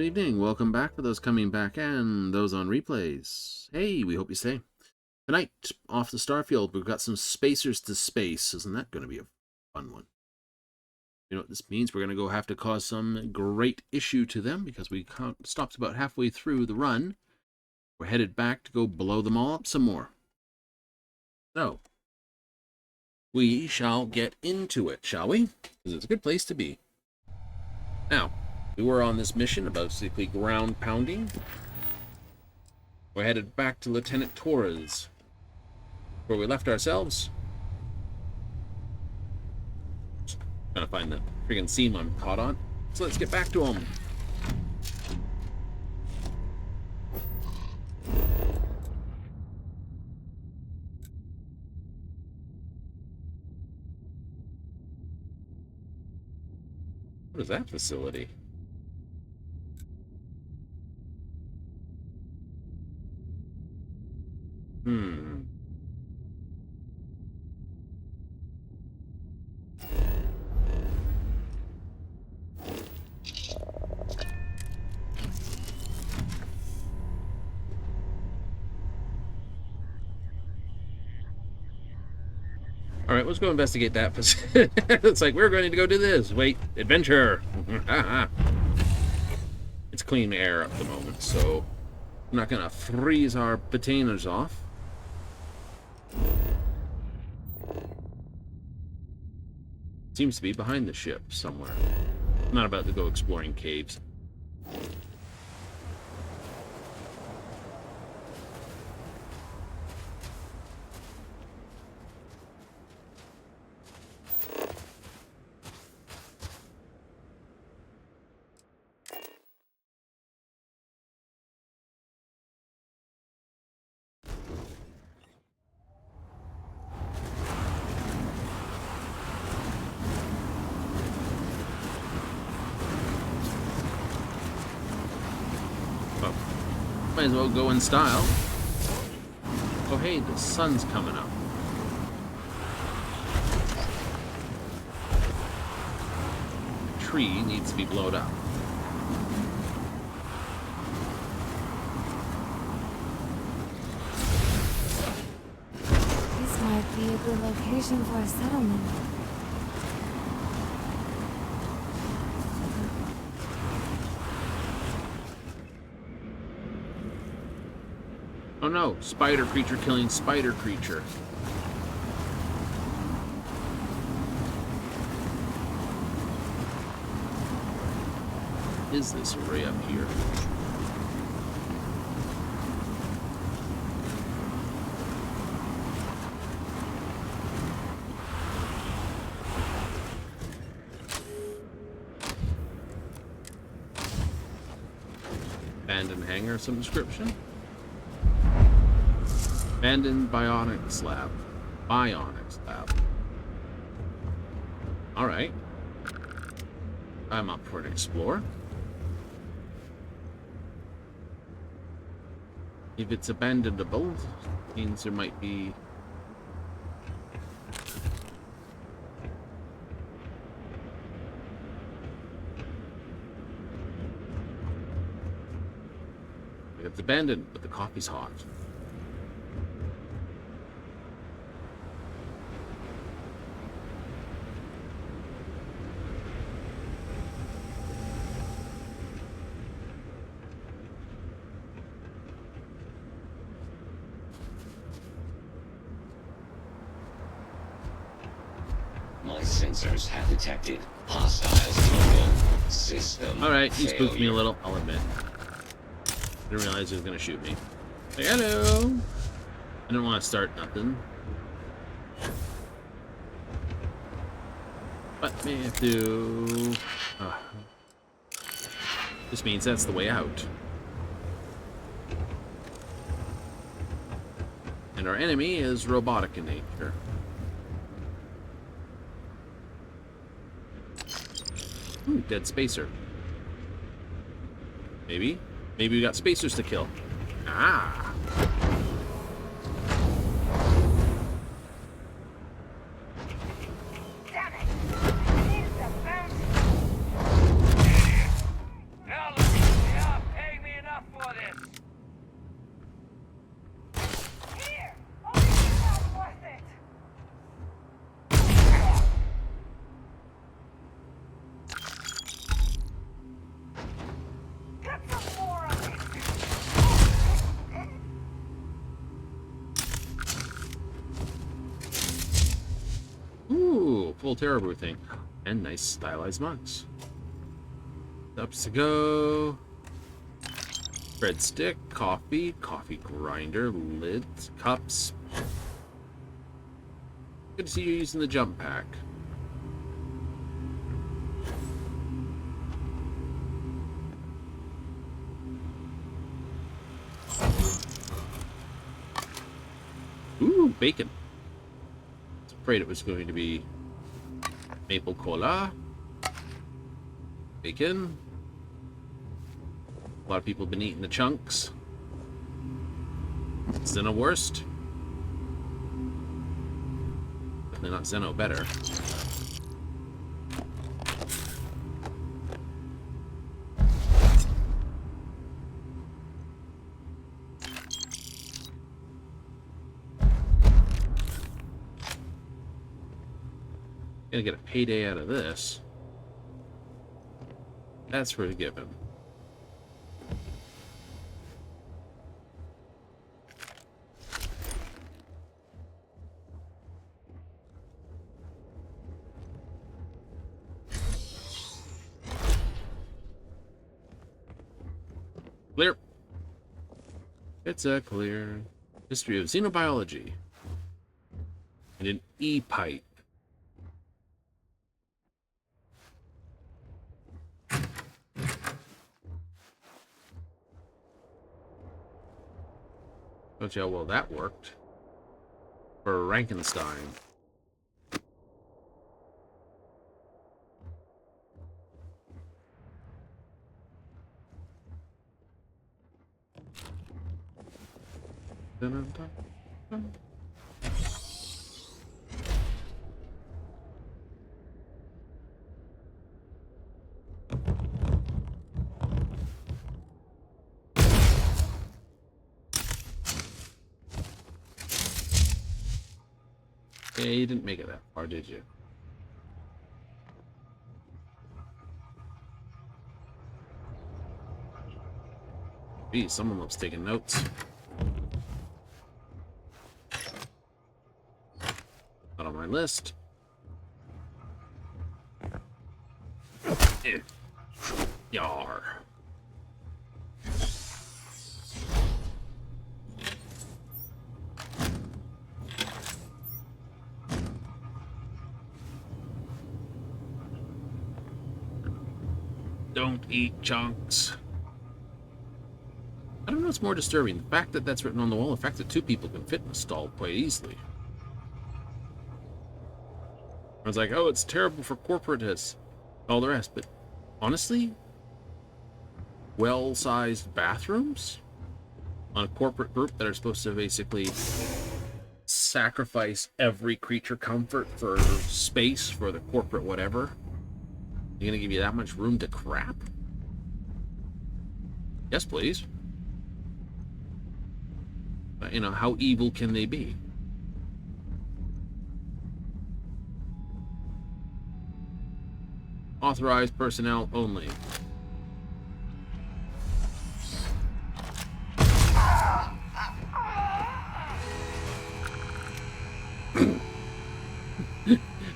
evening. Welcome back for those coming back and those on replays. Hey, we hope you stay. Tonight, off the Starfield, we've got some spacers to space. Isn't that going to be a fun one? You know what this means? We're going to go have to cause some great issue to them because we stopped about halfway through the run. We're headed back to go blow them all up some more. So, we shall get into it, shall we? Because it's a good place to be. Now, we were on this mission about basically ground pounding. We're headed back to Lieutenant Torres, where we left ourselves. Trying to find the friggin' seam I'm caught on. So let's get back to him. What is that facility? All right, let's go investigate that. It's like, we're going to go do this. Wait, adventure. It's clean air at the moment, so I'm not going to freeze our potatoes off. Seems to be behind the ship somewhere. I'm not about to go exploring caves. Might as well go in style. Oh hey, the sun's coming up. The tree needs to be blown up. This might be a good location for a settlement. Oh no, spider creature killing spider creature. Is this array up here? Abandoned hangar of some description? Abandoned bionics lab. Bionics lab. Alright. I'm up for an explore. If it's abandonable, means there might be... It's abandoned, but the coffee's hot. My sensors have detected hostiles local system. Alright, you spooked me a little, I'll admit. Didn't realize he was gonna shoot me. Like, hello! I didn't want to start nothing. But may have to... This means that's the way out. And our enemy is robotic in nature. Ooh, dead spacer. Maybe? Maybe we got spacers to kill. Ah! Damn it! I needed the bounty. Now look at full Terrabrew thing. And nice stylized mugs. Ups to go. Breadstick, coffee, coffee grinder, lids, cups. Good to see you using the jump pack. Ooh, bacon. I was afraid it was going to be maple cola. Bacon. A lot of people have been eating the chunks. Zeno worst. Definitely not Zeno better. Gonna get a payday out of this. That's for a given. Clear. It's a clear. History of xenobiology. And an E-pipe. Don't you know how well that worked? For Rankenstein. Dun, dun, dun, dun. Yeah, you didn't make it that far, did you? Geez, someone loves taking notes. Not on my list. Yar. Don't eat chunks. I don't know what's more disturbing, the fact that that's written on the wall, the fact that two people can fit in a stall quite easily. I was like, oh, it's terrible for corporatists, all the rest, but honestly, well-sized bathrooms on a corporate group that are supposed to basically sacrifice every creature comfort for space for the corporate whatever. You're gonna give you that much room to crap? Yes, please. But, you know, how evil can they be? Authorized personnel only.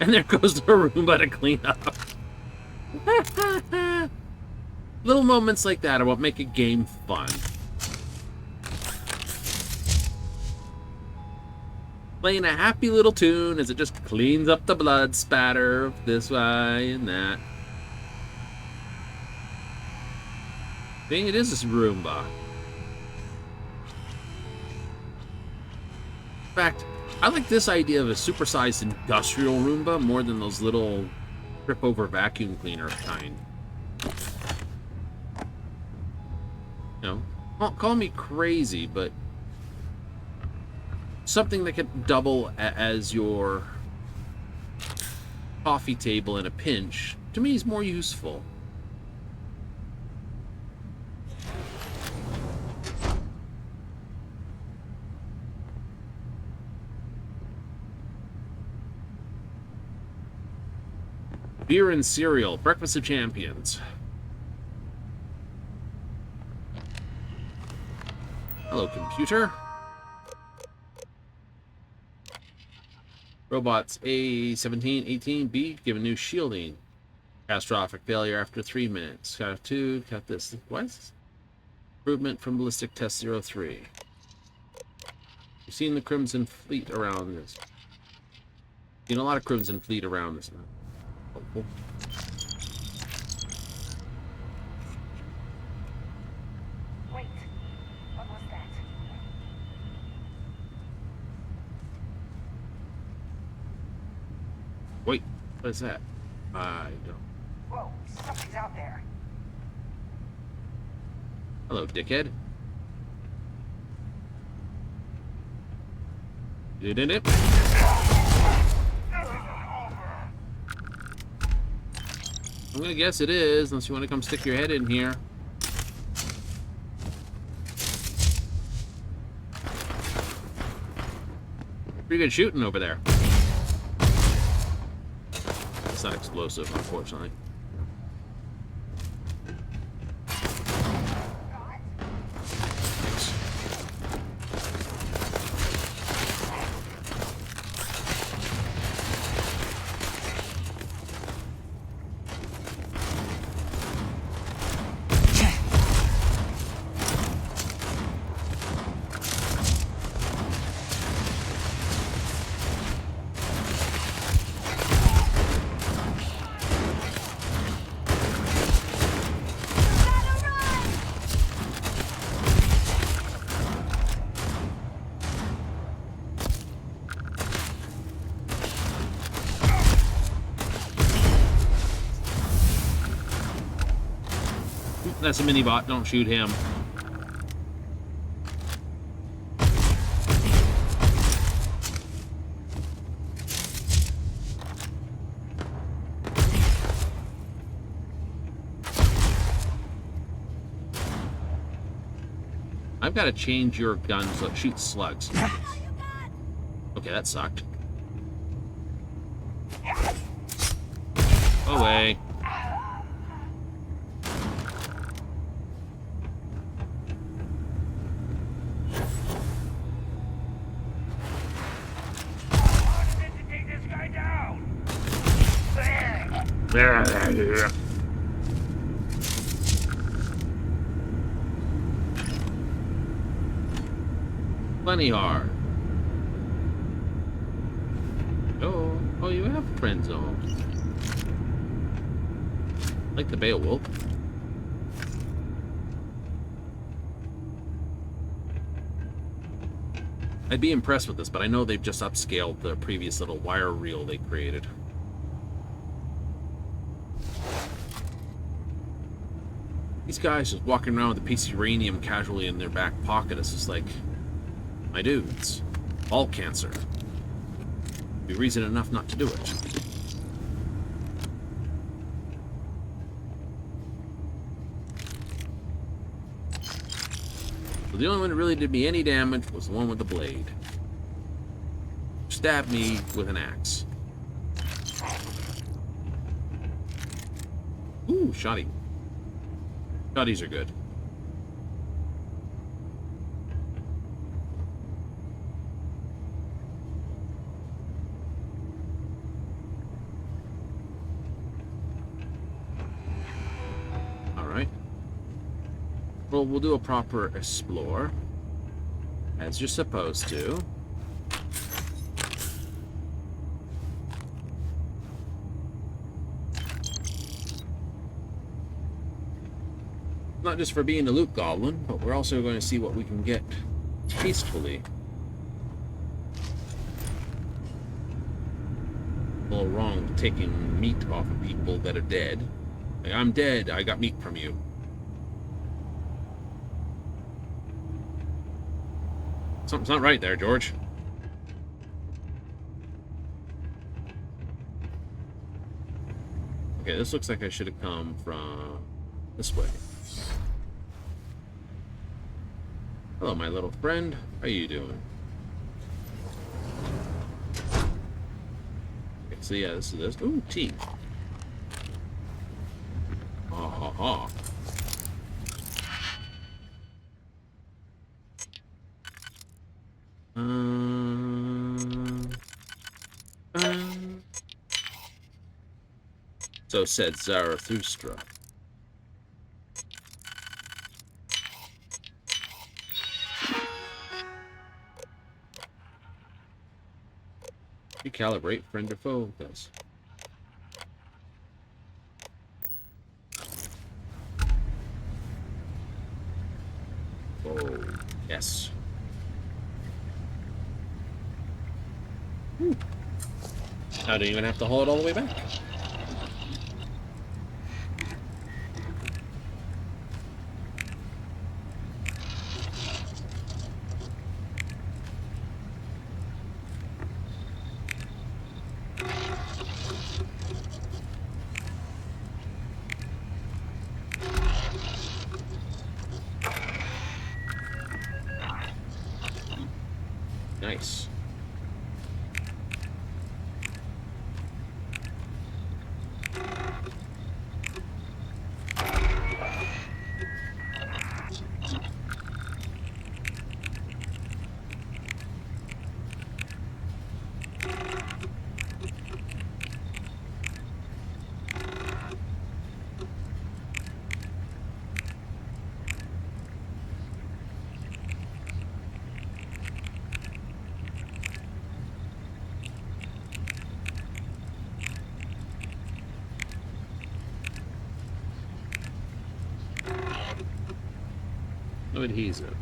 And there goes the Roomba to clean up. Little moments like that are what make a game fun. Playing a happy little tune as it just cleans up the blood spatter of this way and that. Dang, it is this Roomba. In fact, I like this idea of a supersized industrial Roomba more than those little trip-over vacuum cleaner kind. You know, call me crazy, but something that could double as your coffee table in a pinch, to me, is more useful. Beer and cereal, breakfast of champions. Hello, computer. Robots A17, 18B, given new shielding. Catastrophic failure after 3 minutes. Cut 2, cut this. What? Improvement from ballistic test 03. You've seen the Crimson Fleet around this. Seen a lot of Crimson Fleet around this. Hopeful. Wait, what was that? Wait, what is that? I don't. Whoa, something's out there. Hello, dickhead. Didn't it? I'm gonna guess it is, unless you want to come stick your head in here. Pretty good shooting over there. It's not explosive, unfortunately. That's a mini-bot, don't shoot him. I've got to change your gun so it shoots slugs. Okay, that sucked. Away. Plenty hard. Oh, you have friends on. Like the Beowulf. I'd be impressed with this, but I know they've just upscaled the previous little wire reel they created. These guys just walking around with a piece of uranium casually in their back pocket. It's just like, my dudes, all cancer. Be reason enough not to do it. So the only one that really did me any damage was the one with the blade. Stabbed me with an axe. Ooh, shotty. Shotties are good. Alright. Well, we'll do a proper explore. As you're supposed to. Not just for being a loot goblin, but we're also going to see what we can get tastefully. A little wrong taking meat off of people that are dead. Like, I'm dead, I got meat from you. Something's not right there, George. Okay, this looks like I should have come from this way. Hello, my little friend. How you doing? Okay, so yeah, this is this. Ooh, tea. Ha ha ha. So said Zarathustra. Recalibrate friend or foe does. Oh, yes. I don't even have to haul it all the way back. Nice. No adhesive.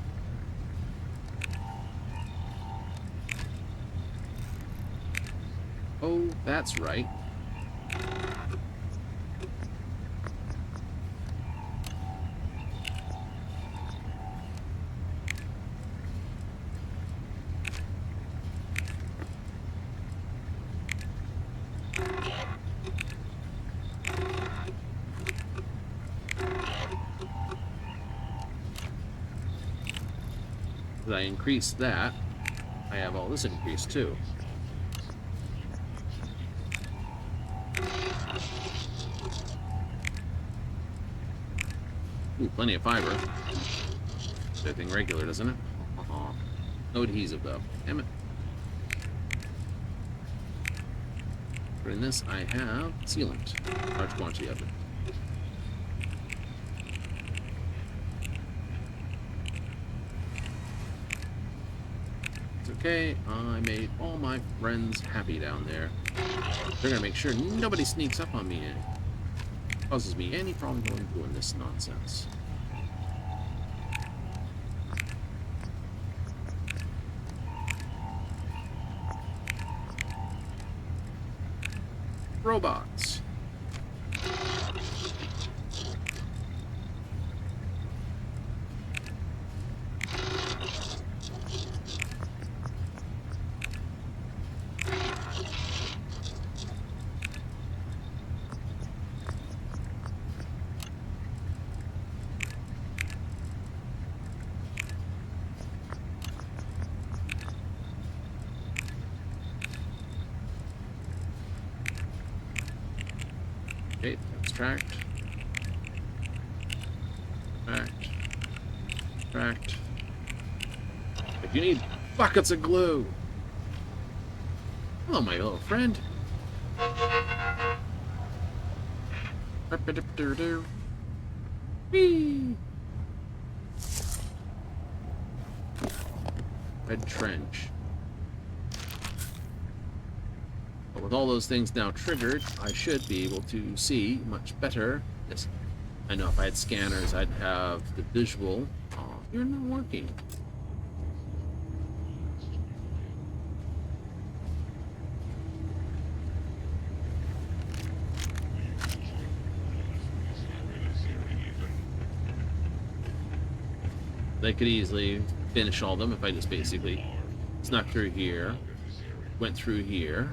Oh, that's right. As I increase that, I have all this increased too. Ooh, plenty of fiber. Everything regular, doesn't it? No adhesive though. Damn it. But in this, I have sealant. Large quantity of it. It's okay. I made all my friends happy down there. They're gonna make sure nobody sneaks up on me and causes me any problem doing this nonsense. Robots. Okay, that's tracked. Tracked. If you need buckets of glue. Hello, my little friend. Whee! Red trench. But with all those things now triggered, I should be able to see much better. Yes, I know if I had scanners, I'd have the visual. Oh, you're not working. They could easily finish all of them if I just basically snuck through here, went through here.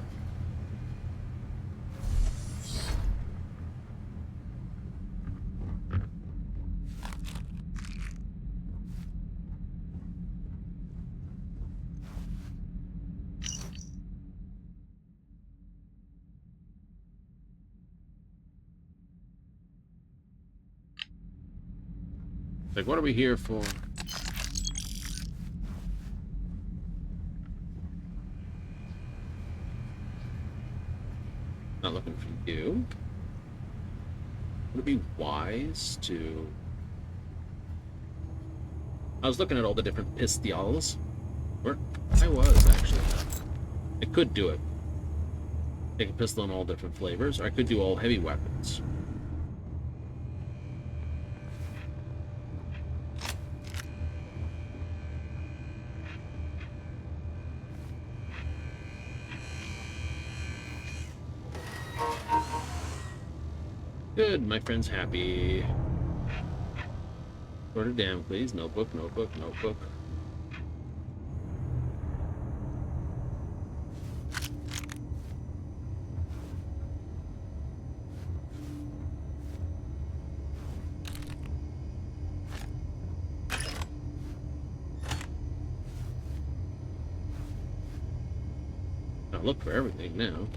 Like, what are we here for? Not looking for you. Would it be wise to... I was looking at all the different pistols. Or I was, actually. I could do it. Take a pistol in all different flavors, or I could do all heavy weapons. Good, my friend's happy. Sword of Damocles, notebook, notebook, notebook. I'll look for everything now.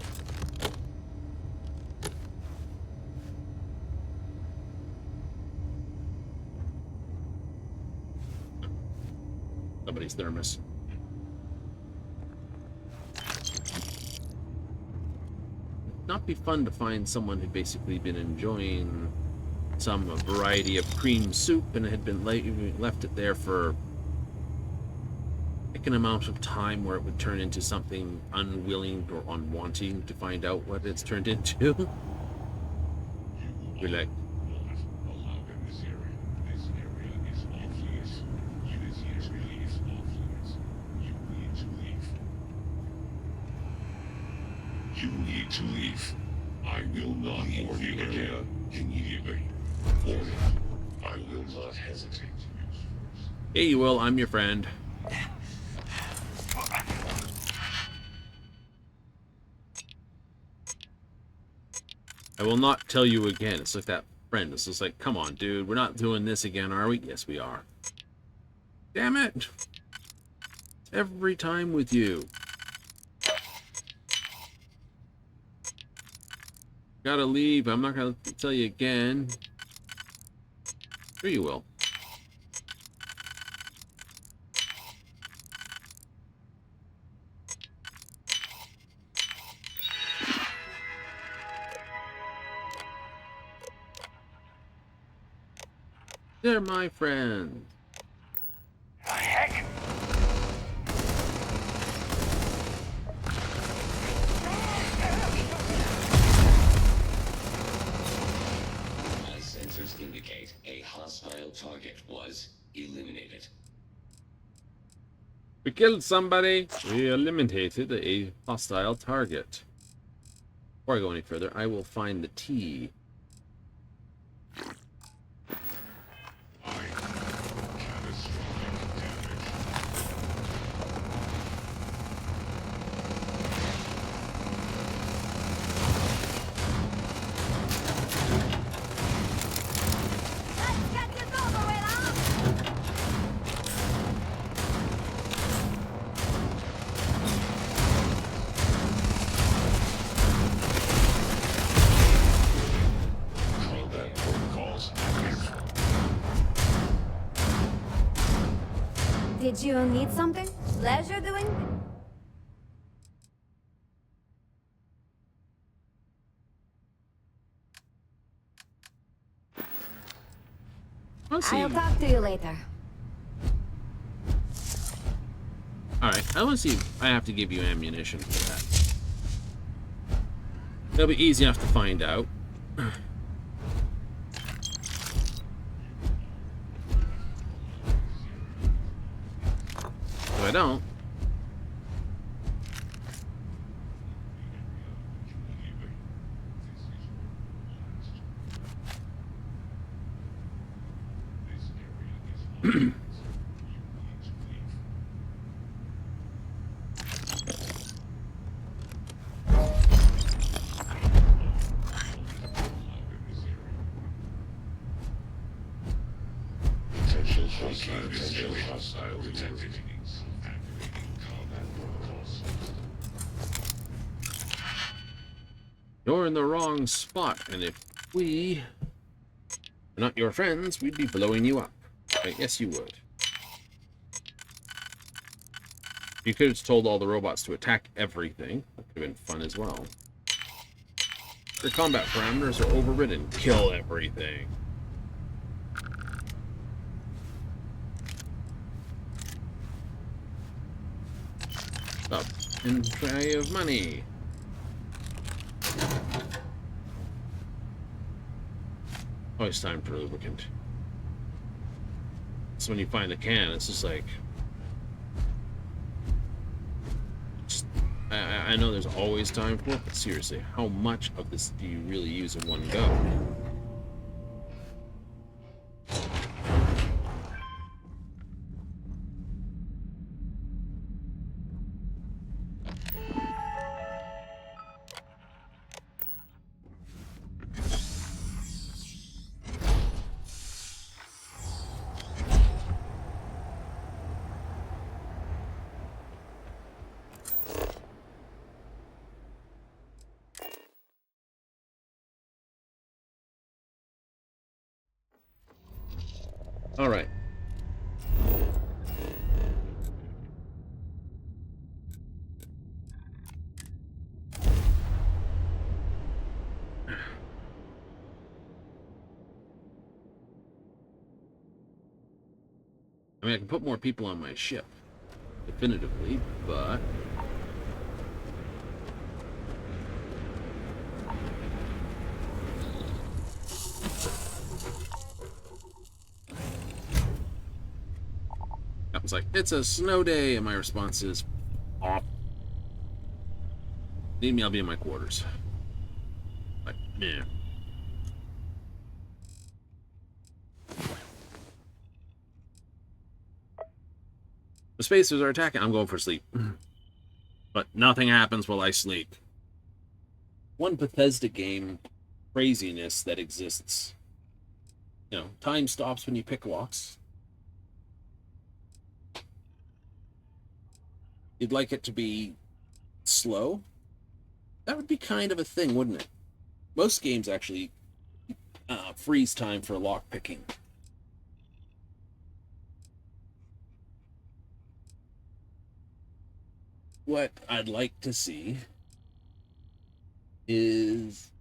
Somebody's thermos. Not be fun to find someone who'd basically been enjoying some variety of cream soup and had been left it there for like an amount of time where it would turn into something unwilling or unwanting to find out what it's turned into. You're like, You need to leave. I will not warn you again immediately. For it, I will not hesitate to use force. hey, you will. I'm your friend. I will not tell you again. It's like that friend. It's just like, come on, dude. We're not doing this again, are we? Yes, we are. Damn it. Every time with you. Gotta leave. I'm not gonna tell you again. Sure you will. They're my friends. The heck? My sensors indicate a hostile target was eliminated. We killed somebody. We eliminated a hostile target. Before I go any further, I will find the T. Let's get this over with, huh? Combat protocols active. Did you need something? Pleasure doing? Let's see. I'll talk to you later. Alright, I want to see if I have to give you ammunition for that. It'll be easy enough to find out. If I don't, Potential hostile detected. Activating combat protocols. you're in the wrong spot, and if we were not your friends, we'd be blowing you up. Right? Yes, you would. You could have told all the robots to attack everything. That could have been fun as well. Your combat parameters are overridden. Kill everything. Up in tray of money. Always time for lubricant. So when you find the can, it's just like... I know there's always time for it, but seriously, how much of this do you really use in one go? All right. I mean, I can put more people on my ship, definitively, but... That was like, it's a snow day, and my response is, off. Need me, I'll be in my quarters. Like, meh. The spacers are attacking. I'm going for sleep. But nothing happens while I sleep. One Bethesda game craziness that exists. You know, time stops when you pick locks. You'd like it to be slow? That would be kind of a thing, wouldn't it? Most games actually freeze time for lock picking. What I'd like to see is,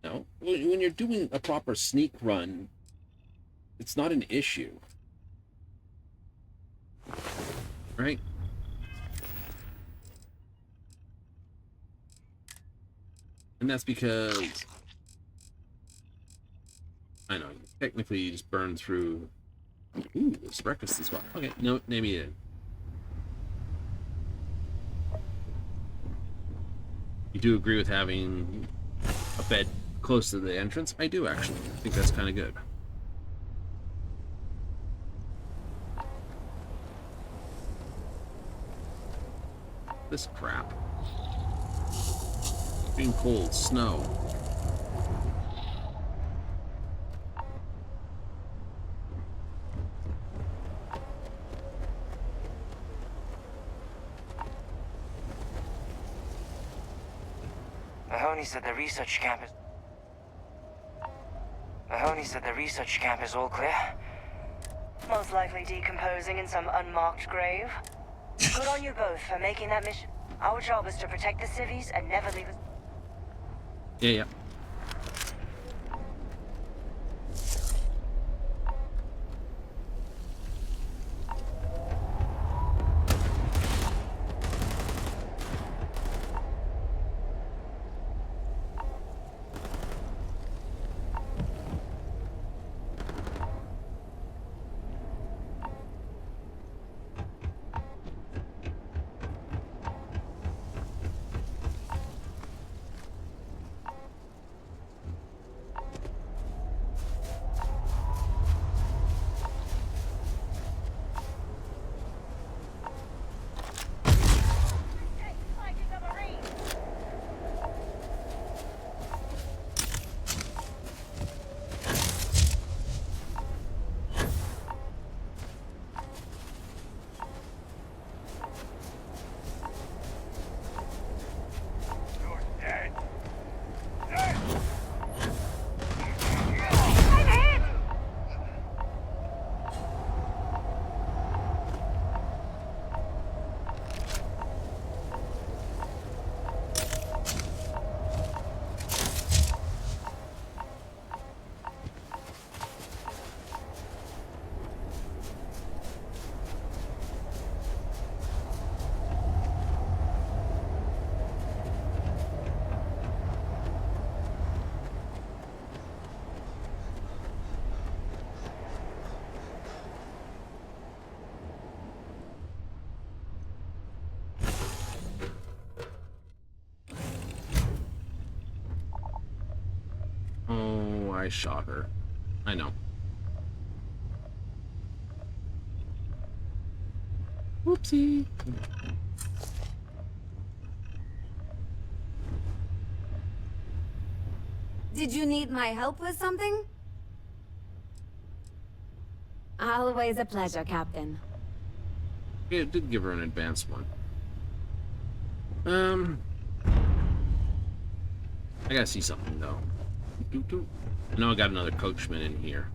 you know, when you're doing a proper sneak run, it's not an issue, right? And that's because, I know, technically you just burn through. Ooh, this breakfast is fun. Okay, no, maybe you didn't. You do agree with having a bed close to the entrance? I do, actually. I think that's kind of good. This crap. Being cold, snow. Mahoney said the research camp is... Mahoney said the research camp is all clear. Most likely decomposing in some unmarked grave. Good on you both for making that mission. Our job is to protect the civvies and never leave us. Yeah. I shot her. I know. Whoopsie. Did you need my help with something? Always a pleasure, Captain. Yeah, it did give her an advanced one. I gotta see something though. I know I got another coachman in here.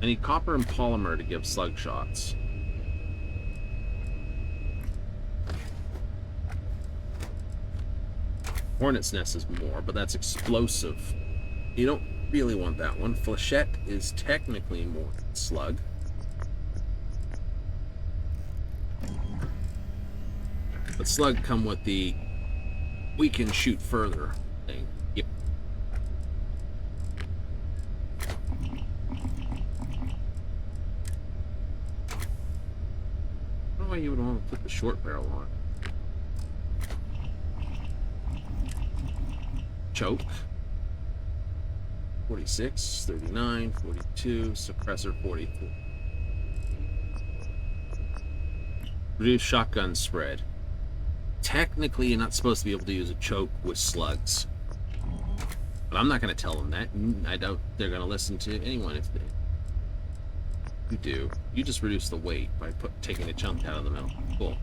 I need copper and polymer to give slug shots. Hornet's Nest is more, but that's explosive. You don't really want that one. Flechette is technically more than slug. But slug come with the we can shoot further thing. Yep. I don't know why you would want to put the short barrel on. Choke. 46, 39, 42, suppressor 44. Reduce shotgun spread. Technically, you're not supposed to be able to use a choke with slugs. But I'm not going to tell them that. I doubt they're going to listen to anyone if they... You do. You just reduce the weight by taking a chunk out of the middle. Cool.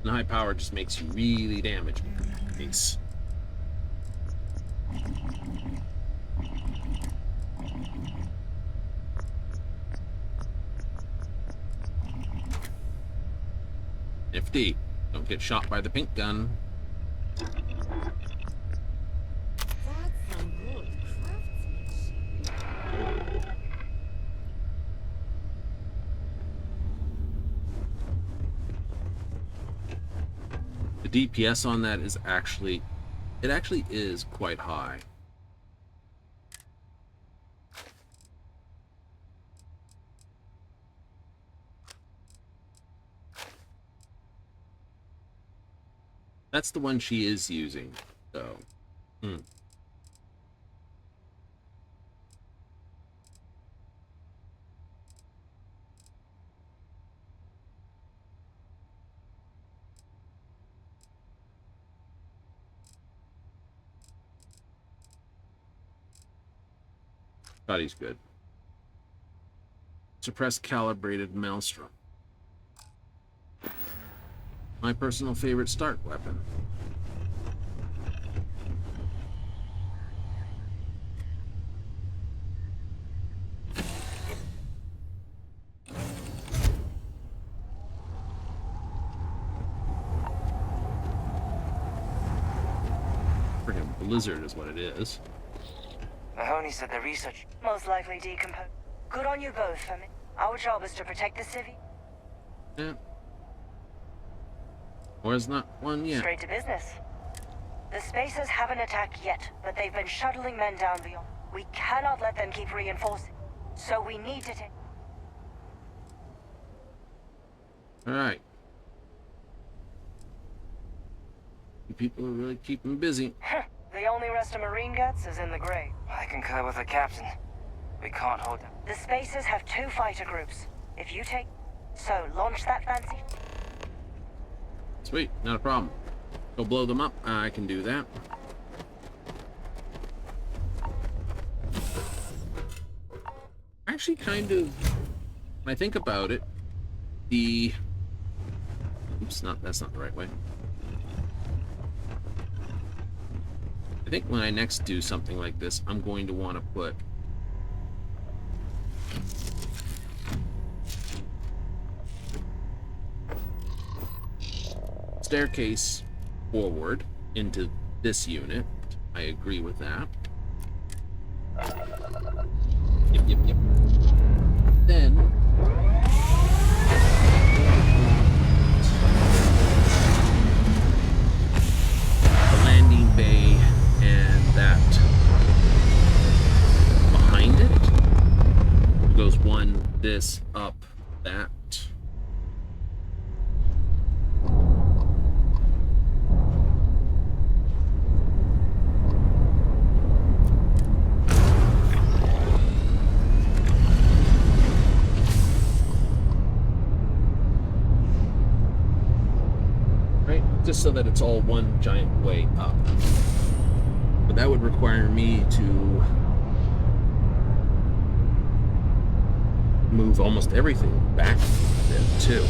And high power just makes you really damage. Nice. Nifty. Don't get shot by the pink gun. That's some good craftsmanship. The DPS on that is actually... It actually is quite high. That's the one she is using, so... Thought he's good. Suppress calibrated maelstrom. My personal favorite start weapon. Freaking blizzard is what it is. Mahoney said the research most likely decompose. Good on you both, Femi. Our job is to protect the civvy. Yeah. Or is not one yet. Straight to business. The Spacers haven't attacked yet, but they've been shuttling men down beyond. We cannot let them keep reinforcing. So we need to take... Alright. You people are really keeping busy. The only rest of Marine guts is in the grave. I concur with the captain. We can't hold them. The Spacers have 2 fighter groups. If you take... So, launch that fancy... Sweet, not a problem. Go blow them up. I can do that. Actually, kind of... When I think about it, the... Oops, that's not the right way. I think when I next do something like this, I'm going to want to put staircase forward into this unit. I agree with that. Yep. this up that. Right? Just so that it's all one giant way up. But that would require me to move almost everything back a bit too.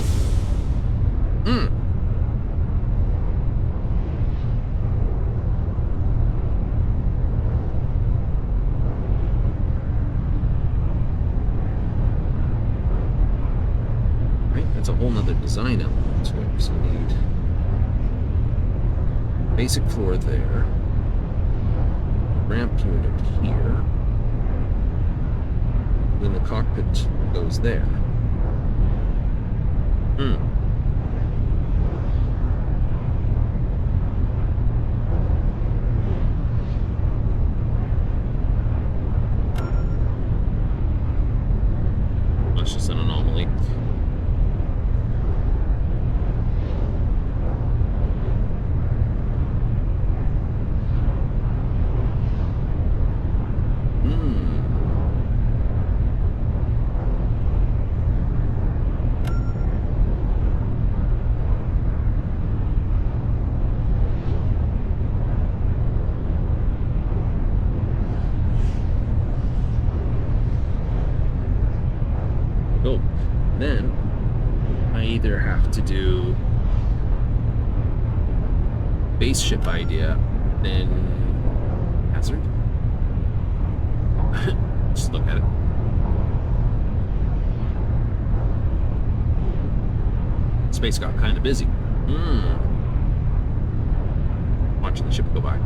Right, that's a whole nother design element to it. So we need basic floor there, ramp unit here. Then the cockpit goes there. That's just an anomaly. Then I either have to do base ship idea, then hazard. Just look at it. Space got kind of busy. Watching the ship go by.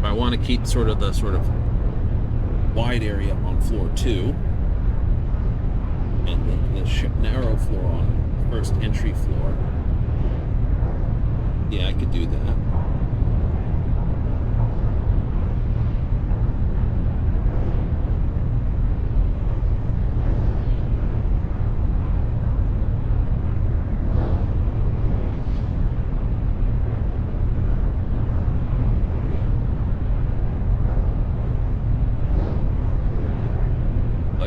I want to keep sort of wide area on floor 2 and the narrow floor on first entry floor. Yeah, I could do that.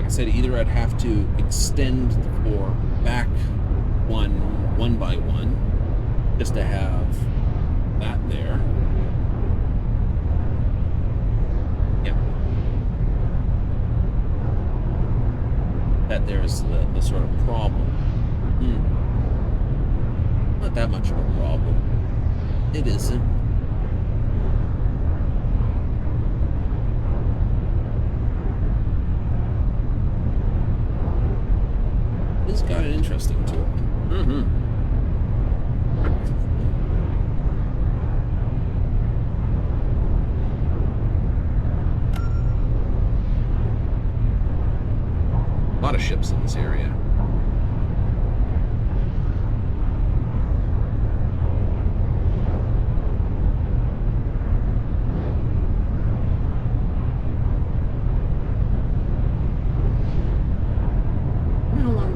Said either I'd have to extend the floor back one by one just to have that there. Yeah. That there's the sort of problem. Not that much of a problem. It isn't. It's got it interesting to it. A lot of ships in this area.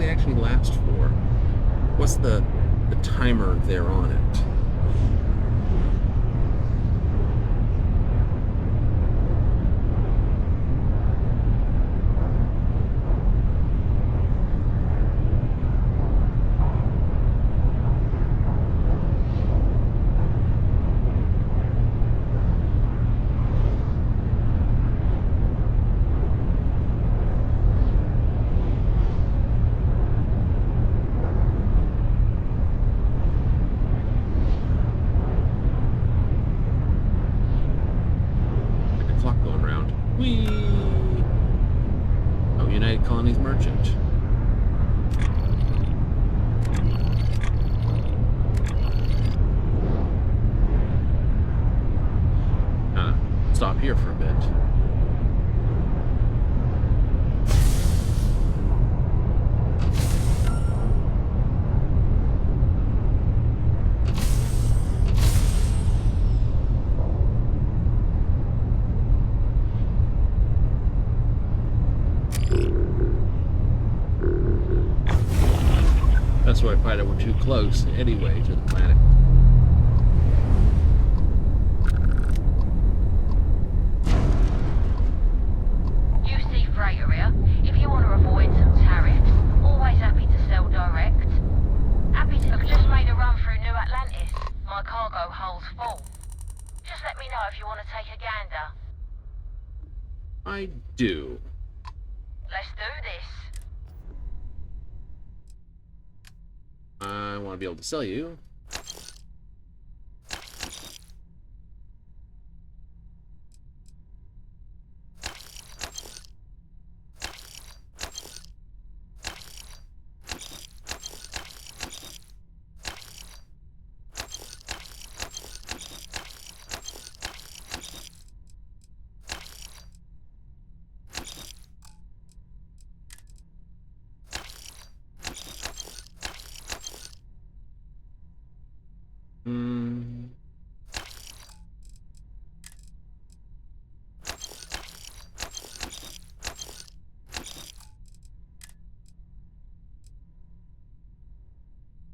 Actually last for? What's the timer there on it? Stop here for a bit. so I find out we're too close anyway to the planet. EST Fri here. If you want to avoid some tariffs, always happy to sell direct. Happy to have just made a run through New Atlantis. My cargo hold's full. Just let me know if you want to take a gander. I do. Let's do this. I want to be able to sell you.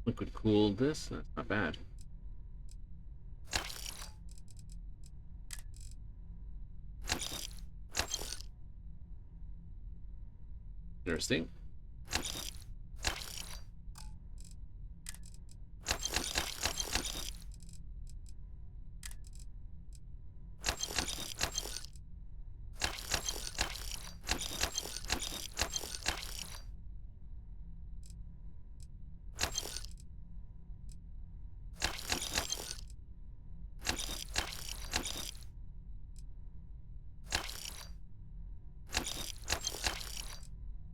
Liquid cooled this. That's not bad. Interesting.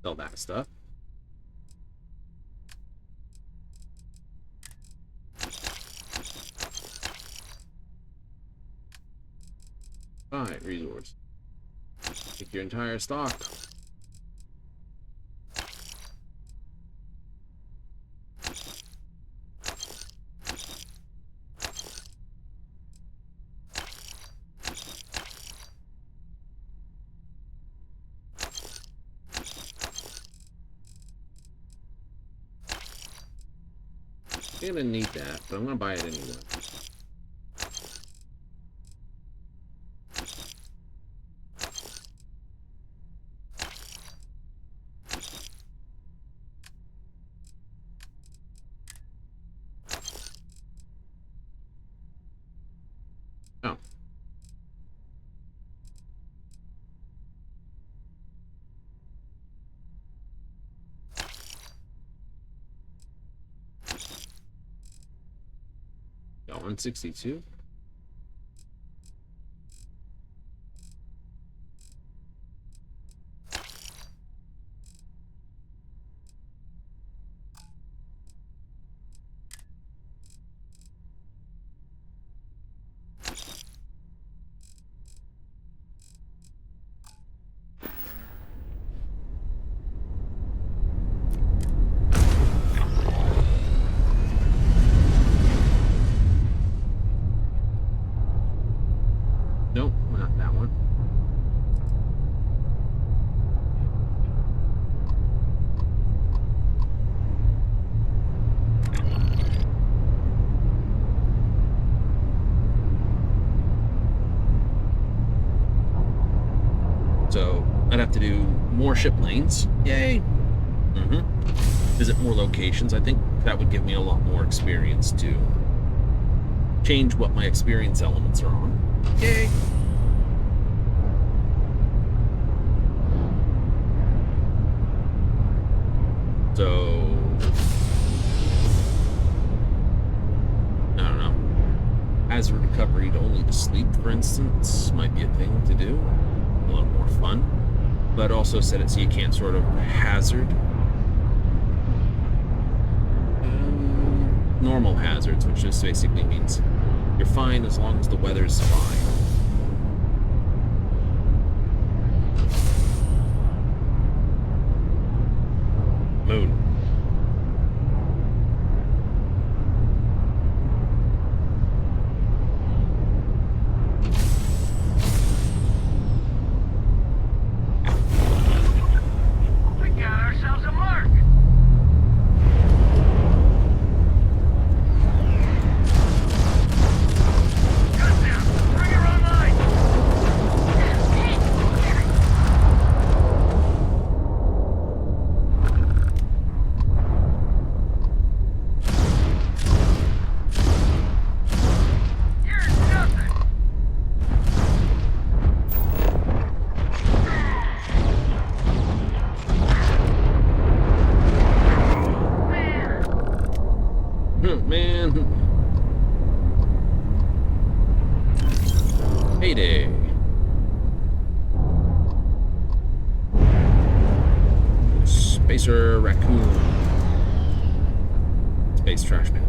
Sell that stuff. Alright, resource. Take your entire stock. I'm gonna need that, but I'm gonna buy it anyway. Oh. Got 162. Nope, not that one. So I'd have to do more ship lanes. Yay! Visit more locations. I think that would give me a lot more experience to change what my experience elements are on. Yay! So I don't know. Hazard recovery only to sleep, for instance, might be a thing to do. A little more fun. But also set it so you can't sort of hazard normal hazards, which just basically means you're fine as long as the weather's fine. Moon. We got ourselves a mark. Heyday. Spacer Raccoon. Space Trash Man.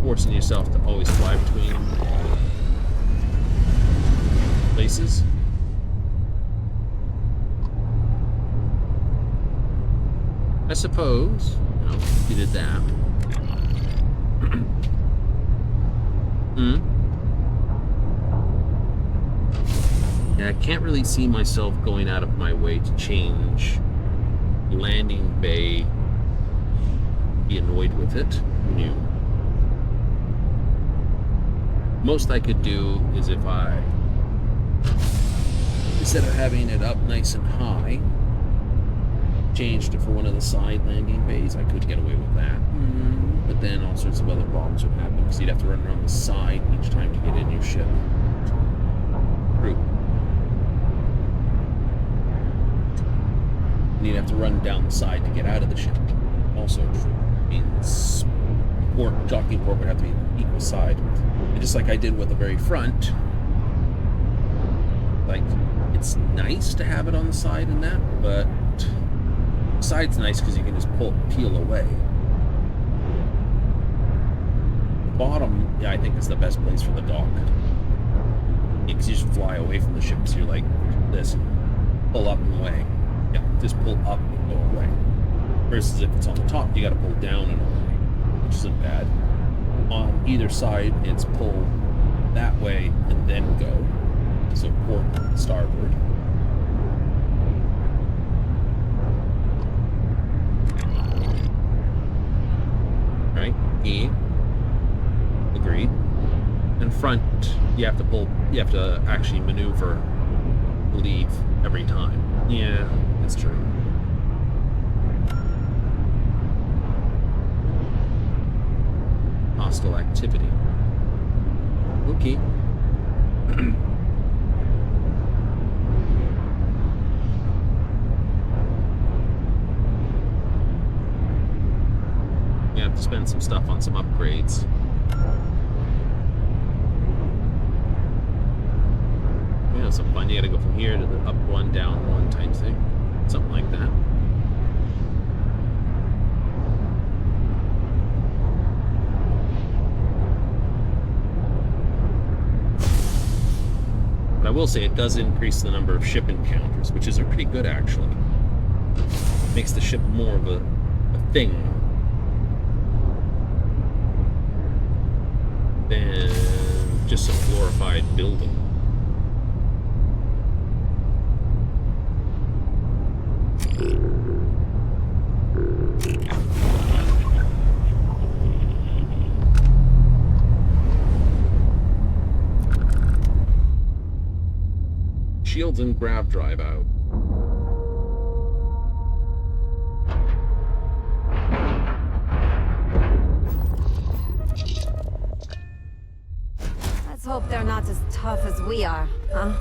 Forcing yourself to always fly between places. I suppose, you know, if you did that. Yeah, I can't really see myself going out of my way to change landing bay. Be annoyed with it. No. Most I could do is if I, instead of having it up nice and high, changed it for one of the side landing bays. I could get away with that. But then all sorts of other problems would happen because you'd have to run around the side each time to get in your ship. True. And you'd have to run down the side to get out of the ship. Also true. Means docking port would have to be an equal side. And just like I did with the very front, like, it's nice to have it on the side and that, but the side's nice because you can just peel away. The bottom, yeah, I think is the best place for the dock. Because you just fly away from the ship, so you're like this, pull up and away. Yeah, just pull up and go away. Versus if it's on the top, you got to pull down and away, which isn't bad. On either side, it's pull that way and then go. So port starboard. Right? E. Agreed. And front, you have to actually maneuver to leave every time. Yeah, that's true. Hostile activity. Okay. We have to spend some stuff on some upgrades. Yeah, some fun. You gotta go from here to the up one, down one type thing. Something like that. I will say it does increase the number of ship encounters, which is pretty good actually. Makes the ship more of a thing than just some glorified building. Shields and grav drive out. Let's hope they're not as tough as we are, huh?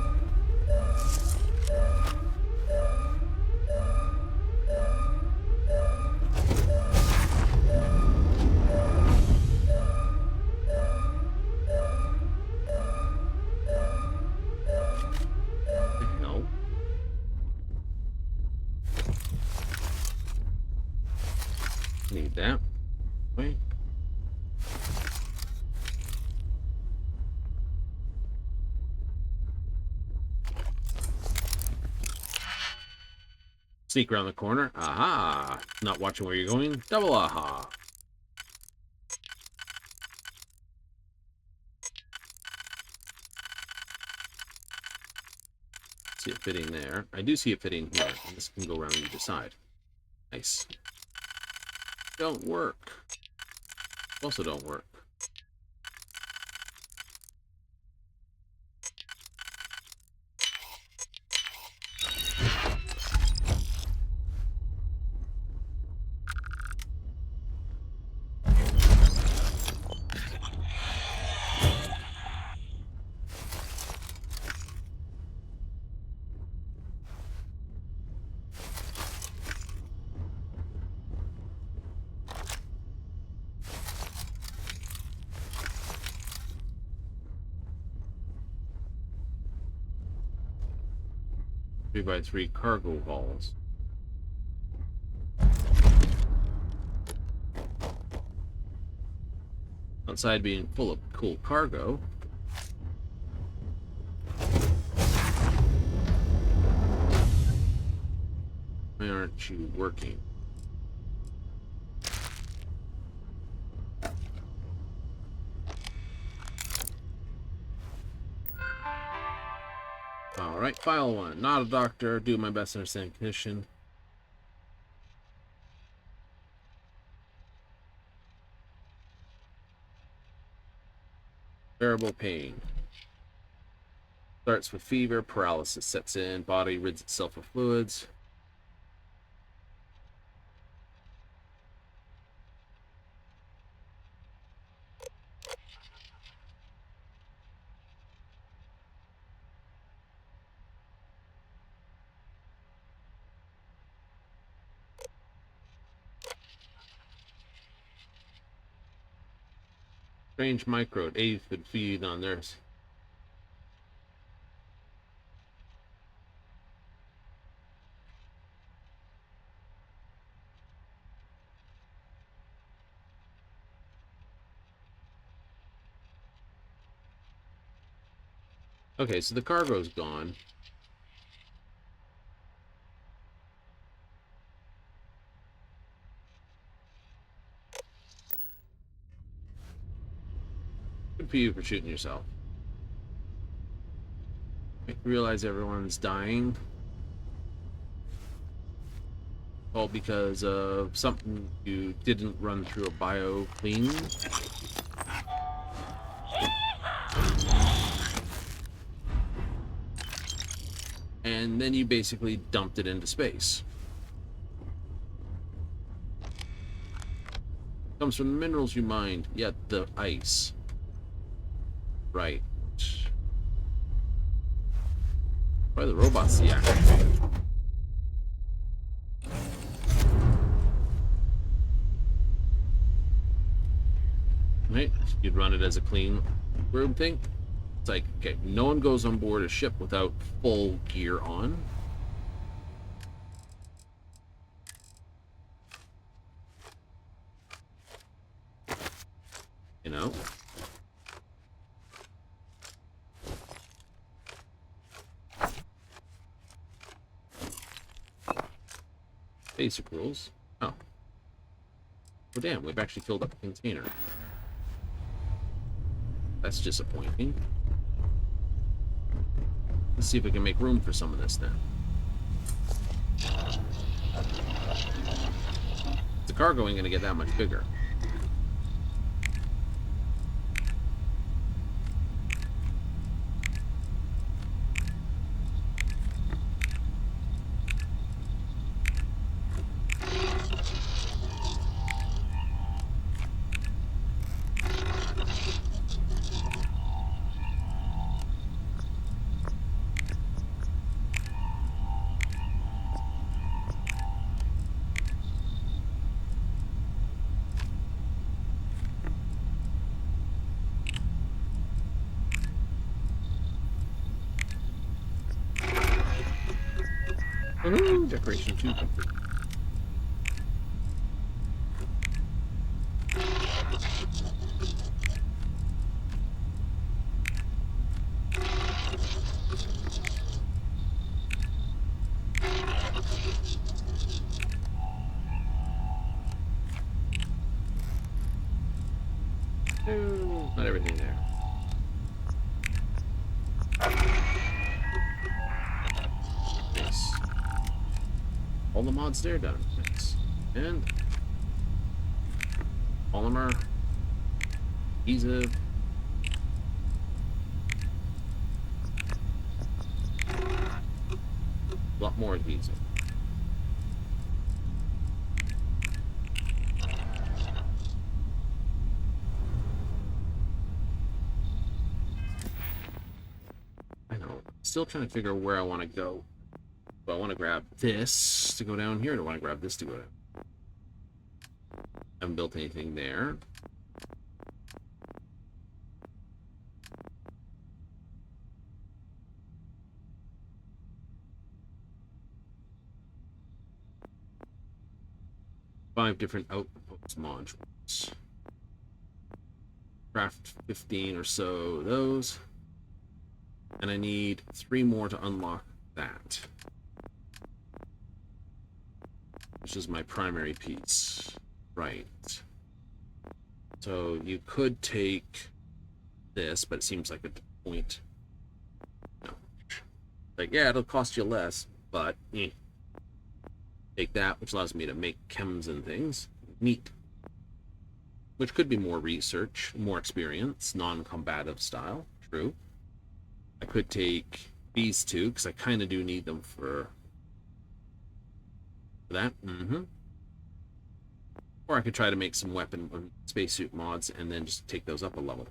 Need that. Wait. Sneak around the corner. Aha! Not watching where you're going. Double aha. See it fitting there. I do see it fitting here. And this can go around either side. Nice. Don't work. Also don't work. 3x3 cargo halls. Outside being full of cool cargo. Why aren't you working? Alright, file 1. Not a doctor. Do my best to understand condition. Bearable pain. Starts with fever, paralysis sets in, body rids itself of fluids. Strange microbe, 80 could feed on theirs. Okay, so the cargo's gone. Good for you for shooting yourself. I realize everyone's dying. All because of something you didn't run through a bio clean. And then you basically dumped it into space. Comes from the minerals you mined, yet the ice. Right. Why are the robots deactivated? Right? You'd run it as a clean room thing. It's like, okay, no one goes on board a ship without full gear on. You know? Basic rules. Oh. Oh damn, we've actually filled up the container. That's disappointing. Let's see if we can make room for some of this then. The cargo ain't gonna get that much bigger. Woohoo! Decoration 2 complete. No, not everything there. Nice. All the mods there done. Nice. And polymer, adhesive. A lot more adhesive. I know. Still trying to figure out where I want to go. Do I want to grab this to go down here, or do I want to grab this to go down? Haven't built anything there. 5 different outpost modules. Craft 15 or so of those. And I need 3 more to unlock that. Which is my primary piece. Right. So you could take this, but it seems like a point. No. Like, yeah, it'll cost you less, but take that, which allows me to make chems and things. Neat. Which could be more research, more experience, non-combative style. True. I could take these 2, because I kind of do need them for that. Or I could try to make some weapon spacesuit mods and then just take those up a level.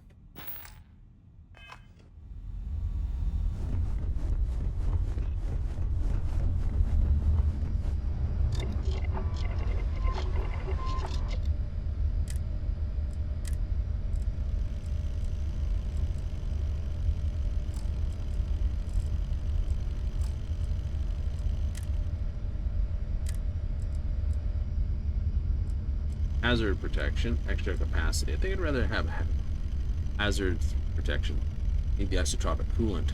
Hazard protection, extra capacity. I think I'd rather have hazard protection. Need the isotropic coolant.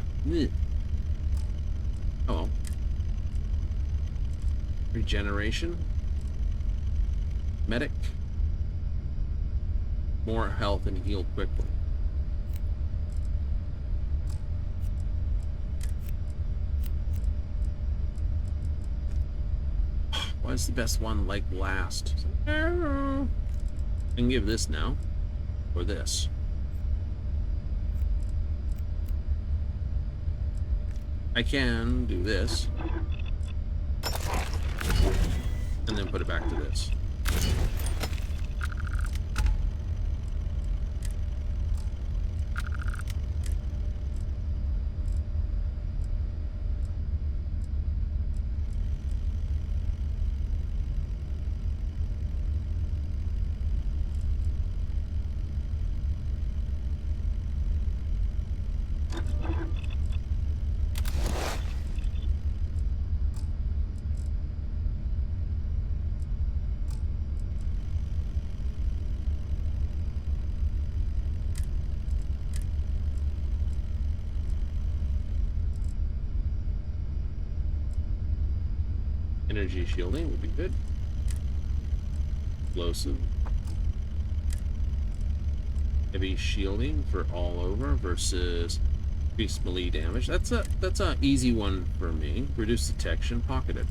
Oh well. Regeneration. Medic. More health and heal quickly. Why is the best one like last? I can give this now. Or this. I can do this. And then put it back to this. Energy shielding would be good. Explosive. Heavy shielding for all over versus increased melee damage. That's a easy one for me. Reduce detection, pocketed.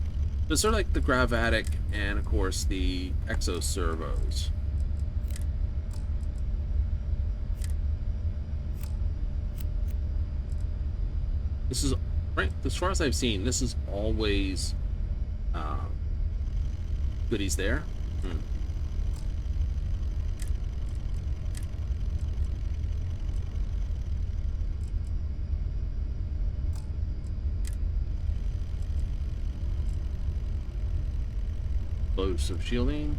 So it's sort of like the Gravatic and of course the Exo Servos. This is right as far as I've seen. This is always goodies there. Explosive shielding.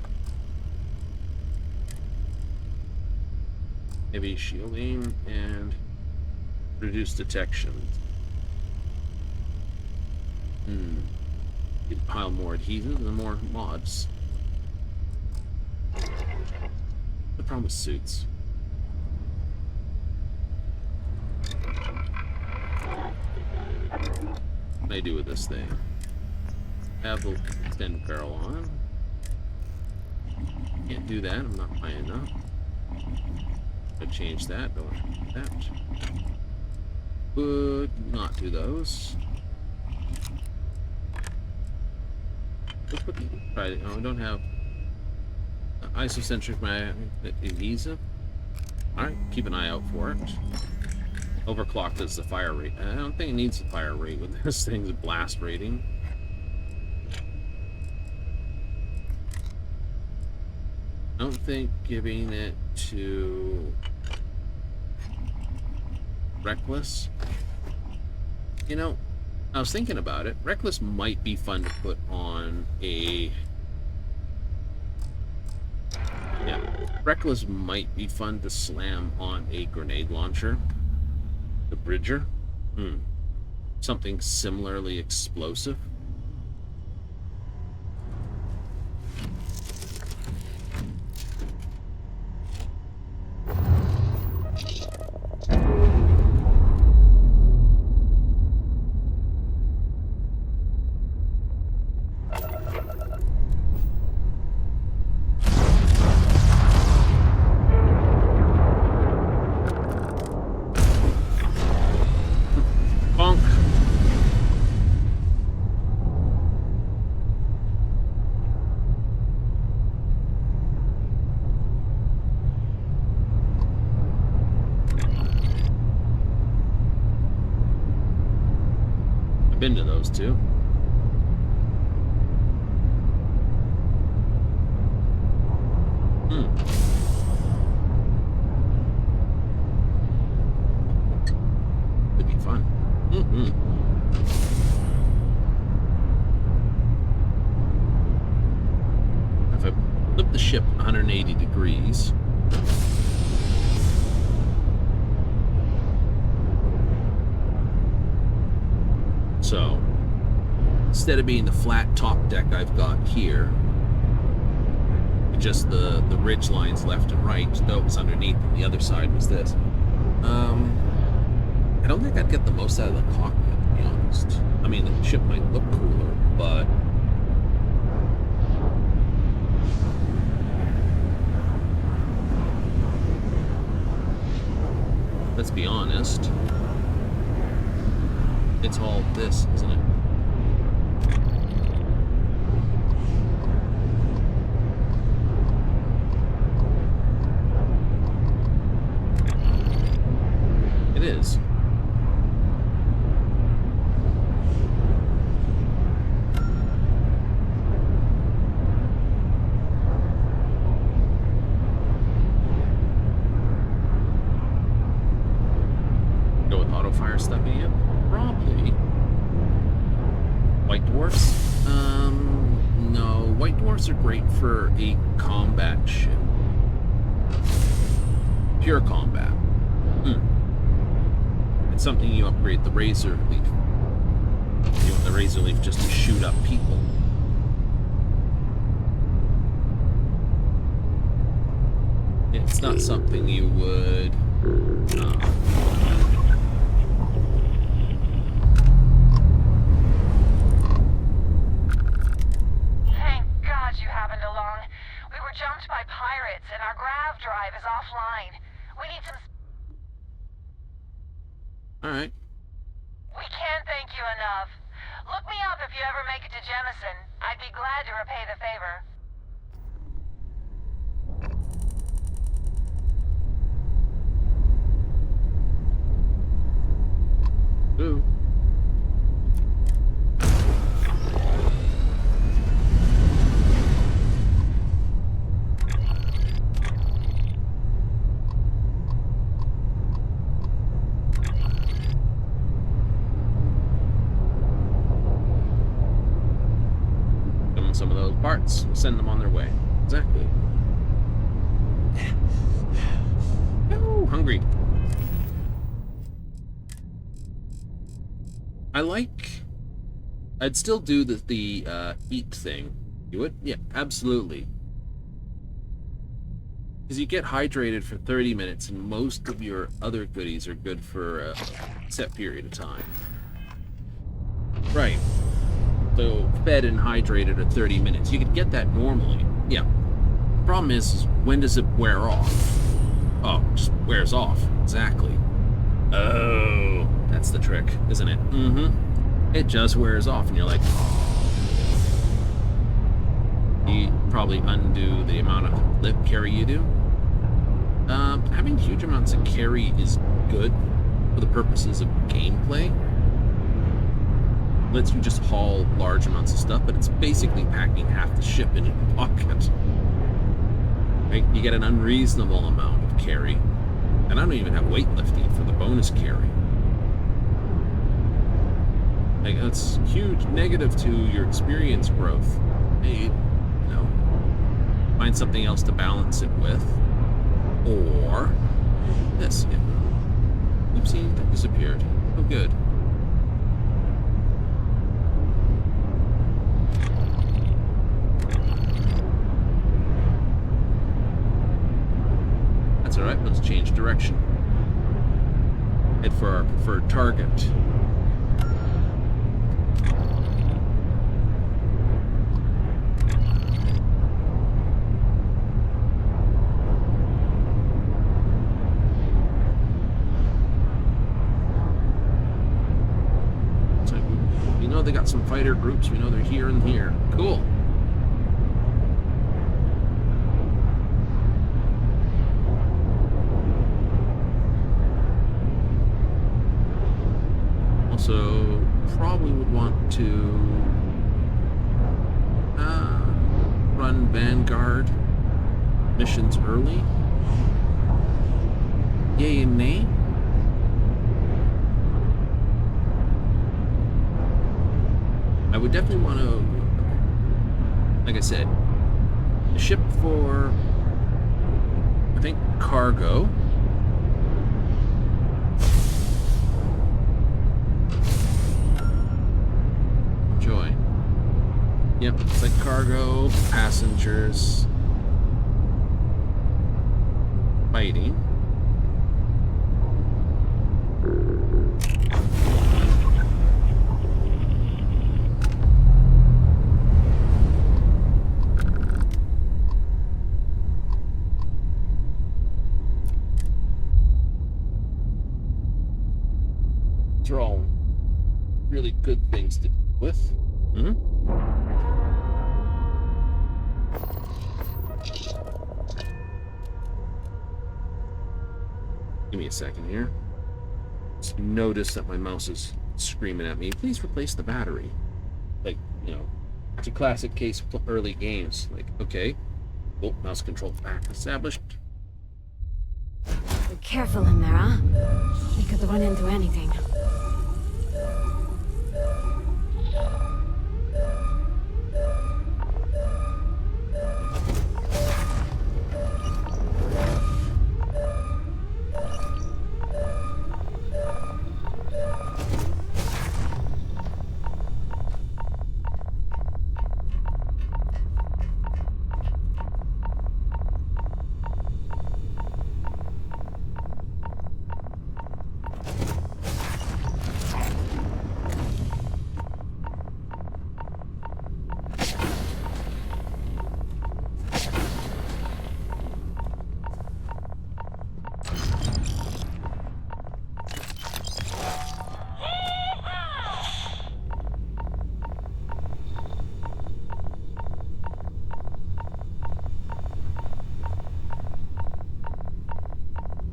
Heavy shielding and reduce detection. You can pile more adhesive and more mods. The problem with suits. What can I do with this thing? Have the extended barrel on. Can't do that, I'm not high enough. I change that, don't want that. Would not do those. Let's put the, try, oh, I don't have isocentric adhesive. Alright, keep an eye out for it. Overclocked is the fire rate. I don't think it needs a fire rate with this thing's blast rating. I don't think giving it to Reckless. You know, I was thinking about it. Reckless might be fun to put on a... Yeah, Reckless might be fun to slam on a grenade launcher. The Bridger. Something similarly explosive. Been to those two. Could be fun. If I flip the ship 180 degrees. So, instead of being the flat top deck I've got here, just the ridge lines left and right, though it was underneath, and the other side was this. I don't think I'd get the most out of the cockpit, to be honest. I mean, the ship might look cooler, but let's be honest, it's all this, isn't it? It is. Go with auto fire stuff again? Probably. White dwarfs? No. White dwarfs are great for a combat ship. Pure combat. It's something you upgrade the Razor Leaf. You want the Razor Leaf just to shoot up people. It's not something you would... Thank God you happened along. We were jumped by pirates and our grav drive is offline. We need some... Alright. We can't thank you enough. Look me up if you ever make it to Jemison. I'd be glad to repay the favor. Ooh. Some of those parts, send them on their way. Exactly. Oh, hungry. I'd still do the eat thing. You would? Yeah, absolutely. Because you get hydrated for 30 minutes, and most of your other goodies are good for a set period of time. Right. So, fed and hydrated at 30 minutes. You could get that normally. Yeah. The problem is when does it wear off? Oh, it just wears off. Exactly. Oh, that's the trick, isn't it? Mm-hmm. It just wears off, and you're like, oh. You probably undo the amount of lip carry you do. Having huge amounts of carry is good for the purposes of gameplay. Lets you just haul large amounts of stuff, but it's basically packing half the ship in your pocket. Right? You get an unreasonable amount of carry. And I don't even have weightlifting for the bonus carry. Like, that's huge negative to your experience growth. Hey, find something else to balance it with. Or this. Oopsie, that disappeared. Oh, good. That's alright, let's change direction. Head for our preferred target. So we know they got some fighter groups, we know they're here and here. Cool. Also, probably would to run Vanguard missions early? Yay and nay? I would definitely want to, like I said, a ship for, I think, cargo. Enjoy. Yep, it's like cargo, passengers, fighting. These are all really good things to deal with. Hmm? Give me a second here. Just notice that my mouse is screaming at me. Please replace the battery. Like, you know, it's a classic case of early games. Like, okay, oh, mouse control back established. Be careful in there, huh? We could run into anything.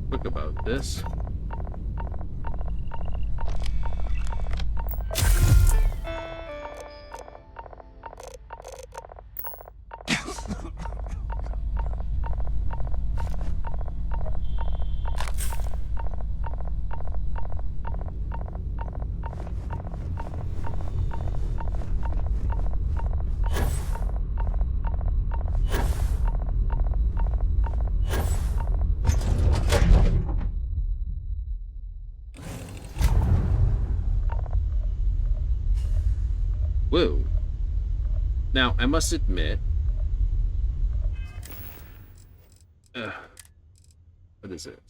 Quick about this. Whoa. Now, I must admit, what is it?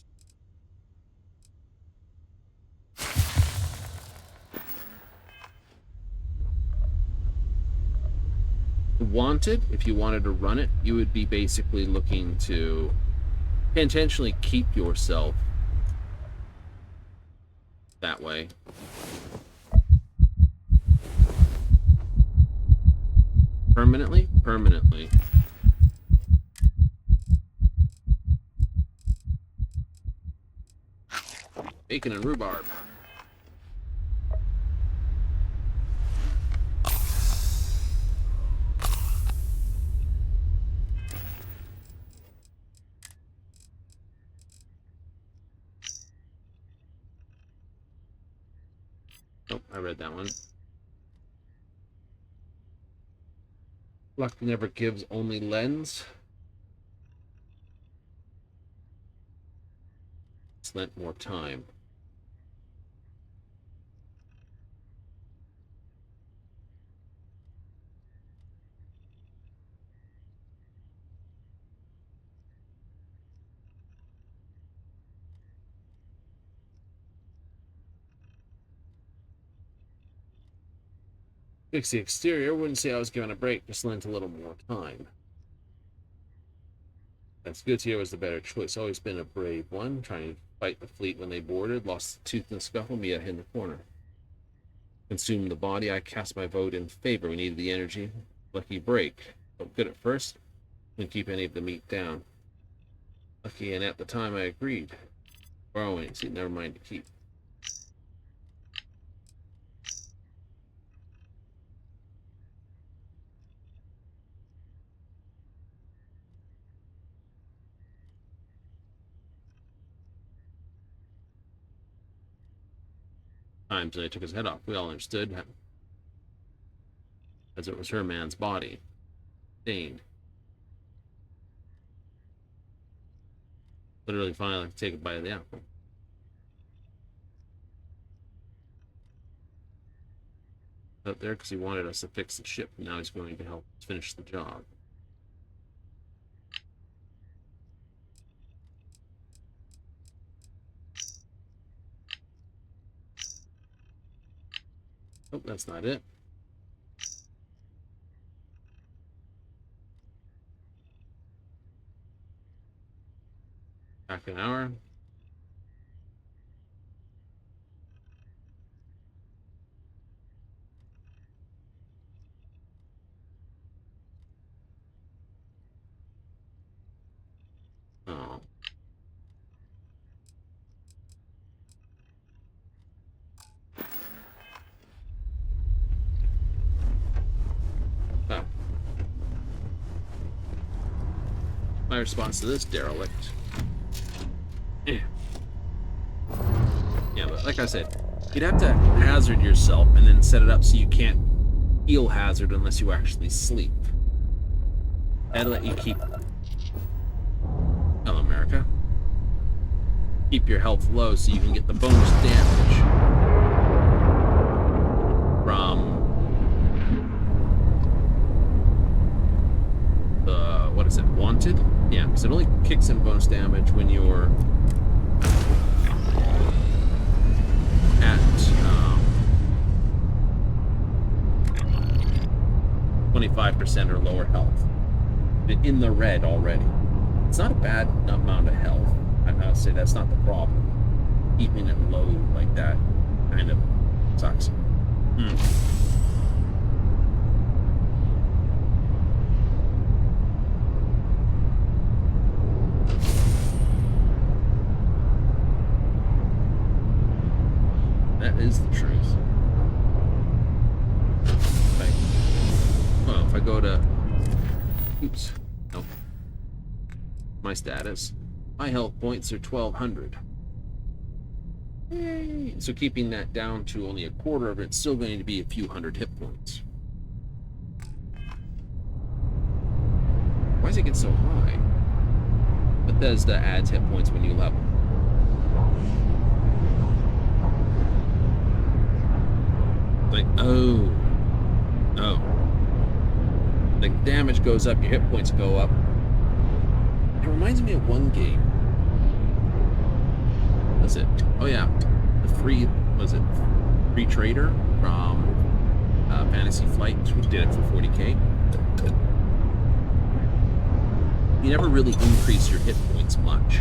Wanted, if you wanted to run it, you would be basically looking to intentionally keep yourself that way. Permanently? Permanently. Bacon and rhubarb. Oh, I read that one. Luck never gives, only lends. It's lent more time. Fix the exterior. Wouldn't say I was given a break, just lent a little more time. That's good to hear was the better choice. Always been a brave one, trying to fight the fleet when they boarded. Lost the tooth in the scuffle, me I hid in the corner. Consumed the body, I cast my vote in favor. We needed the energy. Lucky break. Felt good at first. Couldn't keep any of the meat down. Lucky, and at the time I agreed. Borrowing, see, never mind to keep. times and I took his head off. We all understood, as it was her man's body. Stained. Literally finally like take a bite of the apple. Out there because he wanted us to fix the ship, and now he's going to help us finish the job. Oh, that's not it. Back an hour. Oh. Ah. My response to this derelict. Yeah, but like I said, you'd have to hazard yourself and then set it up so you can't feel hazard unless you actually sleep. That'll let you keep... Hello, America. Keep your health low so you can get the bonus damage from the... what is it? Wanted? Yeah, because it only kicks in bonus damage when you're at 25% or lower health. In the red already. It's not a bad amount of health. I'd say that's not the problem. Keeping it low like that kind of sucks. That is the truth. Well, if I go to... Oops. Nope. My status. My health points are 1,200. Yay. So keeping that down to only a quarter of it, it's still going to be a few hundred hit points. Why does it get so high? Bethesda adds hit points when you level. Like, oh. Like, damage goes up, your hit points go up. It reminds me of one game. Was it? Oh yeah, the free, was it Free Trader from Fantasy Flight, which did it for 40k. You never really increase your hit points much.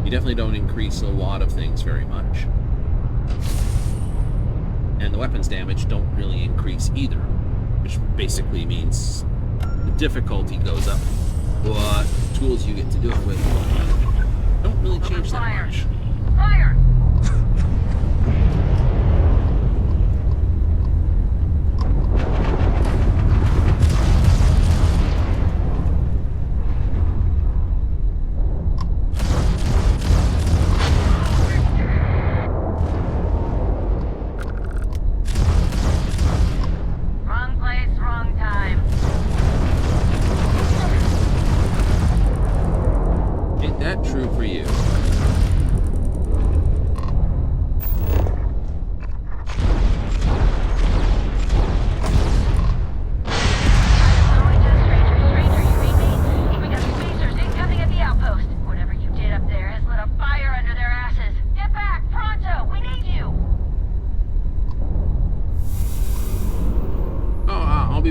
You definitely don't increase a lot of things very much. And the weapons damage don't really increase either, which basically means the difficulty goes up. What tools you get to do it with don't really change that much. Fire! Wrong place, wrong time. Ain't that true for you?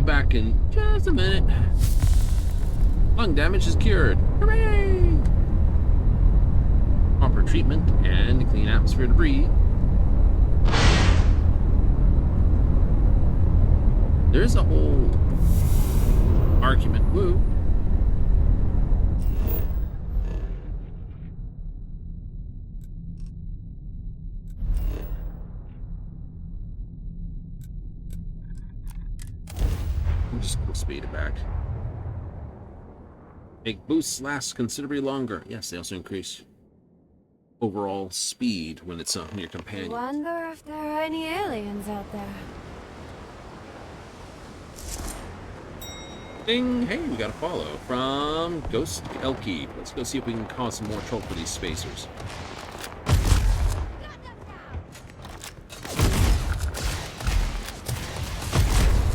Back in just a minute. Lung damage is cured. Hooray! Proper treatment and clean atmosphere to breathe. There's a whole argument. Woo. Just speed it back. Make boosts last considerably longer. Yes, they also increase overall speed when it's on your I companion. wonder if there are any aliens out there. Ding! Hey, we got a follow from Ghost Elky. Let's go see if we can cause some more trouble for these spacers.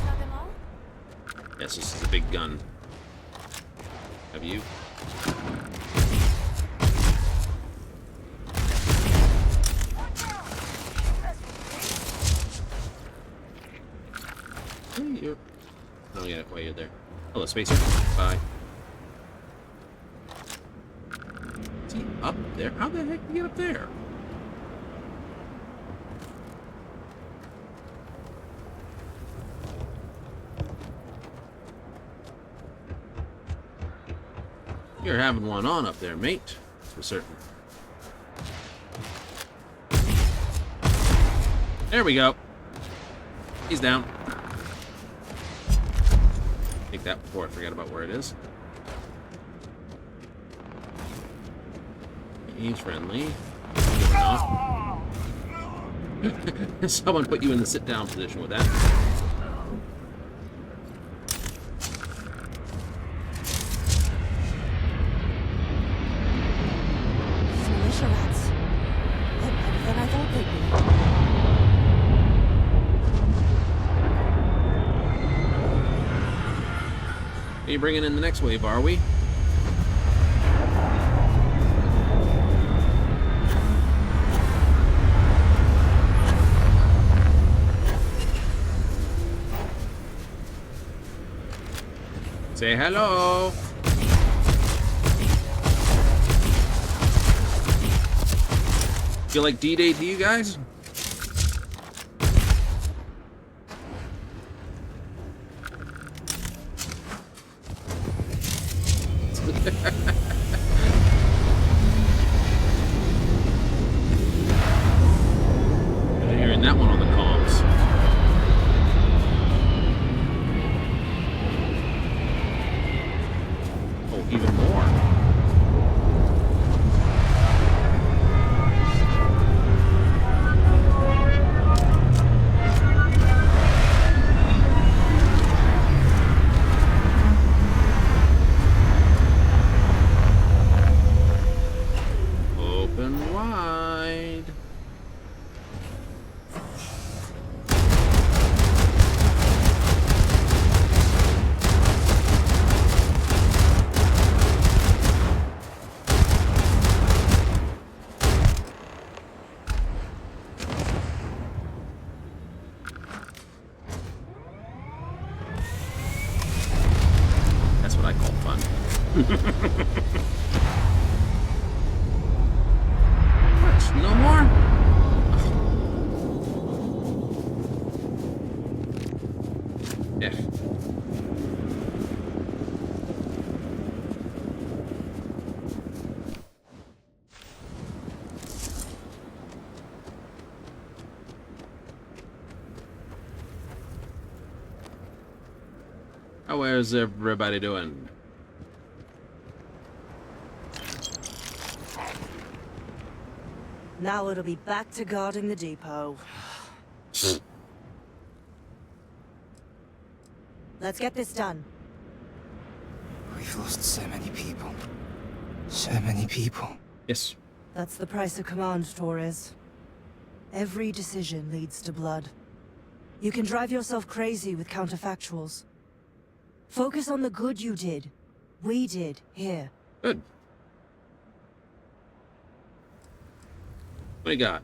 Got them all? Yes, this is a big gun. Have you? Hey, you're... Oh, yeah, wait, you're there. Hello, spacer. Bye. Is he up there? How the heck did he get up there? You're having one on up there, mate. For certain. There we go. He's down. Take that before I forget about where it is. He's friendly. Not. Someone put you in the sit-down position with that. Militia rats. They're better than I thought they'd be. Are you bringing in the next wave, are we? Say hello. Feel like D-Day to you guys? I'm hearing that one on the comms. Oh, even more. Open wide. That's what I call fun. What? No more? Yeah. How is everybody doing? Now it'll be back to guarding the depot. Let's get this done. We've lost so many people. So many people. Yes. That's the price of command, Torres. Every decision leads to blood. You can drive yourself crazy with counterfactuals. Focus on the good you did. We did, here. Good. What do you got?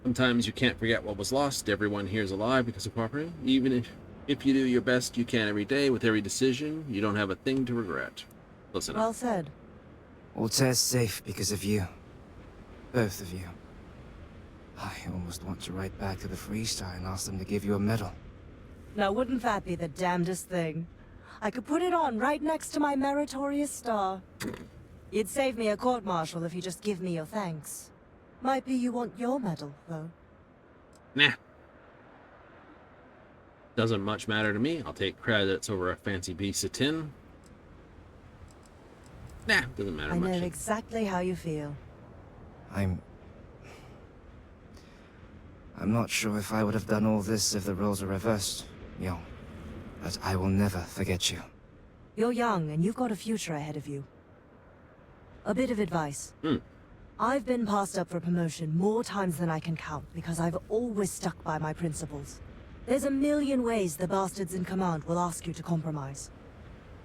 Sometimes you can't forget what was lost. Everyone here is alive because of property. Even if you do your best you can every day, with every decision, you don't have a thing to regret. Listen Well up. said. Altair's safe because of you. Both of you. I almost want to write back to the Freestar and ask them to give you a medal. Now wouldn't that be the damnedest thing? I could put it on right next to my meritorious star. You'd save me a court-martial if you just give me your thanks. Might be you want your medal, though. Nah. Doesn't much matter to me. I'll take credits over a fancy piece of tin. Nah, doesn't matter I much. know exactly how you feel. I'm I'm not sure if I would have done all this if the roles were reversed, Yo. But I will never forget you. You're young, and you've got a future ahead of you. A bit of advice. I've been passed up for promotion more times than I can count because I've always stuck by my principles. There's a million ways the bastards in command will ask you to compromise.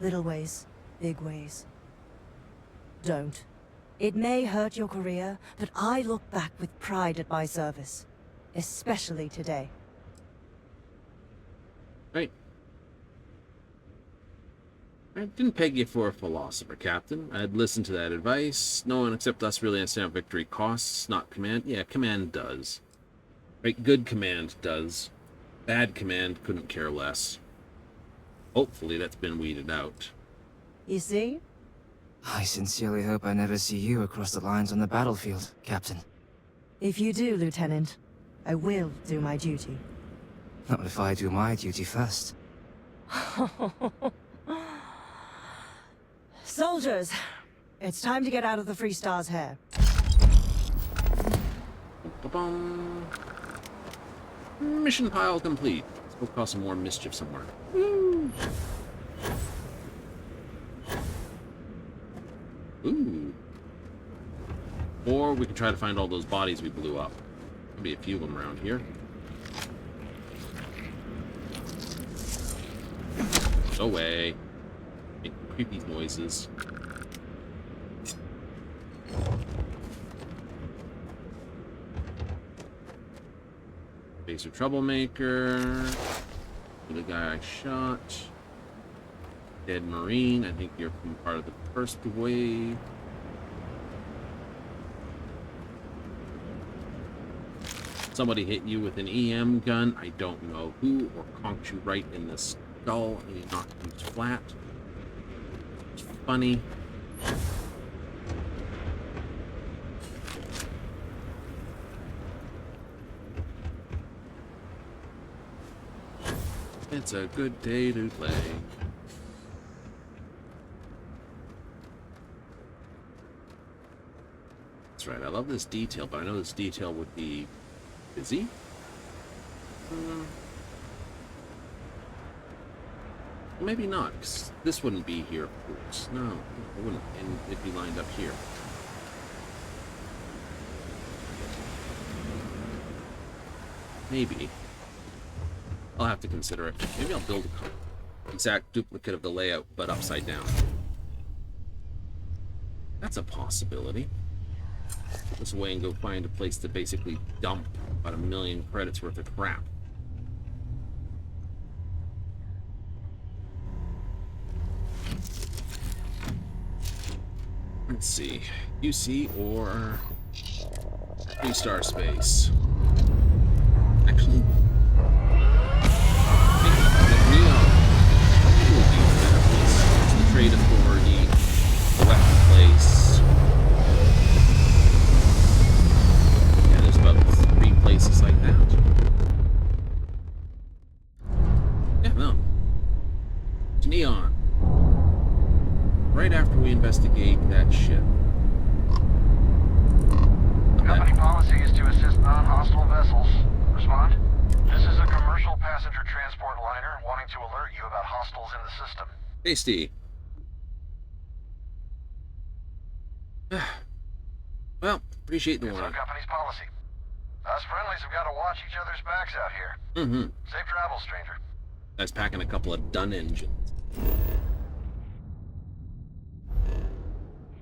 Little ways, big ways. Don't. It may hurt your career, but I look back with pride at my service. Especially today. Right. I didn't peg you for a philosopher, Captain. I'd listen to that advice. No one except us really understand what victory costs, not command. Yeah, command does. Right, good command does. Bad command couldn't care less. Hopefully that's been weeded out. You see? I sincerely hope I never see you across the lines on the battlefield, Captain. If you do, Lieutenant, I will do my duty. Not if I do my duty first. Soldiers, it's time to get out of the Freestar's hair. Ba-bum. Mission pile complete. Let's go cause some more mischief somewhere. Ooh. Or we can try to find all those bodies we blew up. There'll be a few of them around here. Go away. Make creepy noises. Spacer troublemaker. The guy I shot. Dead Marine. I think you're from part of the first wave. Somebody hit you with an EM gun. I don't know who, or conked you right in the skull and you knocked you flat. It's funny. It's a good day to play. That's right, I love this detail, but I know this detail would be busy. Maybe not, because this wouldn't be here, of course. No, it wouldn't, and it'd be lined up here. Maybe. I'll have to consider it. Maybe I'll build an exact duplicate of the layout, but upside down. That's a possibility. Put this away and go find a place to basically dump about 1 million credits worth of crap. Let's see. UC or Freestar space. Actually, the trade authority, the weapon place. Yeah, there's about 3 places like that. Yeah, no. It's Neon. Right after we investigate that ship. Company policy is to assist non-hostile vessels. Respond. This is a commercial passenger transport liner wanting to alert you about hostiles in the system. Tasty. Well, appreciate the It's our warning. company's policy. Us friendlies have got to watch each other's backs out here. Safe travel, stranger. I was packing a couple of Dun engines.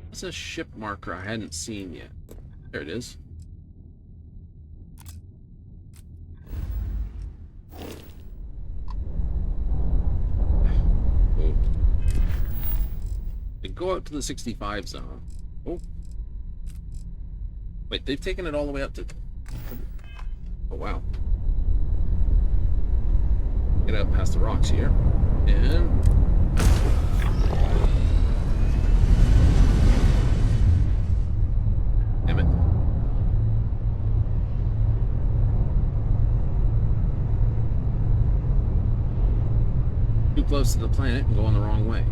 What's a ship marker I hadn't seen yet? There it is. Oh. They go out to the 65 zone. Oh. Wait, they've taken it all the way up to... Oh, wow. Get out past the rocks here. And... Damn it. Too close to the planet and going the wrong way.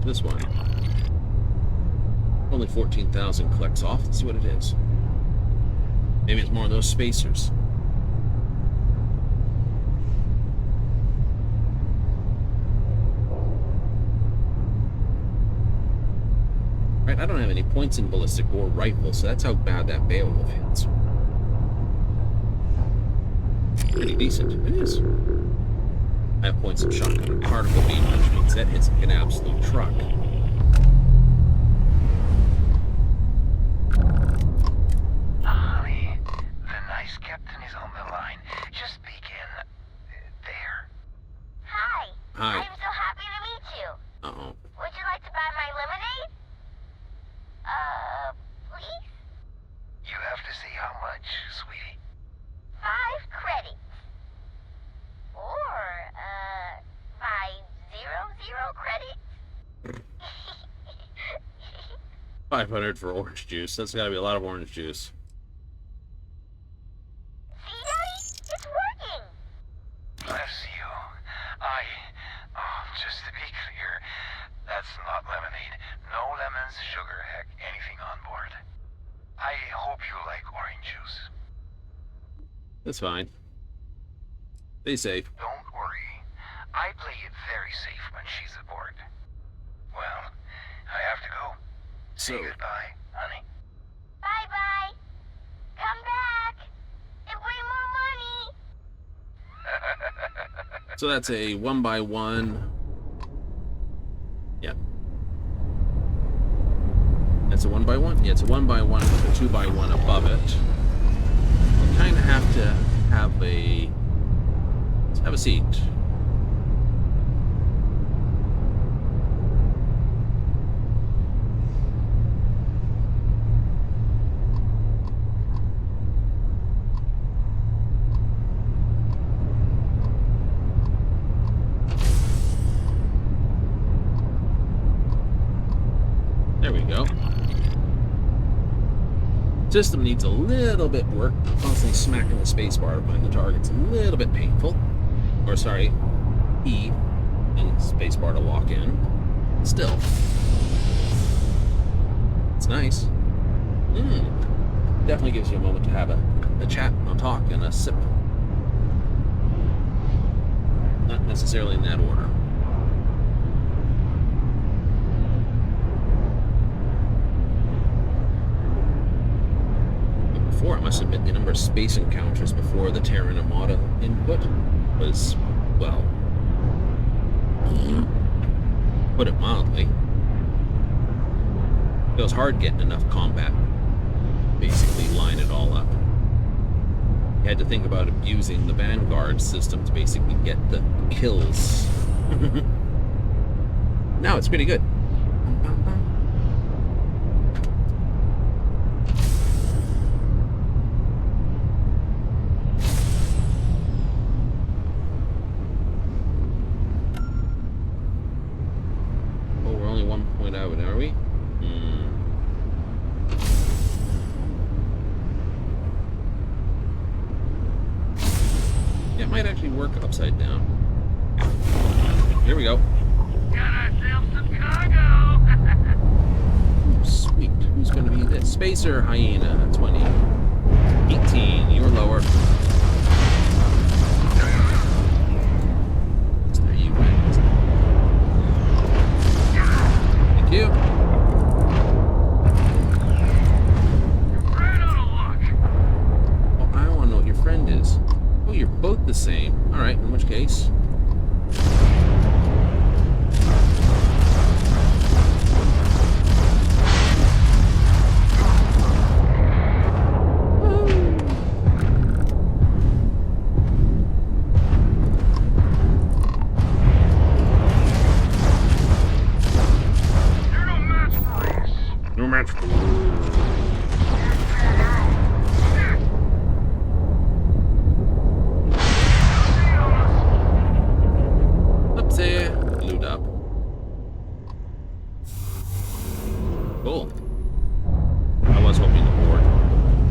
This one. Only 14,000 collects off. Let's see what it is. Maybe it's more of those spacers. Right, I don't have any points in ballistic or rifle, so that's how bad that Beowulf hits. Pretty decent. It is. I have points in shotgun and particle beam, which means that hits like an absolute truck. Honey, the nice captain is on the line. Just begin there. Hi. Hi. I'm so happy to meet you. Uh-oh. Would you like to buy my lemonade? Please? You have to say how much, sweetie. 5 credits. Or, 500 credits. 500 for orange juice. That's gotta be a lot of orange juice. See, Daddy? It's working. Bless you. Just to be clear, that's not lemonade. No lemons, sugar, heck, anything on board. I hope you like orange juice. That's fine. Stay safe. Don't worry. I play it very safe when she's aboard. Well, I have to go. Say So, goodbye, honey. Bye-bye. Come back. And bring more money. so that's a 1x1. Yep. That's a 1x1? Yeah, it's a 1x1 with a 2x1 above it. We'll kind of have to have a... Let's have a seat. There we go. System needs a little bit work. Constantly smacking the spacebar to find the target's a little bit painful. Or sorry, E and spacebar to lock in. Still, it's nice. Definitely gives you a moment to have a chat, a talk, and a sip. Not necessarily in that order. Before, I must admit, the number of space encounters before the Terran Armada input was, well, put it mildly, it was hard getting enough combat. Basically line it all up. You had to think about abusing the Vanguard system to basically get the kills. Now it's pretty good. Upside down. Here we go. Got ourselves some cargo. Sweet. Who's going to be this? Spacer Hyena 20. 18. You're lower. There you went. Thank you. Right out of luck. Oh, I want to know what your friend is. Oh, you're both the same. Alright, in which case... You're no match for us. No match for Glued up. Cool. I was hoping to board.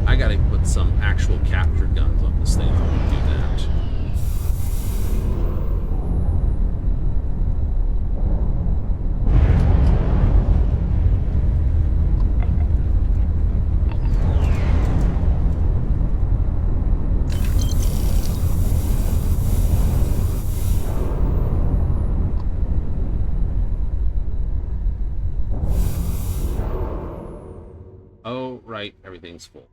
I gotta put some actual capture guns on this thing if I want to do that. right, everything's full.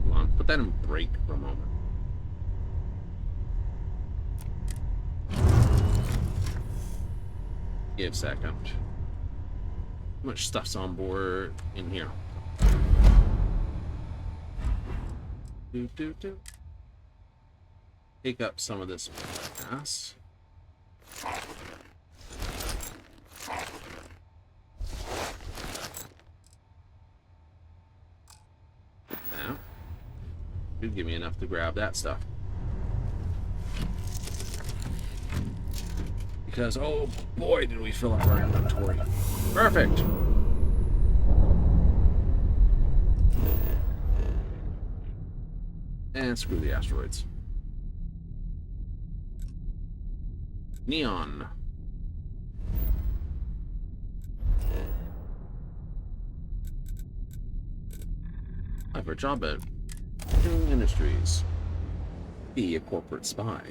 Come on, put that in break for a moment. Give a second. How much stuff's on board in here? Do. Take up some of this gas. Now, should give me enough to grab that stuff. Because, oh boy, did we fill up our inventory. Perfect! And screw the asteroids. Neon. I have a job at Terran Industries. Be a corporate spy.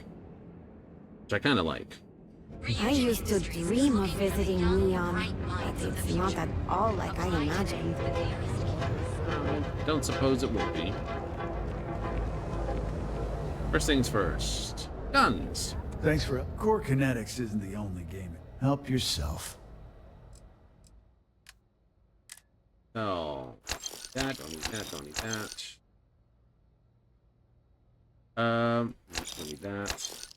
Which I kind of like. I used to dream of visiting Neon, but it's not at all like I imagined. Don't suppose it will be. First things first. Guns. Thanks for... Core Kinetics isn't the only game. Help yourself. Oh. That, don't need that, don't need that. Don't need that.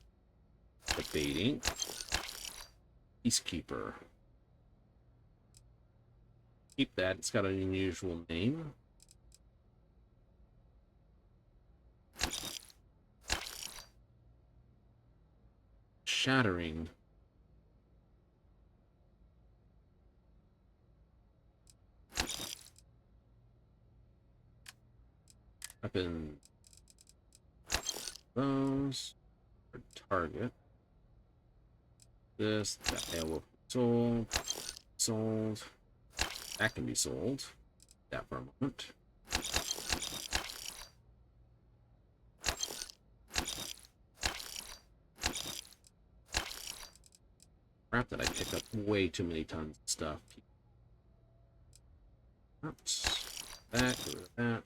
Debating. Peacekeeper. Keep that, it's got an unusual name. Shattering. Weapon. Those. For target. This. That will be sold. Sold. That can be sold. That for a moment. Crap that I picked up way too many tons of stuff. Oops. That, go to that.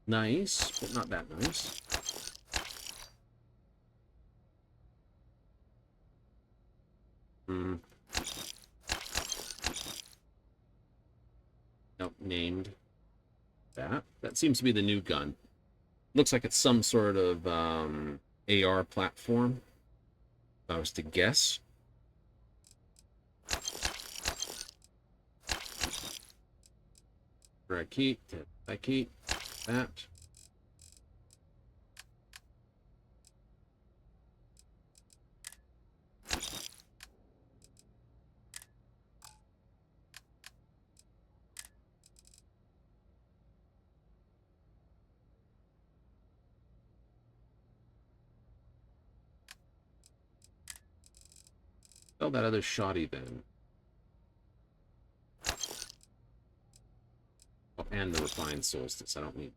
Nice, but not that nice. Nope, named that. That seems to be the new gun. Looks like it's some sort of AR platform. If I was to guess. I keep that. Sell that other shoddy then. Oh, and the refined solstice. I don't need.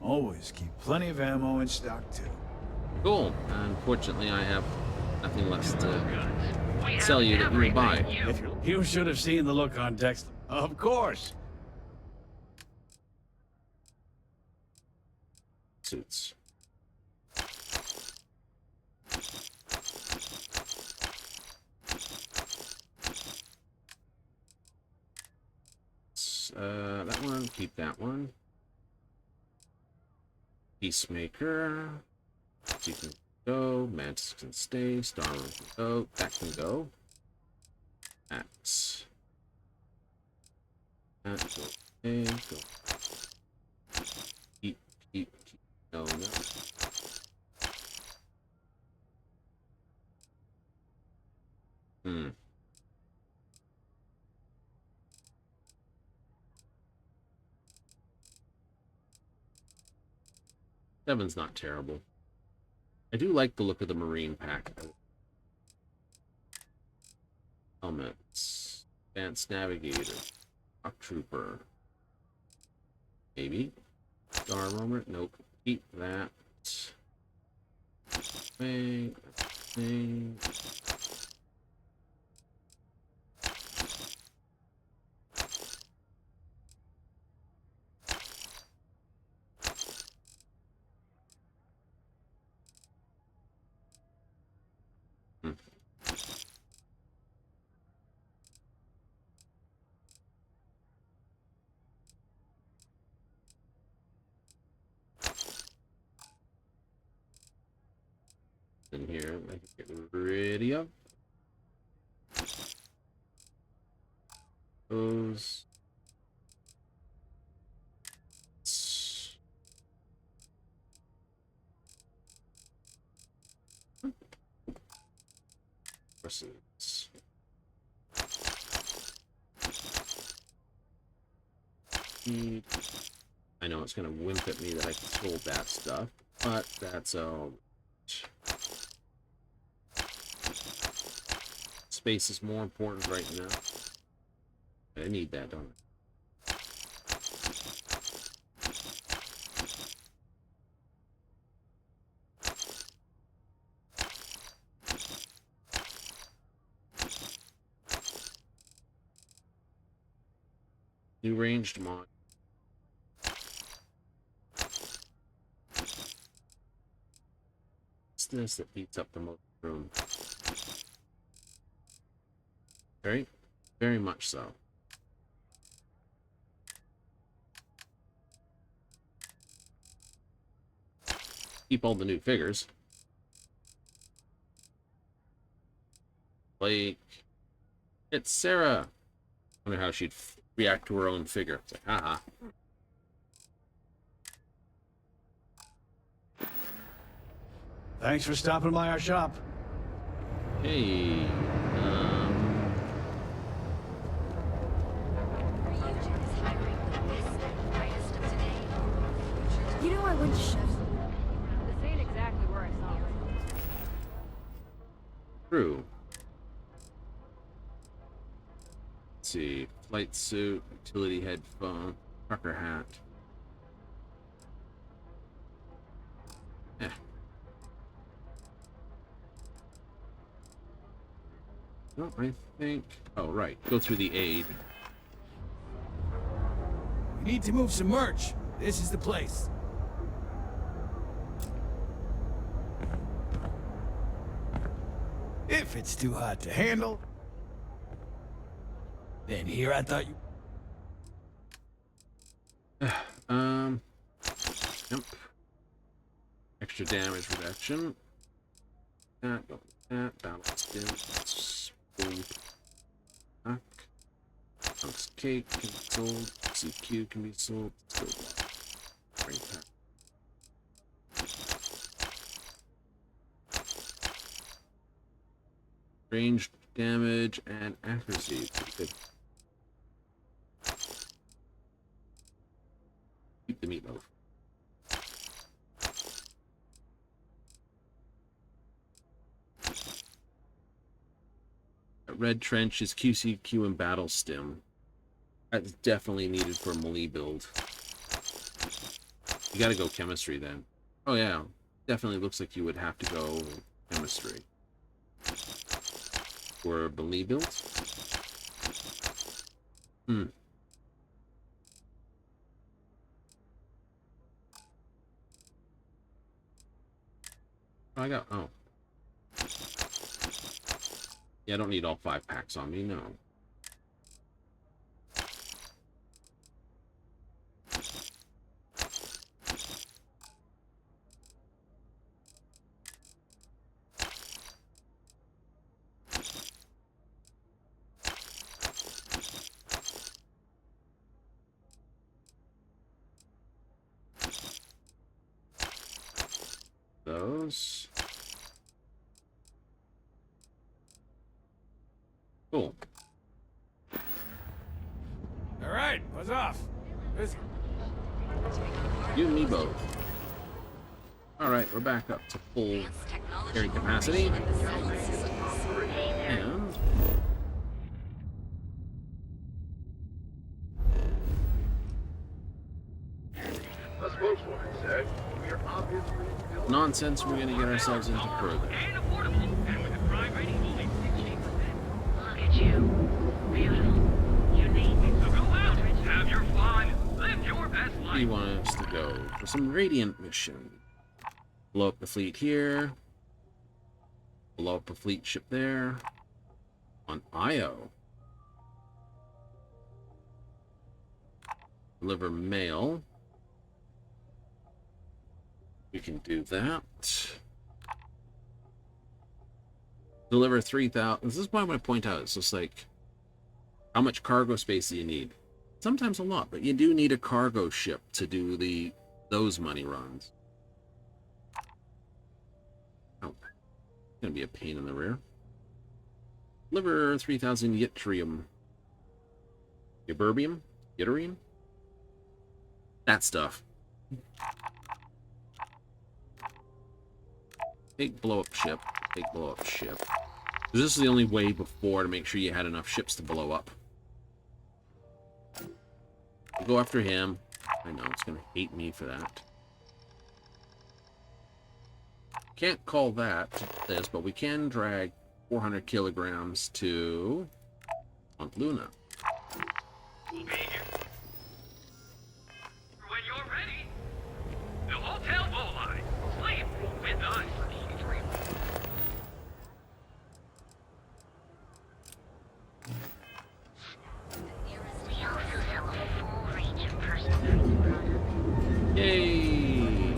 Always keep plenty of ammo in stock, too. Cool. Unfortunately, I have nothing less to sell you that you will buy. You should have seen the look on Dexter. Of course. Suits. That one, keep that one. Peacemaker. You can go. Mantis can stay. Starborn can go. That can go. Axe. That go. Okay, go. Keep. No. Seven's not terrible. I do like the look of the marine pack. Helmets. Advanced Navigator. Rock Trooper. Maybe. Star Roamer. Nope. Keep that. Thing. In here, I can get rid of those. Versus. I know it's gonna wimp at me that I sold that stuff, but that's all. Space is more important right now. I need that, don't I? New ranged mod. What's this that beats up the most room? Right? Very much so. Keep all the new figures. Like, it's Sarah. I wonder how she'd react to her own figure. It's like, haha. Thanks for stopping by our shop. Hey, You know I went to show. This ain't exactly where I saw it. True. Let's see. Flight suit, utility headphone, trucker hat. Eh. No, I think... Oh, right. Go through the aid. We need to move some merch. This is the place. If it's too hot to handle, then here I thought you... Yep. Extra damage reduction. That, balance stim, boom. Back. Bounce cake can be sold. CQ can be sold. Still bring pack. Range damage and accuracy. Good. Keep the meatloaf. Red Trench is QCQ and Battle Stim. That's definitely needed for a melee build. You gotta go chemistry then. Oh yeah, definitely looks like you would have to go chemistry. For a melee build? I got, oh. Yeah, I don't need all 5 packs on me, no. Those. Cool. All right, buzz off. You and me both. All right, we're back up to full carry capacity. And Nonsense we're going to get ourselves into further. Look at you. Beautiful. Unique. So go out, have your fun, live your best life. Where do you want us to go? For some Radiant mission. Blow up the fleet here. Blow up a fleet ship there. On Io. Deliver mail. We can do that. Deliver 3,000. This is what I want to point out. It's just like, how much cargo space do you need? Sometimes a lot, but you do need a cargo ship to do those money runs. Oh, it's gonna be a pain in the rear. Deliver 3,000 yttrium. Ytterbium? Ytterium? That stuff. Big blow-up ship. Big blow-up ship. This is the only way before to make sure you had enough ships to blow up. We'll go after him. I know, it's going to hate me for that. Can't call that this, but we can drag 400 kilograms to Mount Luna. We'll be here. When you're ready, the hotel bowline. Sleep with us. Yay!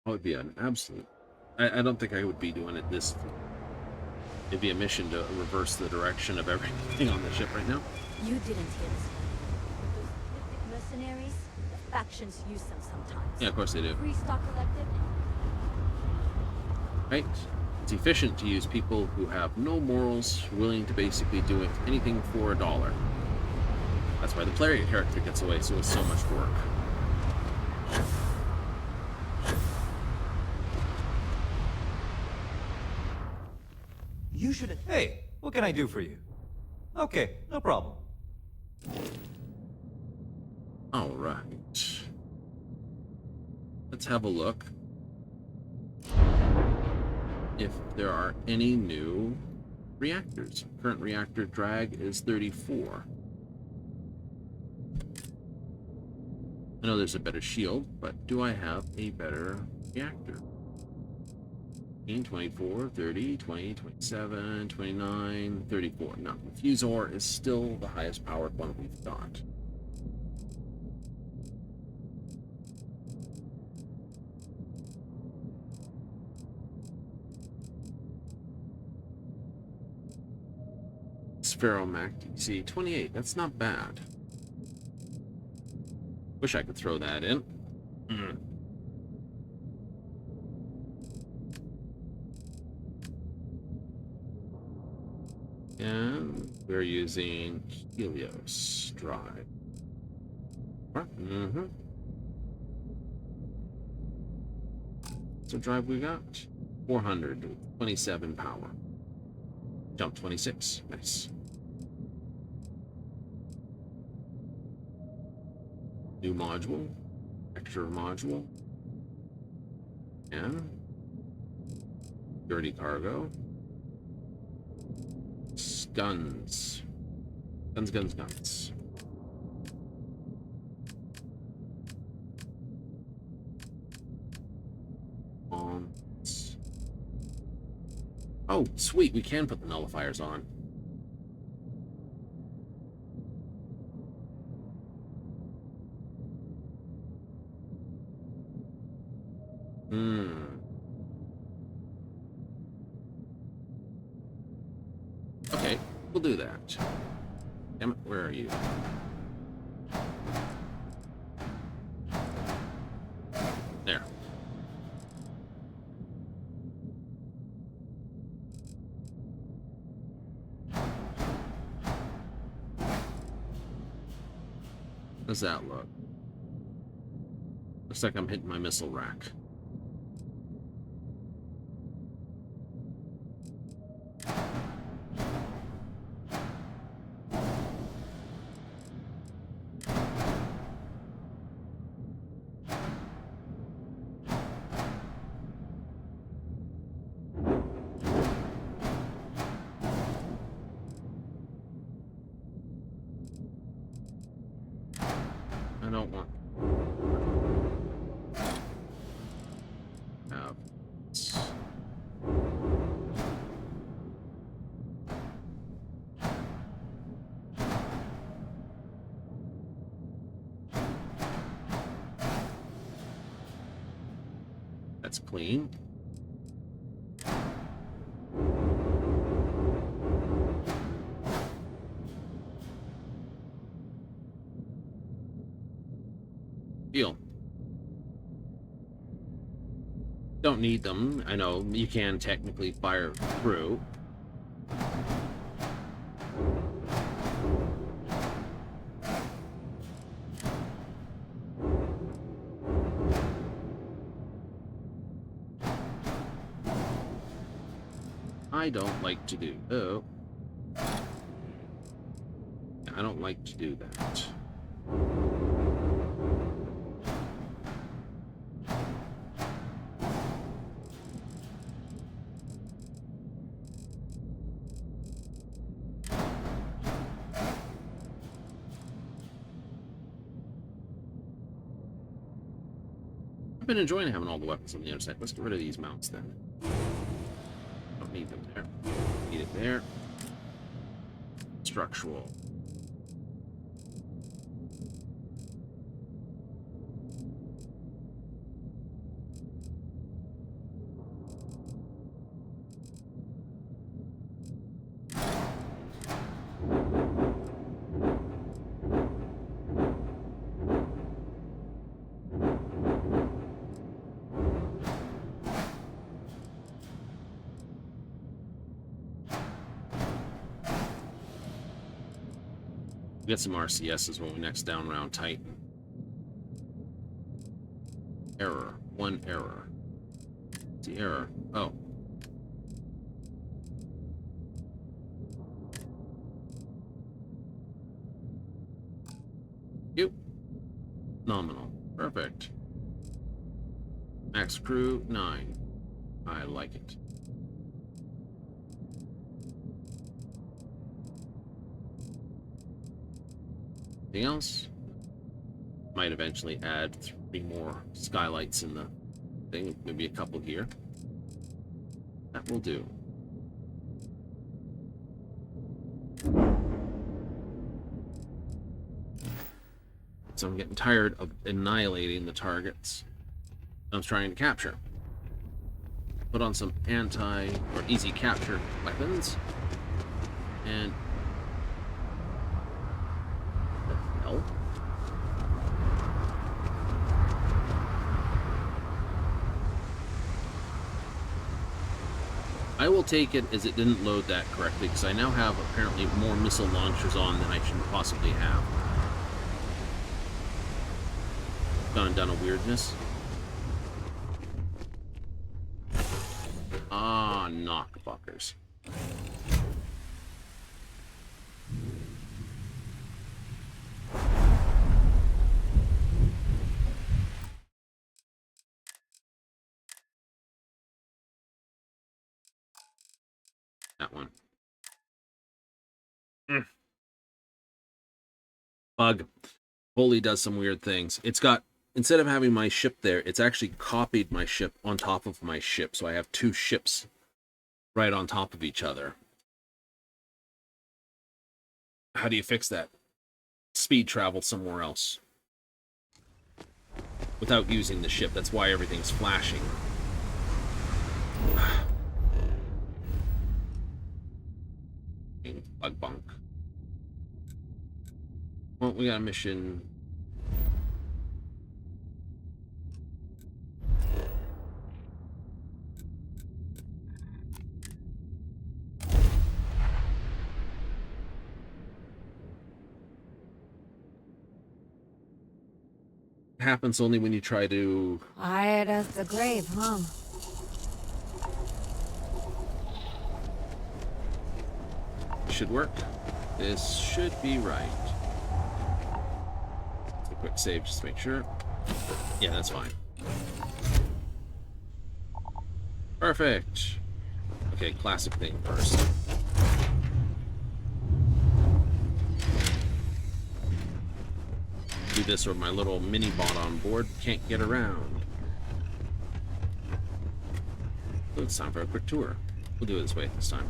That would be an absolute... I don't think I would be doing it this... It'd be a mission to reverse the direction of everything on the ship right now. You didn't hear this. Those mercenaries, the factions use them sometimes. Yeah, of course they do. Freestar Collective. Right? It's efficient to use people who have no morals, willing to basically do anything for $1. That's why the player character gets away with so much work. You should... Hey, what can I do for you? Okay, no problem. All right. Let's have a look if there are any new reactors. Current reactor drag is 34. I know there's a better shield, but do I have a better reactor? 24, 30, 20, 27, 29, 34. No, the Fusor is still the highest powered one we've got. Spheromac DC 28. That's not bad. Wish I could throw that in. And we're using Helios drive. So drive we got 427 power. Jump 26. Nice. New module. Extra module. And dirty cargo. Guns. Guns, guns, guns. Oh, sweet. We can put the nullifiers on. Okay, we'll do that. Damn it, where are you? There. How's that look? Looks like I'm hitting my missile rack. That's clean. Deal. Don't need them. I know you can technically fire through. I don't like to do. Oh. I don't like to do that. I've been enjoying having all the weapons on the other side. Let's get rid of these mounts then. Don't need them there. Need it there. Structural. Get some RCSs when we next down round Titan. Error. One error. What's the error? Oh. You. Nominal. Perfect. Max crew 9. I like it. Anything else? Might eventually add 3 more skylights in the thing, maybe a couple here. That will do. So I'm getting tired of annihilating the targets I'm trying to capture. Put on some anti or easy capture weapons and I will take it as it didn't load that correctly, because I now have apparently more missile launchers on than I should possibly have. Gone and done a weirdness. Ah, knockfuckers. That one. Bug. Holy does some weird things. It's got, instead of having my ship there, it's actually copied my ship on top of my ship. So I have 2 ships right on top of each other. How do you fix that? Speed travel somewhere else. Without using the ship. That's why everything's flashing. Bug bunk. Well, we got a mission. It happens only when you try to... Quiet as the grave, huh? Should work. This should be right. A quick save just to make sure. Yeah, that's fine. Perfect. Okay, classic thing first. Do this or my little mini bot on board can't get around. So it's time for a quick tour. We'll do it this way this time.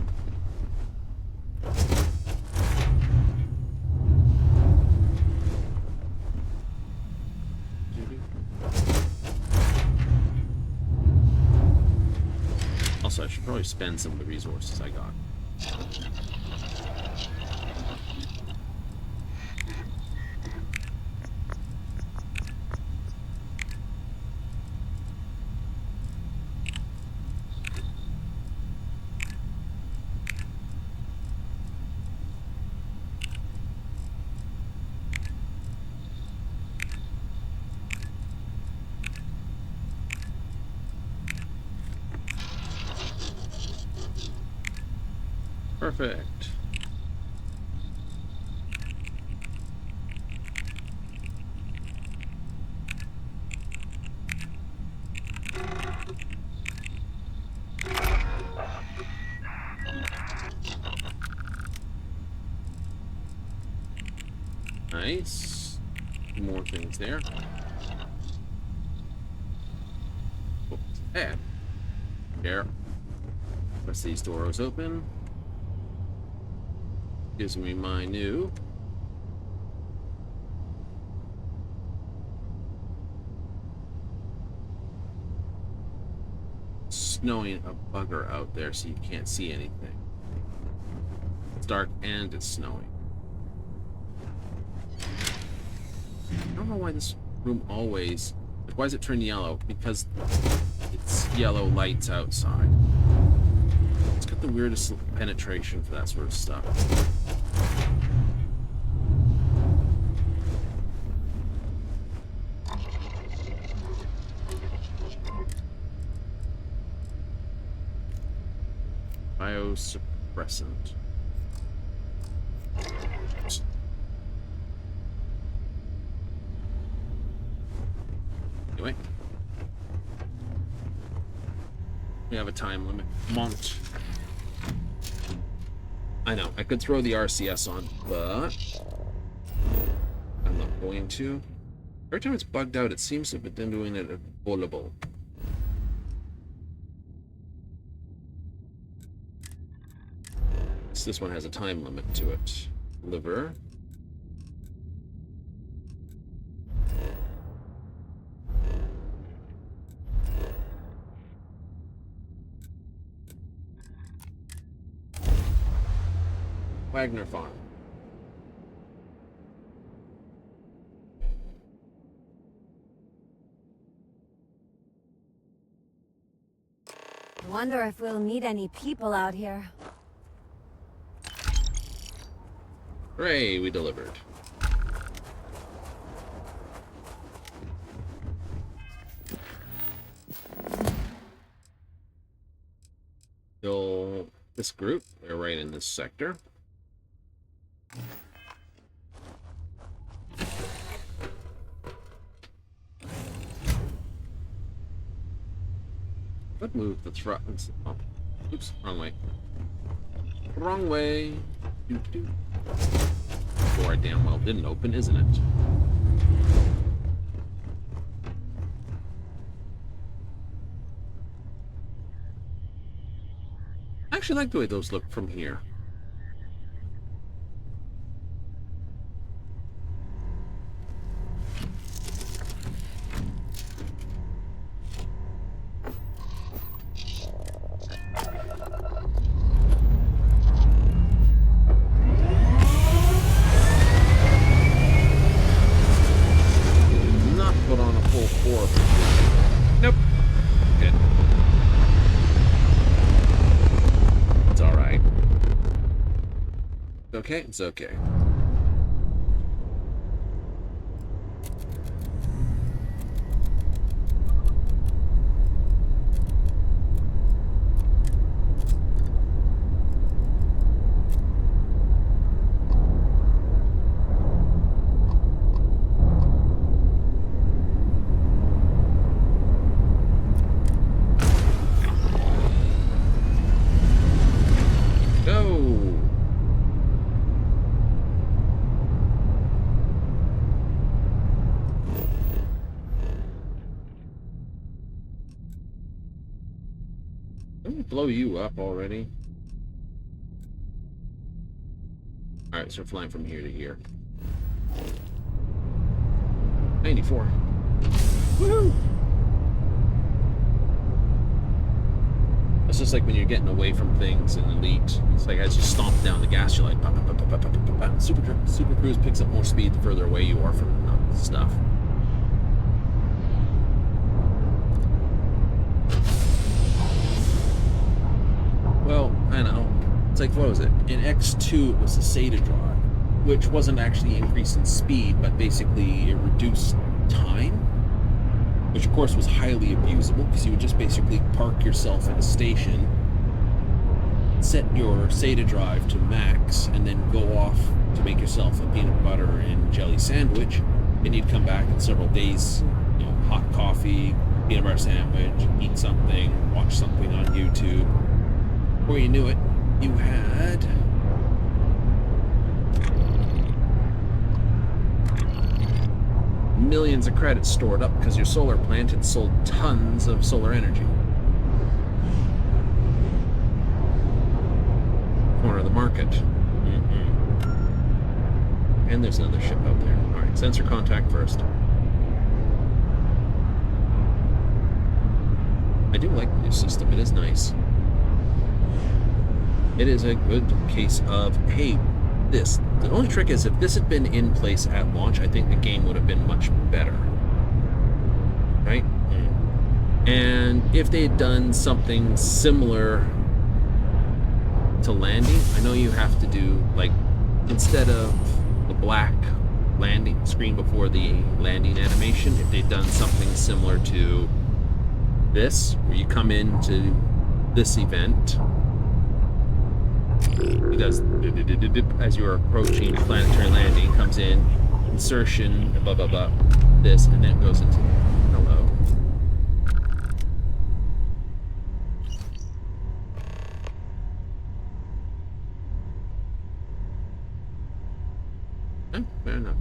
Also, I should probably spend some of the resources I got. Perfect. Nice. More things there. Oh, hey. There. Press these doors open. Gives me my new snowing a bugger out there, so you can't see anything. It's dark and it's snowing. I don't know why this room always... Why does it turn yellow? Because it's yellow lights outside. It's got the weirdest penetration for that sort of stuff. Biosuppressant. Anyway. We have a time limit. Mont. I know, I could throw the RCS on, but I'm not going to. Every time it's bugged out, it seems to have been doing it available. This one has a time limit to it. Liver. Wagner Farm. Wonder if we'll meet any people out here. Hooray, we delivered. So, this group, they're right in this sector. Let's move the thrust. Oh, oops, wrong way. Wrong way. Doo-doo. Door I damn well didn't open, isn't it? I actually like the way those look from here. Nope. Good. It's alright. It's okay? It's okay. Blow you up already. Alright, so we're flying from here to here. 94. Woohoo! It's just like when you're getting away from things in Elite. It's like as you stomp down the gas, you're like, pop, pop, pop, pop, pop, pop, pop. Super Cruise picks up more speed the further away you are from stuff. Well, I know. It's like, what was it? In X2, it was the SATA drive, which wasn't actually increasing speed, but basically it reduced time, which of course was highly abusable because you would just basically park yourself at a station, set your SATA drive to max, and then go off to make yourself a peanut butter and jelly sandwich, and you'd come back in several days, you know, hot coffee, peanut butter sandwich, eat something, watch something on YouTube. Before you knew it, you had millions of credits stored up because your solar plant had sold tons of solar energy. Corner of the market. And there's another ship out there. Alright, sensor contact first. I do like the new system, it is nice. It is a good case of, hey, this. The only trick is if this had been in place at launch, I think the game would have been much better. Right? And if they had done something similar to landing, I know you have to do, like, instead of the black landing screen before the landing animation, if they'd done something similar to this, where you come into this event, it does as you are approaching planetary landing, comes in, insertion, blah blah blah, this, and then it goes into hello. Okay, fair enough.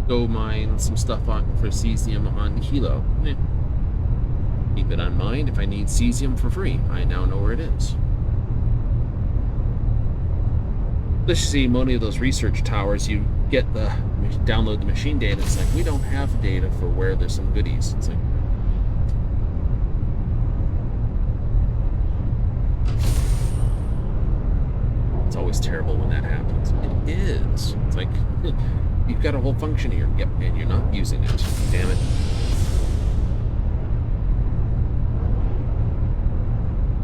Go mine some stuff on for cesium on Hilo. Keep it on mind if I need cesium for free. I now know where it is. Let's see, many of those research towers, you get the download the machine data. It's like we don't have data for where there's some goodies. It's like it's always terrible when that happens. It is. It's like you've got a whole function here. Yep, and you're not using it. Damn it.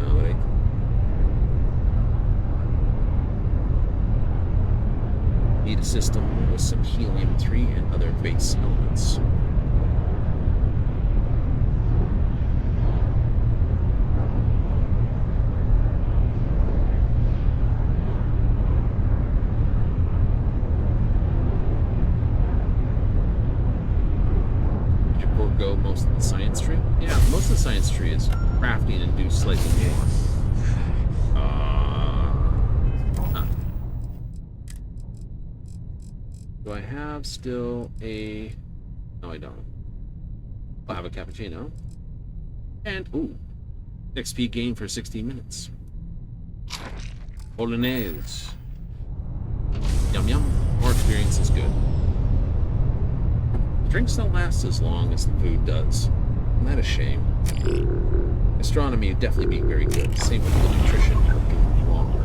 Alright. Need a system with some helium-3 and other base elements. Go most of the science tree? Yeah, most of the science tree is crafting and do slightly more. Do I have still a... No, I don't. I have a cappuccino. And, ooh, XP gain for 16 minutes. Bolognese. Yum yum. More experience is good. Drinks don't last as long as the food does. Isn't that a shame? Astronomy would definitely be very good. Same with the nutrition. Longer.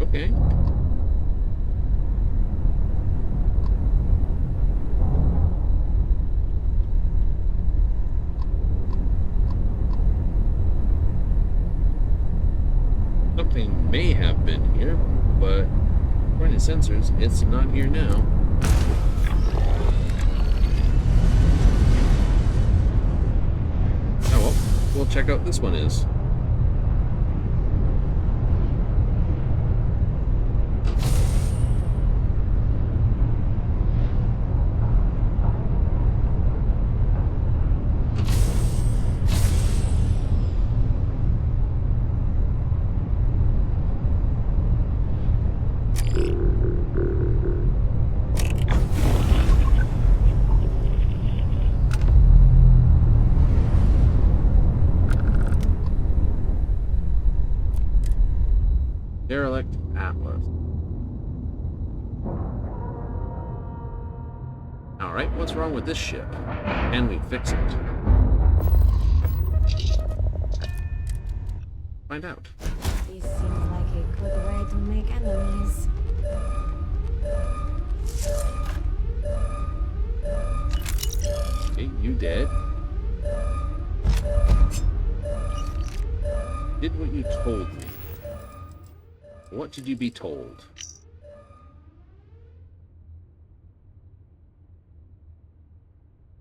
Okay. Something may have been here, but according to sensors, it's not here now. Oh well, we'll check out this one is. Derelict Atlas. Alright, what's wrong with this ship? Can we fix it? Find out. This seems like a good way to make enemies. Okay, you dead. Did what you told me. What did you be told?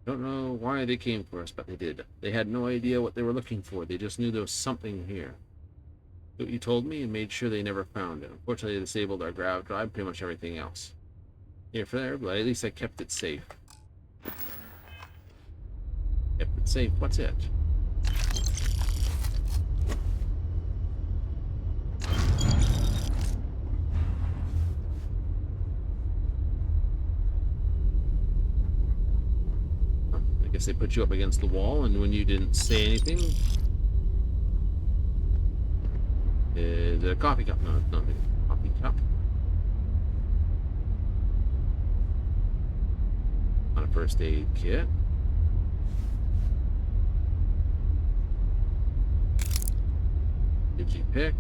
Don't know why they came for us, but they did. They had no idea what they were looking for. They just knew there was something here. What you told me and made sure they never found it. Unfortunately, they disabled our grav drive, pretty much everything else. Here for there, but at least I kept it safe. Kept it safe. What's it? I guess they put you up against the wall, and when you didn't say anything, is it a coffee cup? No, it's not a coffee cup. On a first aid kit. Did you pick?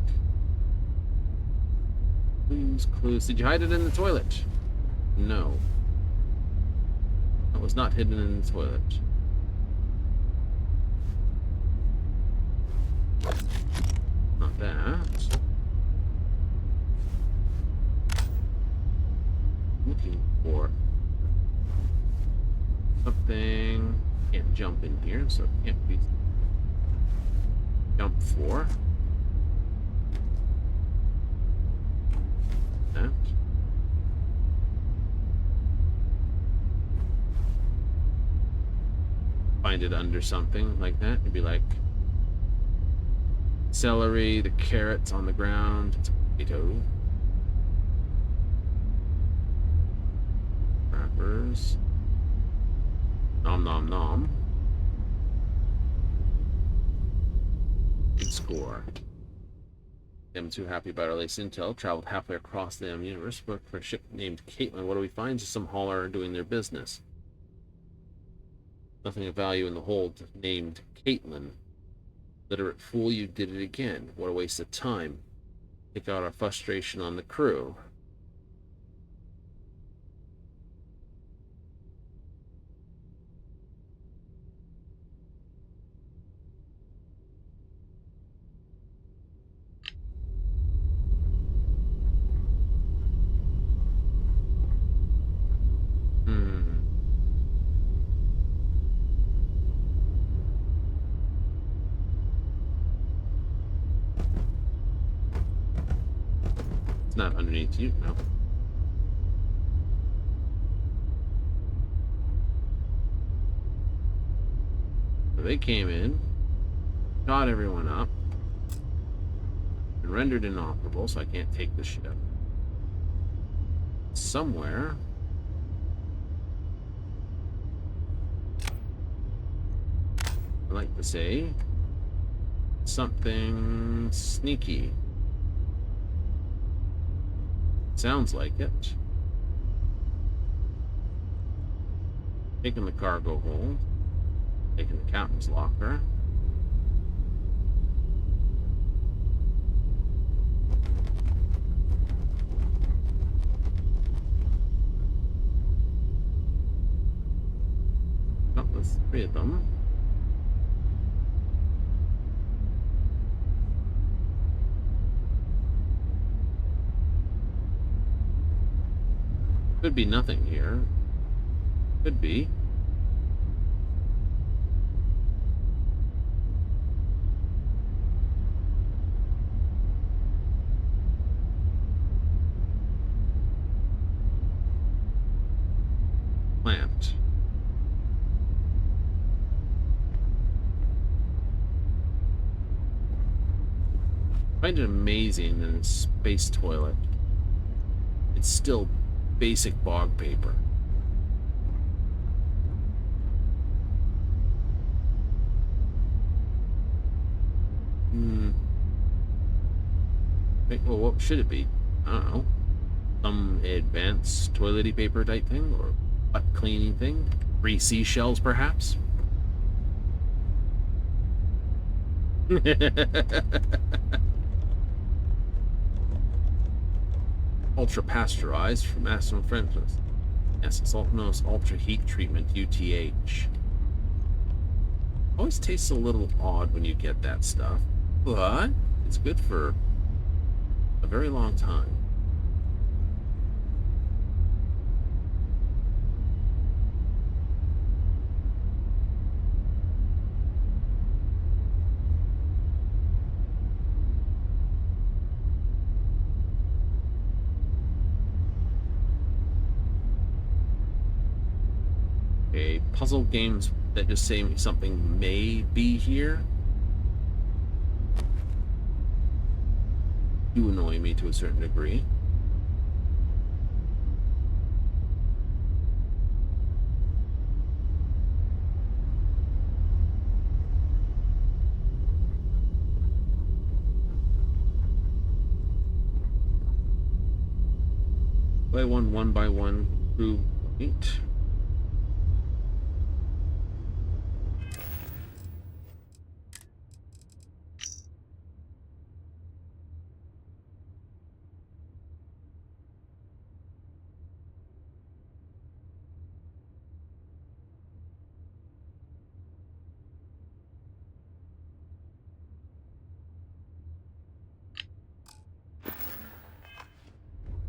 Clues. Did you hide it in the toilet? No. That was not hidden in the toilet. Not that. Looking for something. Can't jump in here, so it can't be jump for. That. Find it under something like that. It'd be like celery, the carrots on the ground, it's a potato. Wrappers. Nom nom nom. Good score. I'm too happy about our latest intel. Traveled halfway across the universe. Looked for a ship named Caitlin. What do we find? Just some hauler doing their business. Nothing of value in the hold named Caitlin. Literate fool, you did it again. What a waste of time. Take out our frustration on the crew. It's not underneath you, no. So they came in, shot everyone up, and rendered inoperable, so I can't take the ship. Somewhere. I like to say something sneaky. Sounds like it. Taking the cargo hold. Taking the captain's locker. Got the three of them. Could be nothing here. Could be. Plant. I find it amazing that in Space Toilet, it's still basic bog paper. Wait, well, what should it be? I don't know. Some advanced toiletty paper type thing, or butt cleaning thing? 3 seashells, perhaps? Ultra pasteurized for maximum freshness. Yes, it's known ultra heat treatment, UTH. Always tastes a little odd when you get that stuff, but it's good for a very long time. Okay, puzzle games that just say something may be here do annoy me to a certain degree. By one by one, through point.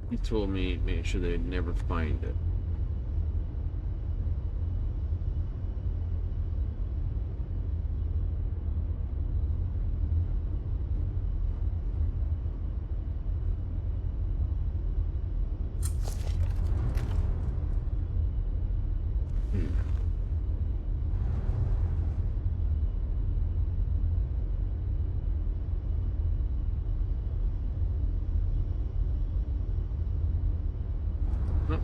He told me make sure they'd never find it.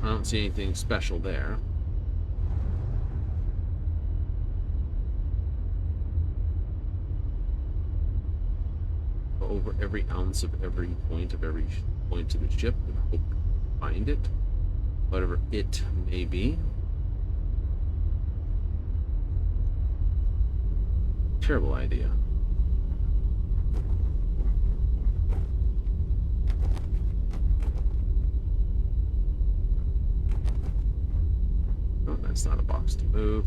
I don't see anything special there. Over every ounce of every point of the ship and hope to find it, whatever it may be. Terrible idea. Oh, that's not a box to move.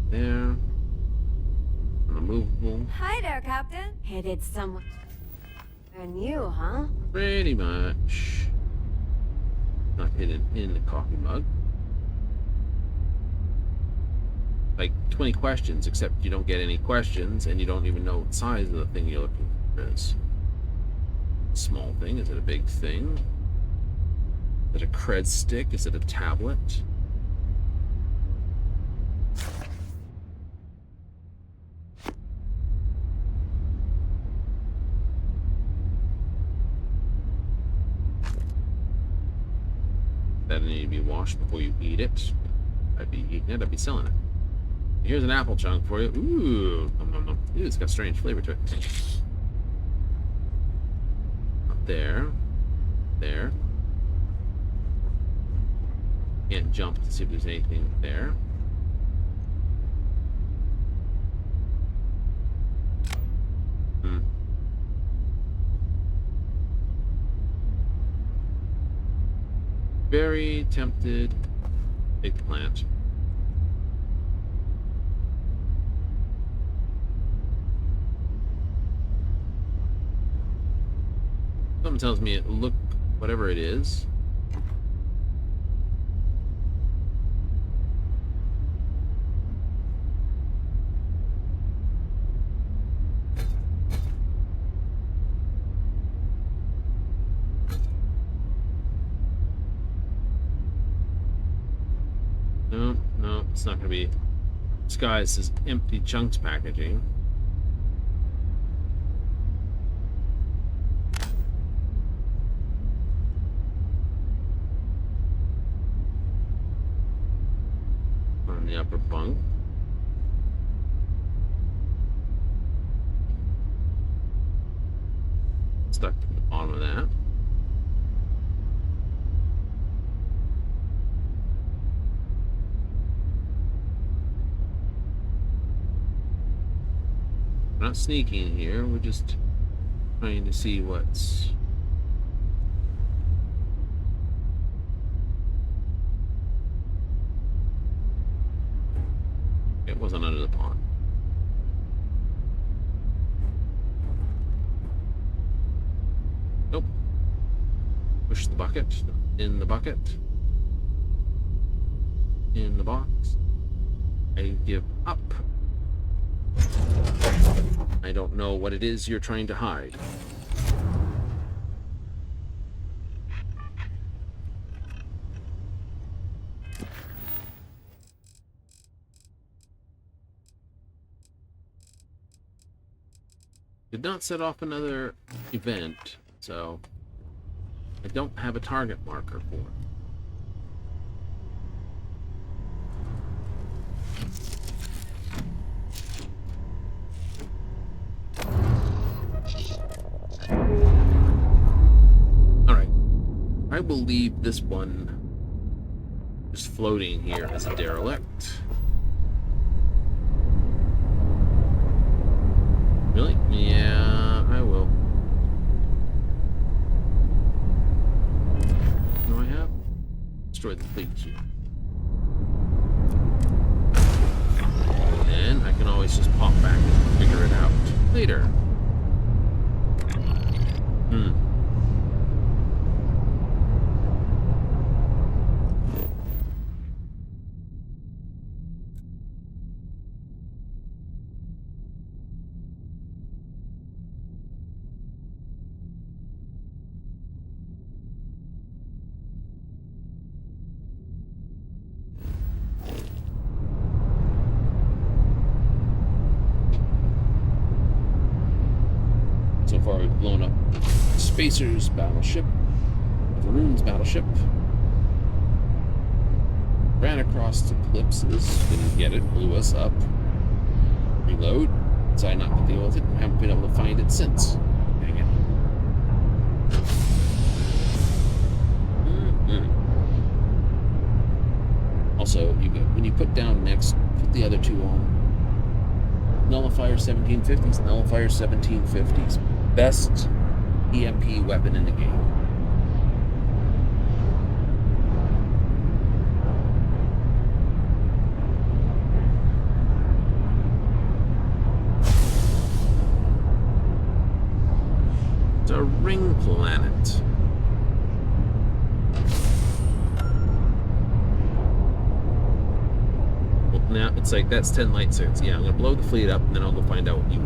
There. Unmovable. Hi there, Captain. Headed somewhere new, huh? Pretty much. Not hidden in the coffee mug. Like 20 questions, except you don't get any questions and you don't even know what size of the thing you're looking for is. Small thing? Is it a big thing? Is it a cred stick? Is it a tablet? That need to be washed before you eat it. I'd be eating it, I'd be selling it. Here's an apple chunk for you. Ooh, nom, nom, nom. Ooh, it's got strange flavor to it. There. There. Can't jump to see if there's anything there. Very tempted. Eggplant. Something tells me it look whatever it is. No, it's not gonna be disguised as empty chunks packaging. On the upper bunk. stuck at the bottom of that. We're not sneaking here, we're just trying to see what's... It wasn't under the pond. Nope. Push the bucket. In the bucket. In the box. I give up. I don't know what it is you're trying to hide. Did not set off another event, so I don't have a target marker for it. Alright, I will leave this one just floating here as a derelict. Really? Yeah, I will. What do I have? Destroy the fleet here. And I can always just pop back and figure it out later. So far we've blown up Spacer's battleship, Varoon's battleship, ran across Eclipses, didn't get it, blew us up, reload, decided not to deal with it, and haven't been able to find it since. Dang it. Also, when you put down next, put the other two on. Nullifier 1750s, Nullifier 1750s. Best EMP weapon in the game. It's a ring planet. Well, now it's like that's 10 light seconds. Yeah, I'm gonna blow the fleet up and then I'll go find out what you are.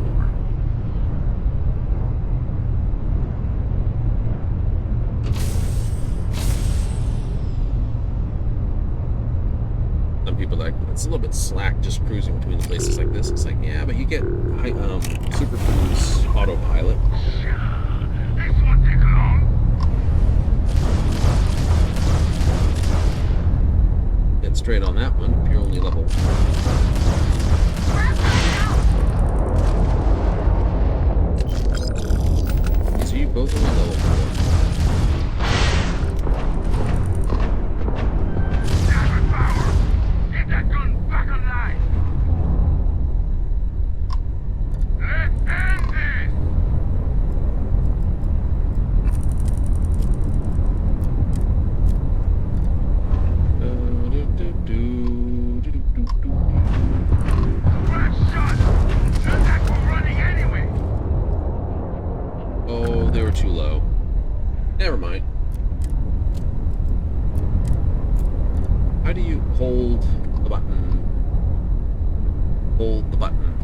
Some people are like, it's a little bit slack just cruising between the places like this. It's like, yeah, but you get Super Cruise autopilot. This won't take long. Get straight on that one if you're only level 1. So you both only level 4. Too low. Never mind. How do you hold the button? Hold the button.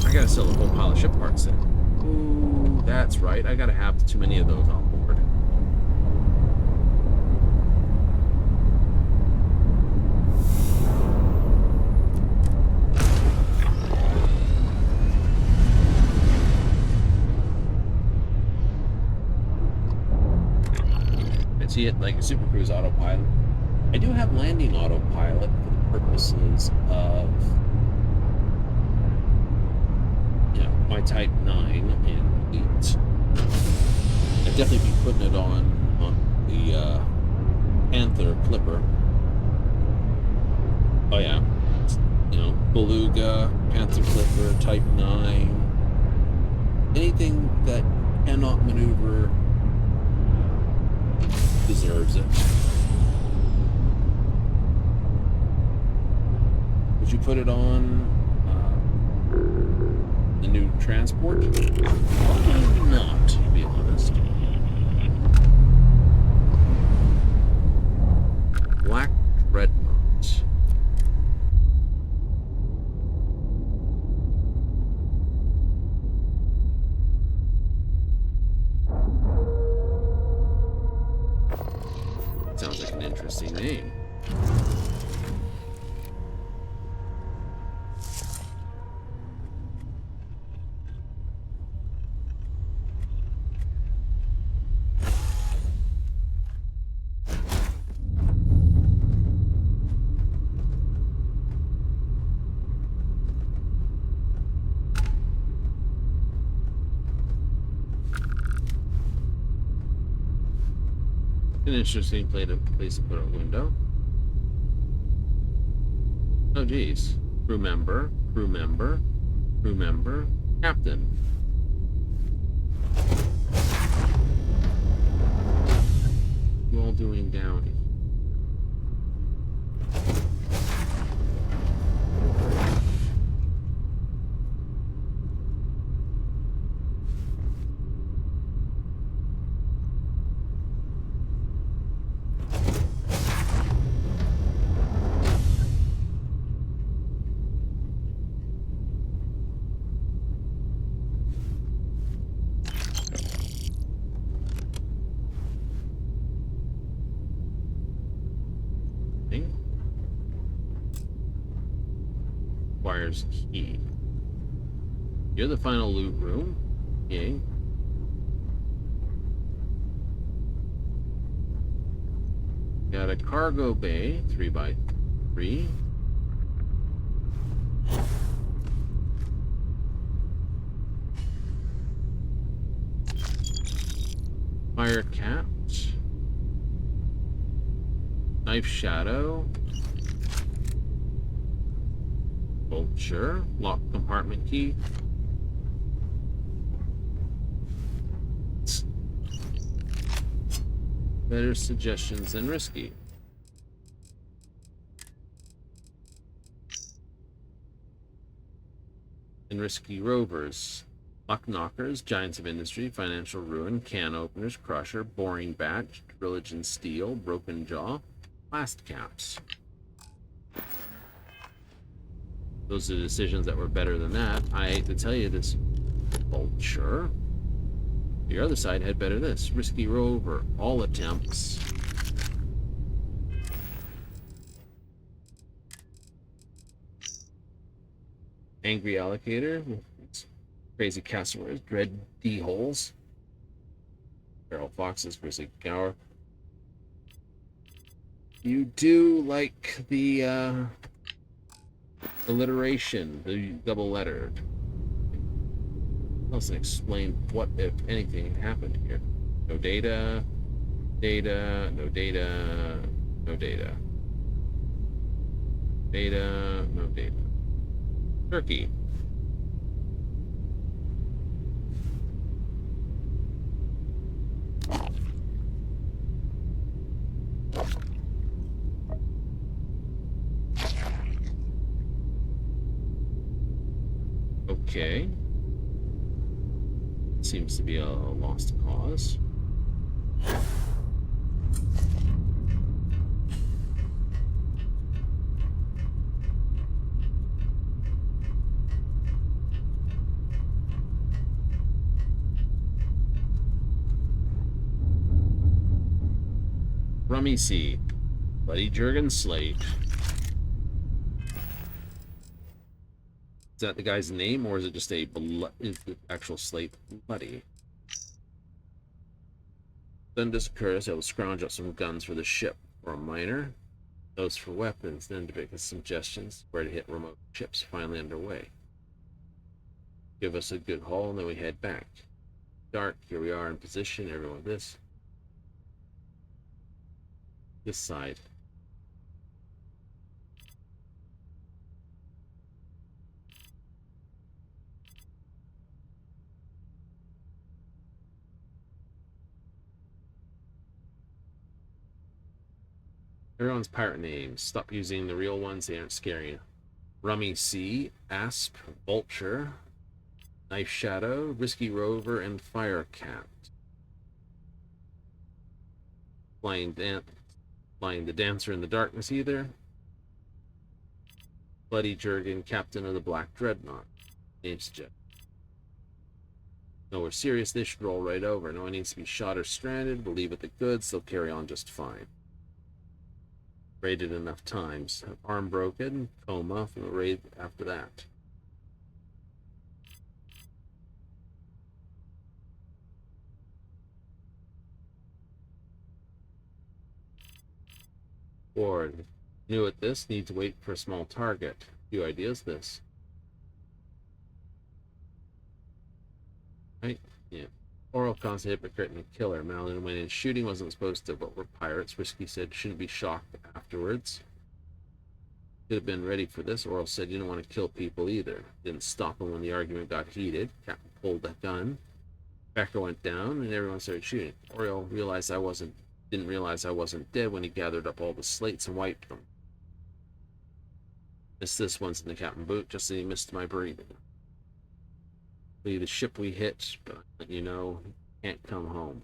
I gotta sell a whole pile of ship parts then. Ooh, that's right. I gotta have too many of those on board. See it like a Super Cruise autopilot. I do have landing autopilot for the purposes of my Type 9 and 8. I'd definitely be putting it on the Panther Clipper. Oh yeah, you know, Beluga, Panther Clipper, Type 9. Anything that cannot maneuver deserves it. Would you put it on the new transport? Probably not, to be honest. Black Dreadnought. Sounds like an interesting name. An interesting place to put a window. Oh geez. Crew member, crew member, crew member, captain. What are you all doing down here? Requires key. You're the final loot room. Okay. Got a cargo bay, 3x3. Fire cat. Knife shadow. Vulture. Lock compartment key. Better suggestions than risky. And risky rovers. Lock knockers, giants of industry, financial ruin, can openers, crusher, boring batch, drillage and steel, broken jaw, blast caps. Those are decisions that were better than that. I hate to tell you this, Vulture. Your other side had better this. Risky rover, all attempts. Angry allocator, crazy cassowaries, dread D-holes. Feral foxes, grizzly gower. You do like the alliteration, the double letter. Doesn't explain what, if anything, happened here. No data, data, no data, no data. Data, no data. Turkey. Okay. Seems to be a lost cause. Rummy Sea. Bloody Jurgen Slate. Is that the guy's name, or is it just a is the actual slate bloody? Then disappears. I will scrounge up some guns for the ship for a miner. Those for weapons. Then to make suggestions where to hit remote ships. Finally underway. give us a good haul, and then we head back. Dark, here we are in position, everyone this side. Everyone's pirate names. Stop using the real ones, they aren't scary. Rummy Sea, Asp, Vulture, Knife Shadow, Risky Rover, and Firecat. Flying the Dancer in the Darkness either. Bloody Jurgen, Captain of the Black Dreadnought. Names Jeff. No, we're serious, they should roll right over. No one needs to be shot or stranded. We'll leave it the goods, they'll carry on just fine. Raided enough times. Arm broken, coma from the raid after that. Board. New at this, need to wait for a small target. Few ideas this. Right? Yeah. Oral calls a hypocrite and a killer. Malin went in shooting, wasn't supposed to, but we're pirates. Risky said shouldn't be shocked afterwards. Could have been ready for this. Oral said you don't want to kill people either. Didn't stop him when the argument got heated. Captain pulled a gun. Becker went down and everyone started shooting. Oral didn't realize I wasn't dead when he gathered up all the slates and wiped them. Missed this once in the captain boot, just as he missed my breathing. The ship we hit, but you know, can't come home.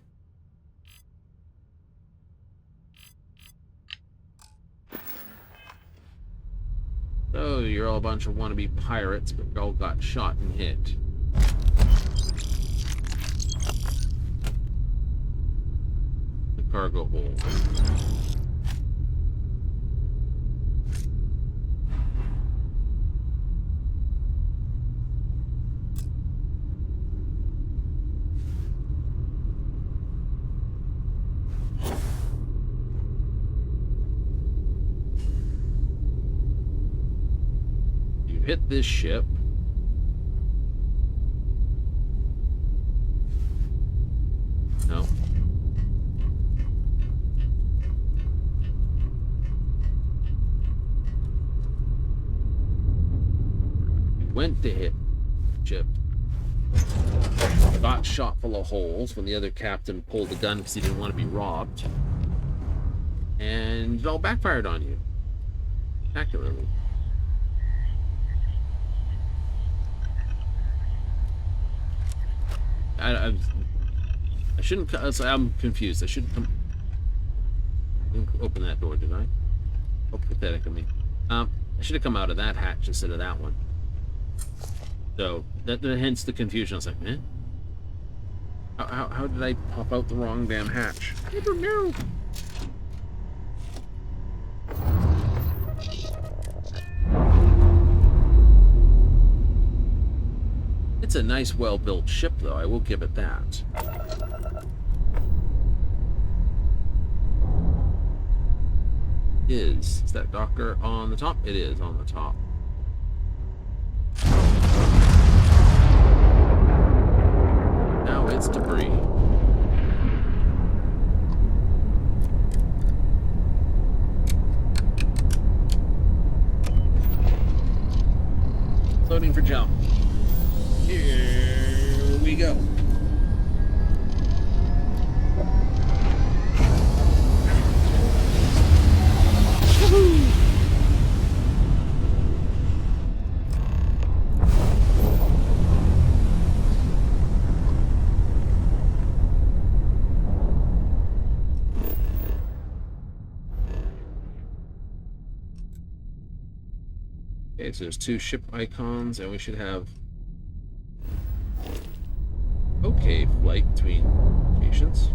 So you're all a bunch of wannabe pirates, but you all got shot and hit. The cargo hold. Hit this ship. No. You went to hit ship. Got shot full of holes when the other captain pulled the gun because he didn't want to be robbed. And it all backfired on you. Spectacularly. I shouldn't. I'm confused. I shouldn't come. Didn't open that door, did I? Oh, pathetic of me. I should have come out of that hatch instead of that one. So hence the confusion. I was like, eh? How did I pop out the wrong damn hatch? I don't know. It's a nice, well-built ship, though. I will give it that. Is that Docker on the top? It is on the top. Now it's debris. Loading for jump. Here we go. Woohoo! Okay, so there's 2 ship icons, and we should have okay flight between stations.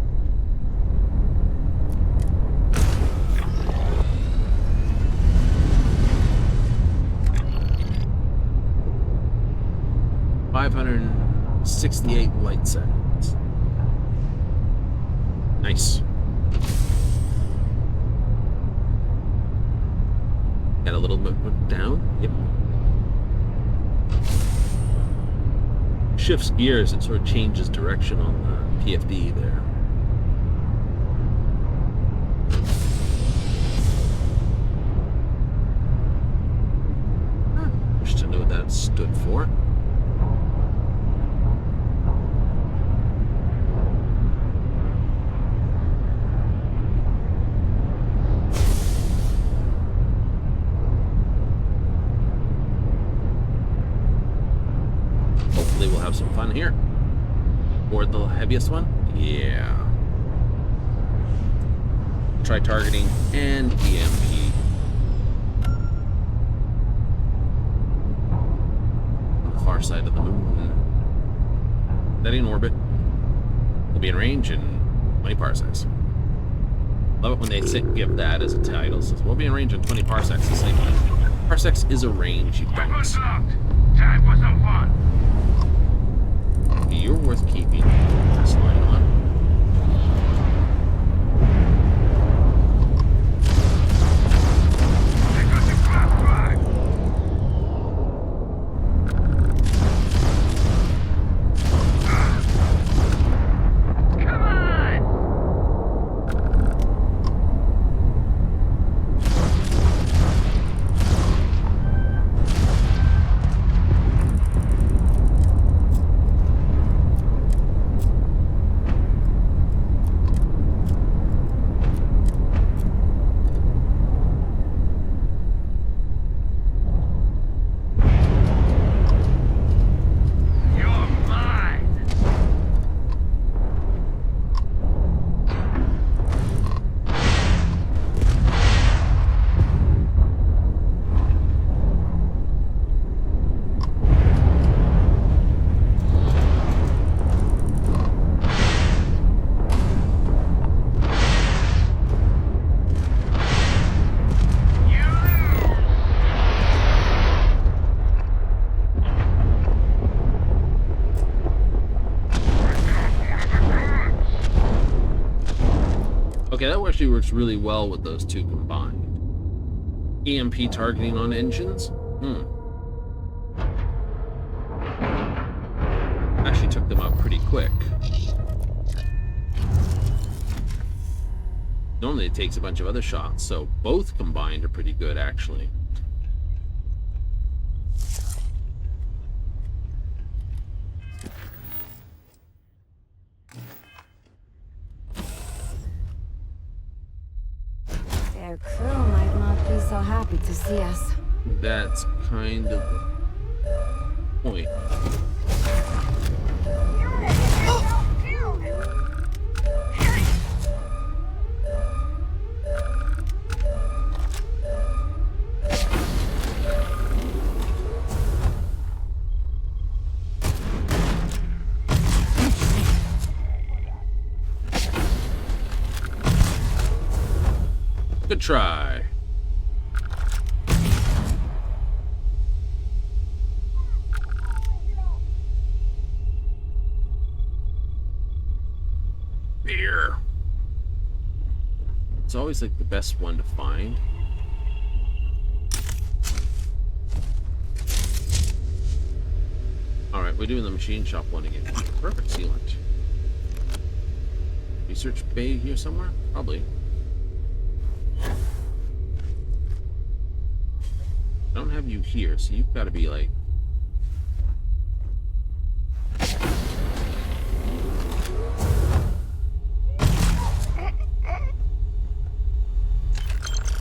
$568 light seconds. Nice. Got a little bit down. Yep. shifts gears, it sort of changes direction on the PFD there. Wish to know what that stood for. Hopefully we'll have some fun here. Board the heaviest one? Yeah. Try targeting and EMP. On the far side of the moon. Steady in orbit. We'll be in range in 20 parsecs. Love it when they give that as a title. Says we'll be in range in 20 parsecs. It's like, parsecs is a range, you dunks. Time for some fun. You're worth keeping this line on. Okay, that actually works really well with those two combined. EMP targeting on engines? Actually took them out pretty quick. Normally it takes a bunch of other shots, so both combined are pretty good, actually. Their crew might not be so happy to see us. That's kind of the point. Good try. Beer. It's always like the best one to find. Alright, we're doing the machine shop one again. Perfect sealant. Research bay here somewhere? Probably. I don't have you here, so you've got to be like...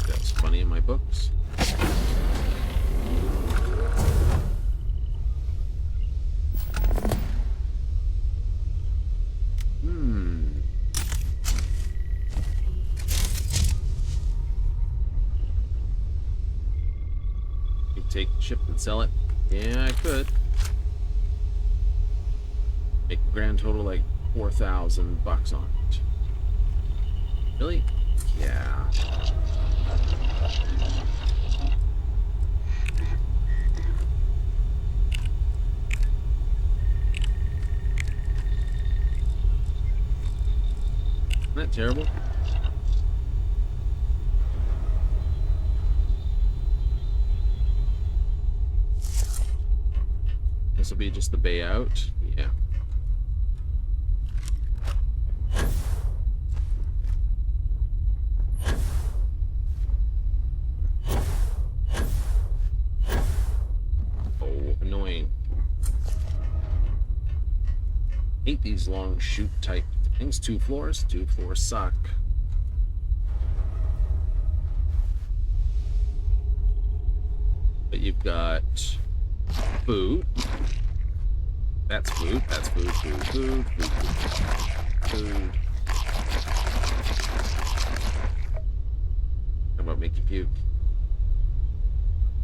That's funny in my books. Take the chip and sell it. Yeah, I could. Make a grand total like $4,000 on it. Really? Yeah. Isn't that terrible? will be just the bay out. Yeah. Oh, annoying. Hate these long shoot type things. 2 floors. 2 floors suck. But you've got food. That's food. That's food. Food. Food. Food. Food. How about make you puke?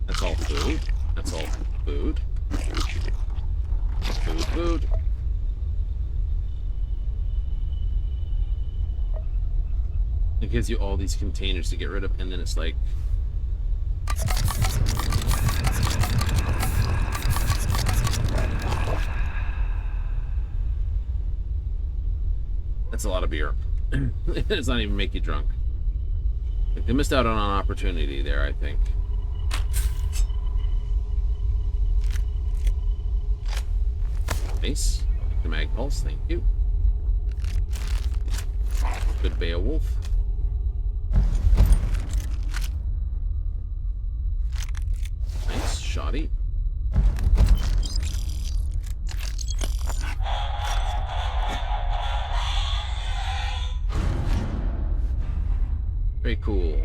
That's all food. That's all food. Food. Food. It gives you all these containers to get rid of, and then it's like that's a lot of beer. It does not even make you drunk. Like, they missed out on an opportunity there, I think. Nice. Like the mag pulse, thank you. Good Beowulf. Nice, shoddy. Very cool.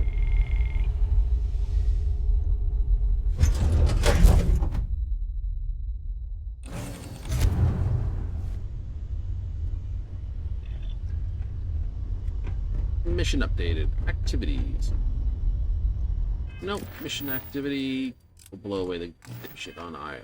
Mission updated. Activities. Nope. Mission activity. We'll blow away the shit on Io.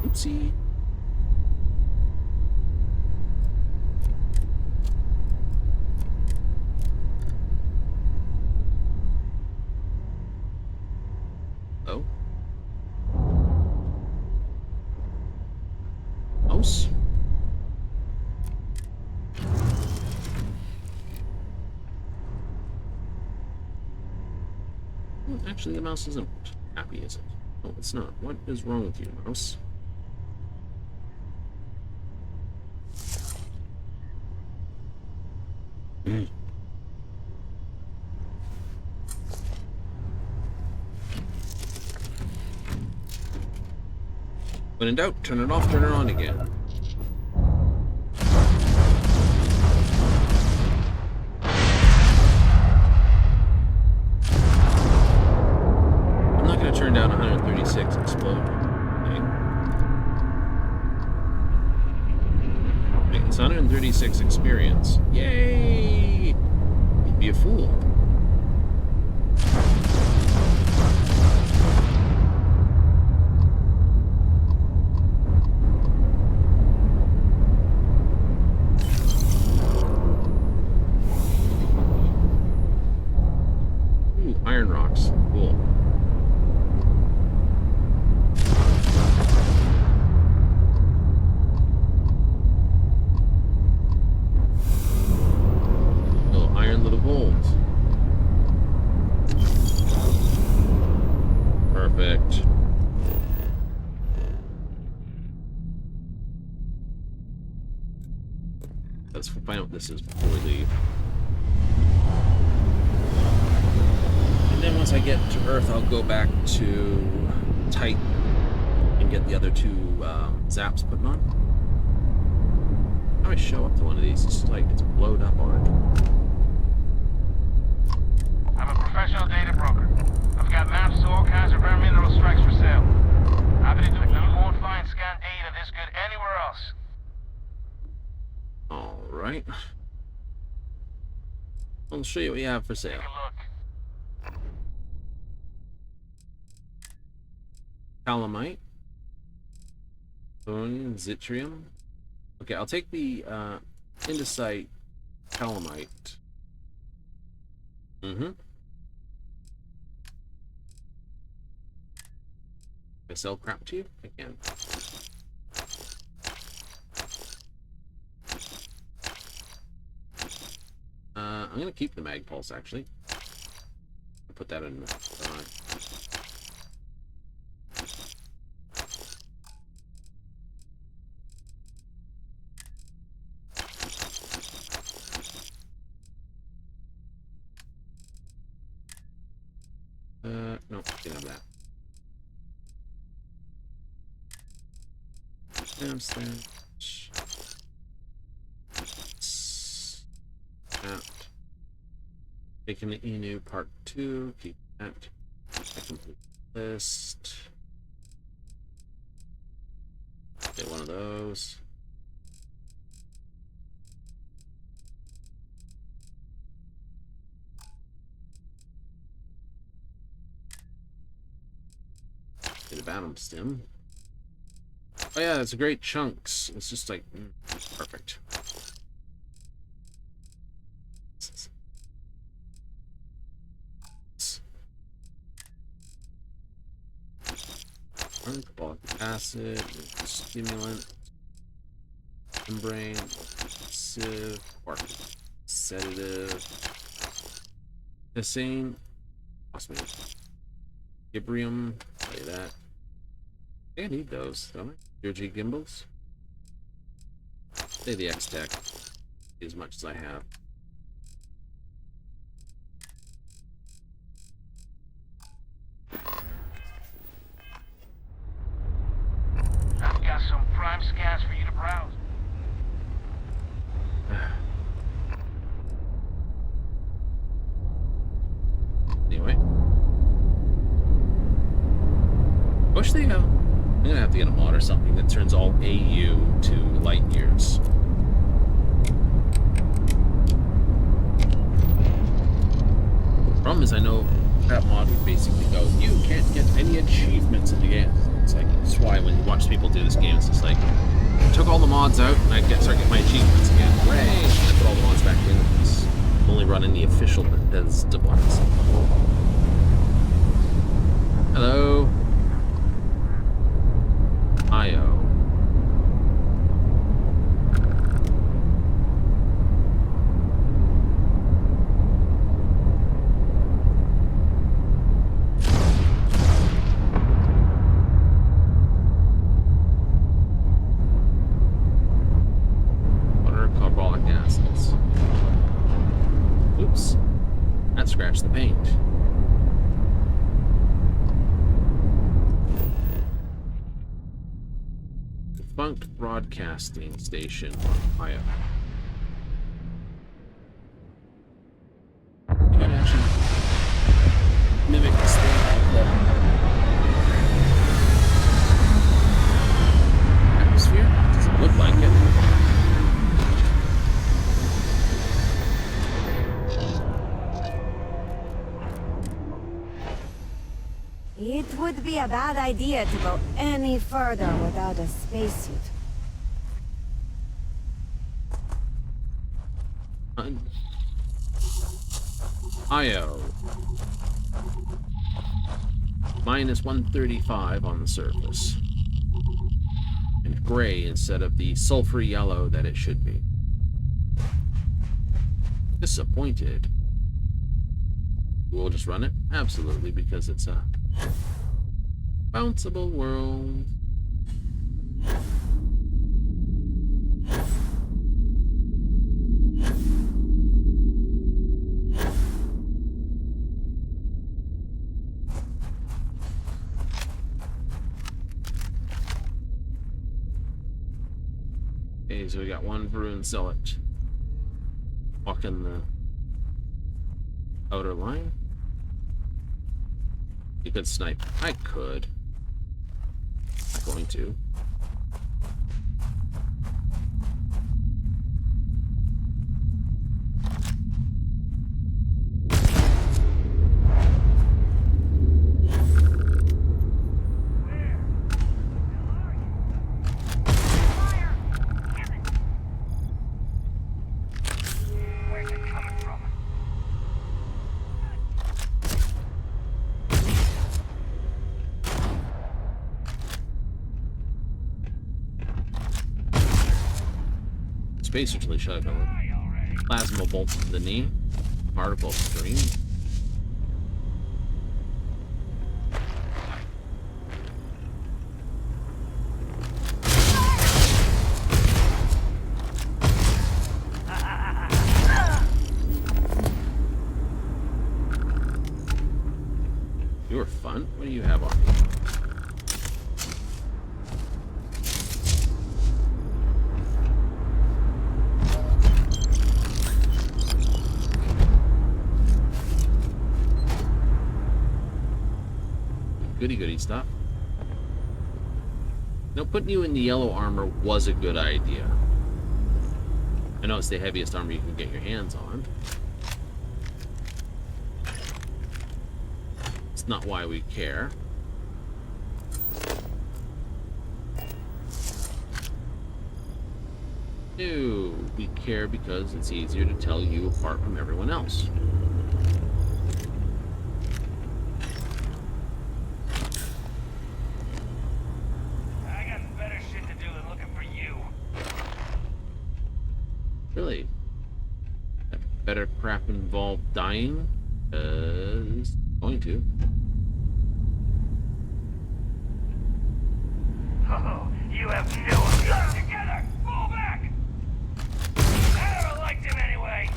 Oopsie. Oh. Mouse. Actually, the mouse isn't happy, is it? No, it's not. What is wrong with you, mouse? When in doubt, turn it off, turn it on again. I'm not going to turn down 136 explode. Okay. It's 136 experience. Yay! You'd be a fool. Iron rocks. Cool. Little iron, little gold. Perfect. Let's find out what this is before we leave. And then once I get to Earth, I'll go back to Titan and get the other 2 zaps put on. How do I show up to one of these? It's like it's blowed up already. I'm a professional data broker. I've got maps to all kinds of rare mineral strikes for sale. I bet you won't find scan data this good anywhere else. All right. I'll show you what you have for sale. Take a look. Calamite. Bone, Zitrium. Okay, I'll take the Indicite Calamite. I sell crap to you? I can. I'm gonna keep the mag pulse actually. I'll put that in the no, can't have that. Downstairs. That. Taking the Enu Part 2, keep that. I complete list. Get one of those. Get a Batum Stim. Oh yeah, it's great chunks. It's just like perfect. Carbolic acid, stimulant, membrane, sieve, quark, sedative, hissane, osmotic, Gibrium, play that. I think I need those, don't I? Energy gimbals. Say the X-Tech, as much as I have. I've got some prime scans for you to browse. Anyway. Wish they I'm gonna have to get a mod or something that turns all AU to light years. Problem is, I know that mod would basically go, you can't get any achievements in the game. It's like, that's why when you watch people do this game, it's just like, I took all the mods out and I start getting my achievements again. Hooray! And I put all the mods back in. It's only running the official Bethesda ones. Hello. IO. What are carbolic acids? Oops. That scratched the paint. Defunct broadcasting station on Ohio. You can actually mimic the state of the atmosphere. Doesn't look like it. It would be a bad idea to go any further without a spacesuit. IO. Minus 135 on the surface. And gray instead of the sulfur yellow that it should be. Disappointed. We'll just run it? Absolutely, because it's a bounceable world. Okay, so we got one Varun Zealot walking the outer line. You could snipe. I could. I'm going to. spacer till he shut it. Plasma bolt to the knee. Particle stream. You were fun. What do you have on me? Goody stuff. Now, putting you in the yellow armor was a good idea. I know it's the heaviest armor you can get your hands on. It's not why we care. No, we care because it's easier to tell you apart from everyone else. Really? That better crap involved dying? It's going to. Oh, you have no together! Fall back! I never liked him anyway!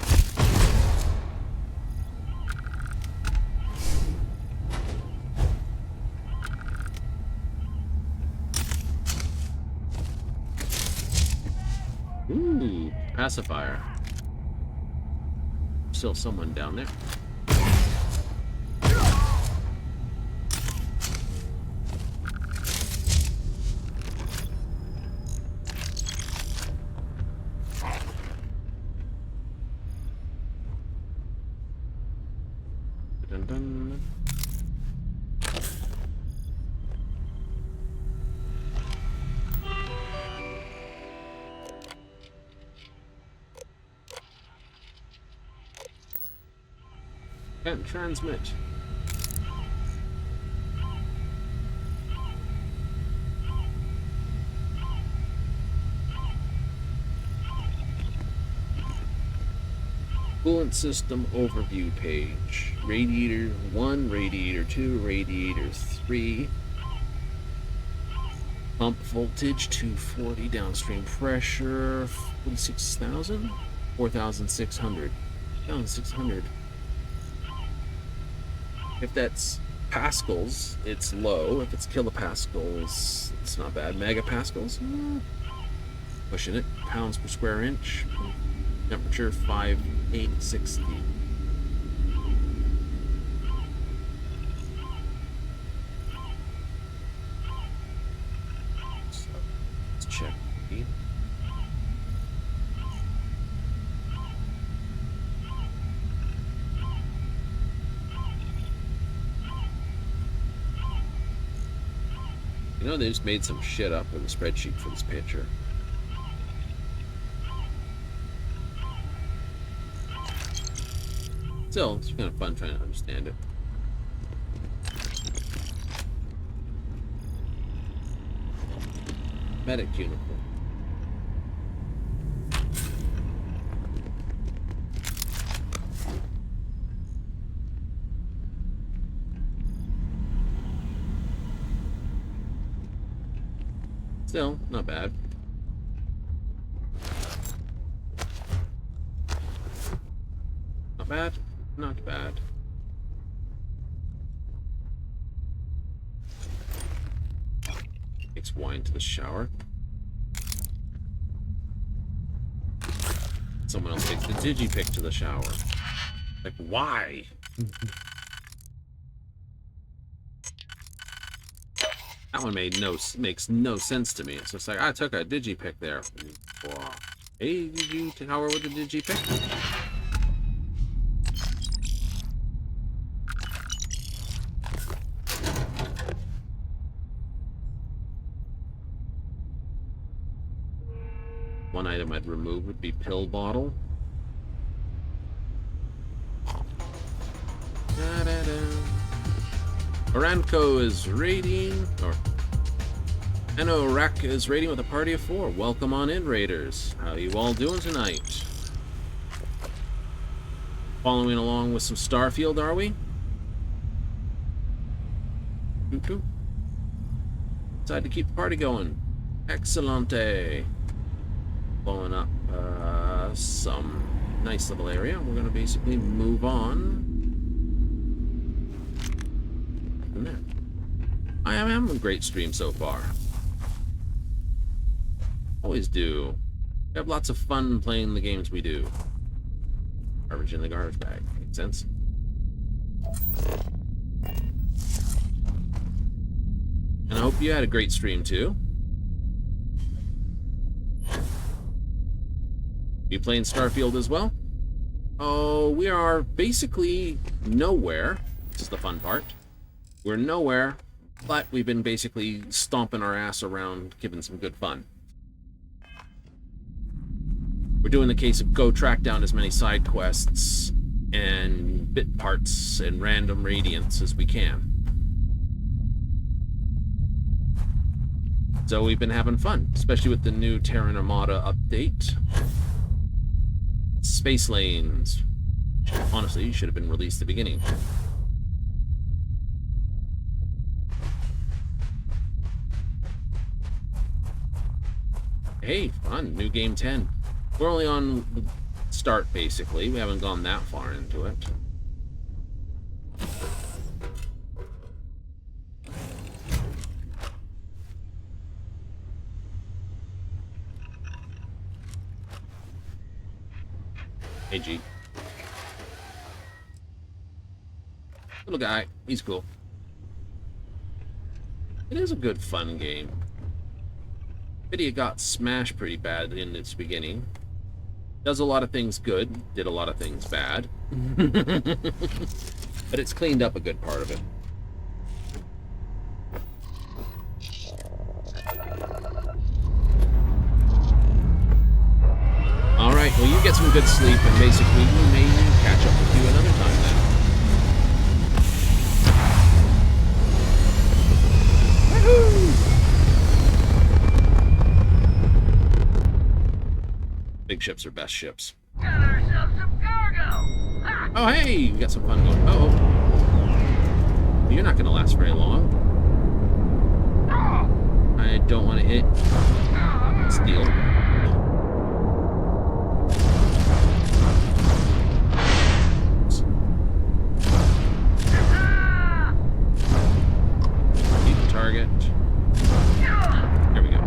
Ooh, pacifier. Still someone down there. Dun dun. Can't transmit. Coolant system overview page. Radiator 1, Radiator 2, Radiator 3. Pump voltage 240, downstream pressure 46,000? 4,600. 4,600. If that's pascals, it's low. If it's kilopascals, it's not bad. Megapascals, pushing it. Pounds per square inch. Temperature 5860. So let's check. You know, they just made some shit up in the spreadsheet for this picture. Still, it's kind of fun trying to understand it. Medic uniform. Still, not bad. Not bad. Not bad. Takes wine to the shower. Someone else takes the digipick to the shower. Like, why? That one makes no sense to me. It's just like, I took a digipick there. Wow. Hey, did you shower with the digipick? One item I'd remove would be pill bottle. Da-da-da. Aramco is raiding, or Anorak is raiding with a party of 4. Welcome on in, Raiders. How you all doing tonight? Following along with some Starfield, are we? Decided to keep the party going. Excellente. Blowing up some nice little area. We're going to basically move on from there. I am having a great stream so far. Always do. We have lots of fun playing the games we do. Garbage in the garbage bag. Makes sense. And I hope you had a great stream too. You playing Starfield as well? Oh, we are basically nowhere. This is the fun part. We're nowhere, but we've been basically stomping our ass around, giving some good fun. We're doing the case of go track down as many side quests and bit parts and random radiants as we can. So we've been having fun, especially with the new Terran Armada update. Space lanes. Honestly, should have been released at the beginning. Hey, fun. New game 10. We're only on the start, basically. We haven't gone that far into it. Hey, G. Little guy. He's cool. It is a good, fun game. Video got smashed pretty bad in its beginning. Does a lot of things good, did a lot of things bad. But it's cleaned up a good part of it. Alright, well you get some good sleep and basically we may catch up with you another time then. Woohoo! Big ships are best ships. Got ourselves some cargo! Oh hey, we got some fun going. Uh oh. You're not gonna last very long. I don't want to hit. Steal. Keep the target. There we go.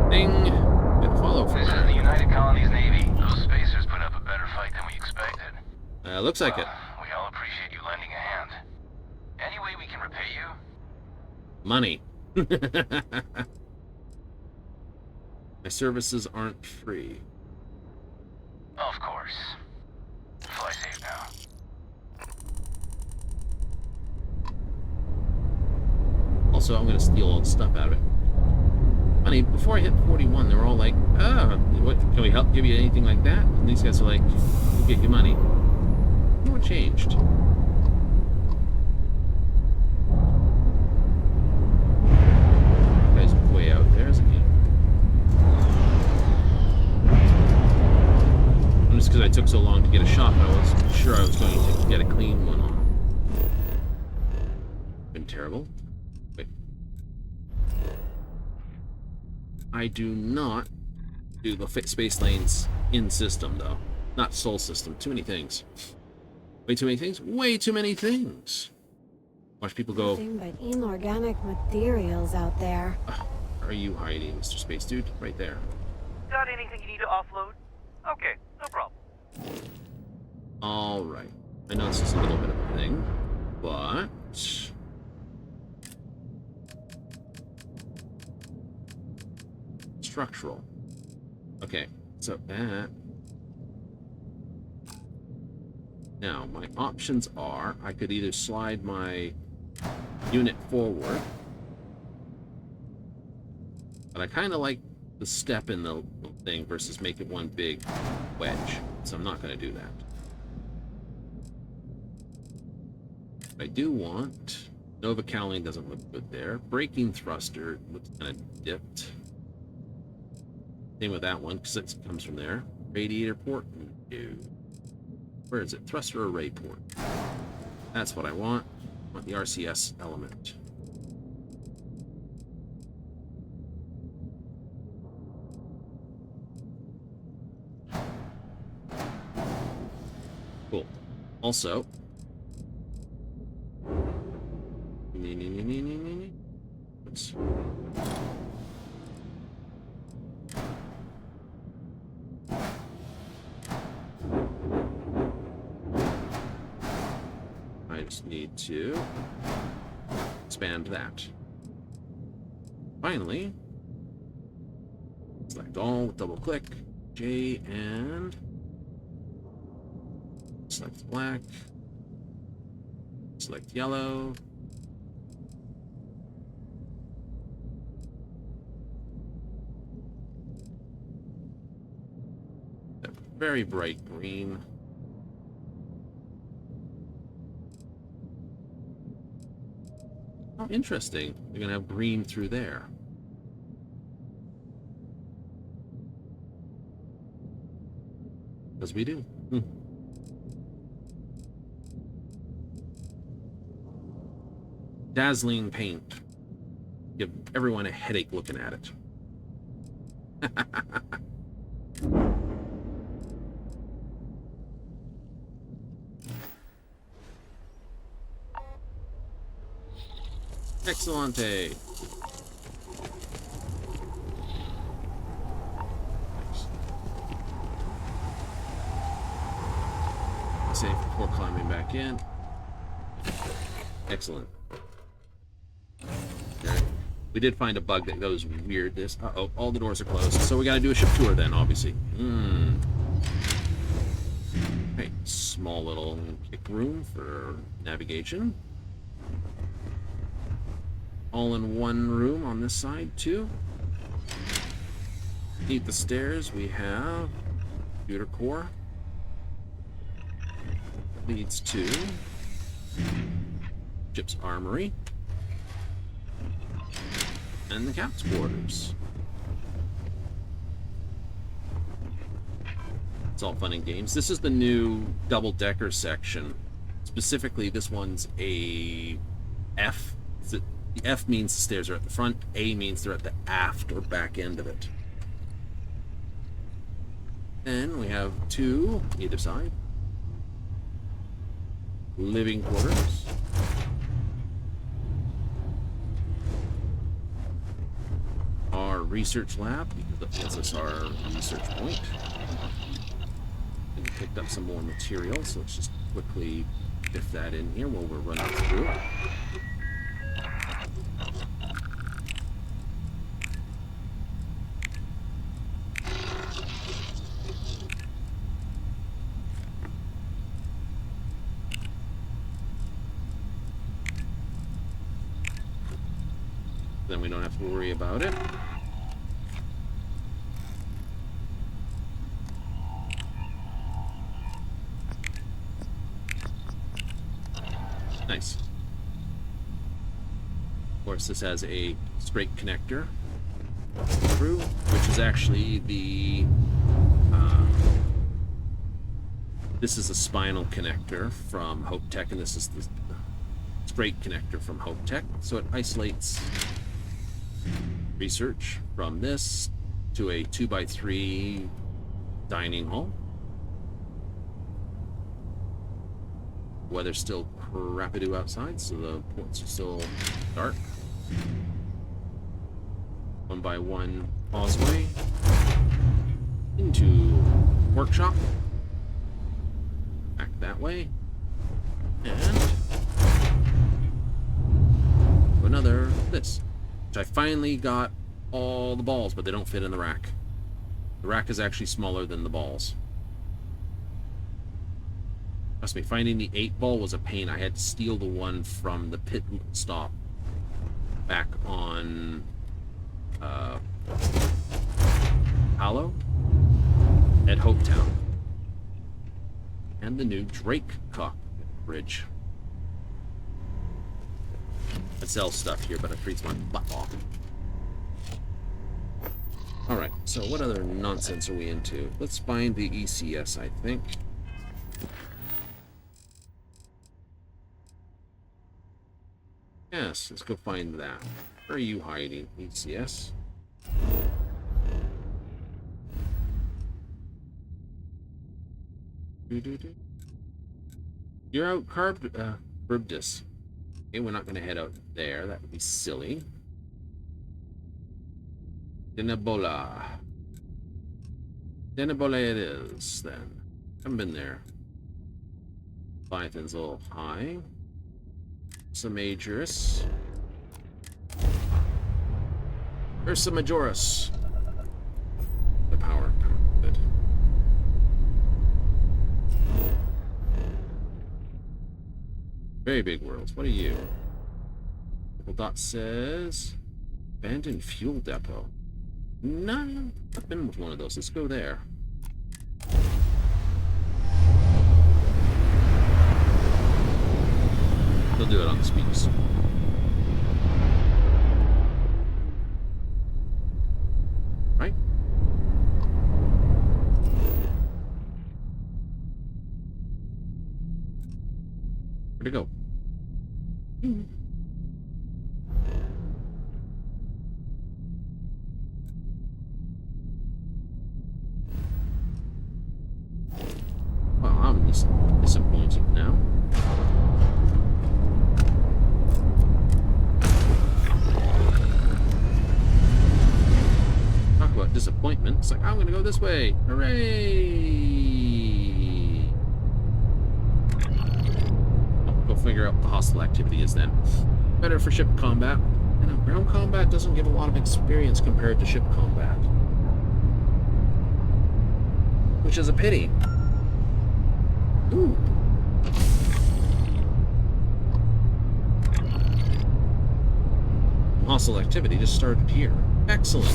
Ding. Good follow for This is the United Colonies Navy. Those spacers put up a better fight than we expected. Looks like it. We all appreciate you lending a hand. Any way we can repay you? Money. My services aren't free. Of course. Fly safe now. Also, I'm gonna steal all the stuff out of it. Funny, before I hit 41, they were all like, "Ah, what? Can we help? Give you anything like that?" And these guys are like, "We'll get you money." What changed? That guy's way out there, isn't he? And just because I took so long to get a shot, I was sure I was going to get a clean one on. Been terrible. Wait. I do not do the fit space lanes in system, though. Not soul system. Too many things. Way too many things? Way too many things. Watch people go. Nothing but inorganic materials out there. Are you hiding, Mr. Space Dude? Right there. Got anything you need to offload? Okay, no problem. Alright. I know this is a little bit of a thing, but... Structural. Okay, so that... Now, my options are, I could either slide my unit forward, but I kind of like the step in the thing versus make it one big wedge, so I'm not going to do that. What I do want Nova cowling doesn't look good there. Braking thruster looks kind of dipped. Same with that one, because it comes from there. Radiator port? No. Where is it? Thruster array port. That's what I want. I want the RCS element. Cool. Also, oops. I just need to expand that. Finally, select all, double click, J, and select black, select yellow, very bright green. Oh, interesting. You're gonna have green through there. As we do. Dazzling paint. Give everyone a headache looking at it. Excellente. Safe before climbing back in. Excellent. Okay. We did find a bug that goes weird. This. Uh-oh, all the doors are closed. So we gotta do a ship tour then, obviously. Okay, small little kick room for navigation. All in one room on this side, too. Beneath the stairs, we have computer core. Leads to ship's armory. And the captain's quarters. It's all fun and games. This is the new double-decker section. Specifically, this one's a F. The F means the stairs are at the front. A means they're at the aft or back end of it. Then we have two either side. Living quarters. Our research lab, because that gives us our research point. And we picked up some more material, so let's just quickly biff that in here while we're running through. Then we don't have to worry about it. Nice. Of course, this has a straight connector through, which is actually the this is a spinal connector from Hope Tech, and this is the straight connector from Hope Tech. So it isolates research from this to a 2x3 dining hall. Weather's still crapidoo outside, so the ports are still dark. 1x1 causeway into workshop. Back that way. And another this. I finally got all the balls, but they don't fit in the rack. The rack is actually smaller than the balls. Trust me, finding the 8-ball was a pain. I had to steal the one from the pit stop back on Hollow at Hopetown. And the new Drake cockpit bridge. I sell stuff here, but it frees my butt off. Alright, so what other nonsense are we into? Let's find the ECS, I think. Yes, let's go find that. Where are you hiding, ECS? You're out Charybdis. Okay, we're not going to head out there. That would be silly. Denebola. Denebola it is, then. Haven't been there. Python's a little high. Ursa Majoris. Ursa Majoris. The power. Good. Very big worlds. What are you? Purple dot says abandoned fuel depot. No, I've been with one of those. Let's go there. They'll do it on the speeds. Right? Where'd it go? Well, I'm disappointed now. Talk about disappointment. It's like, I'm gonna go this way. Hooray! I'll go figure out what the hostile activity is then. Better for ship combat. You know, ground combat doesn't give a lot of experience compared to ship combat. Which is a pity. Ooh. Hostile activity just started here. Excellent.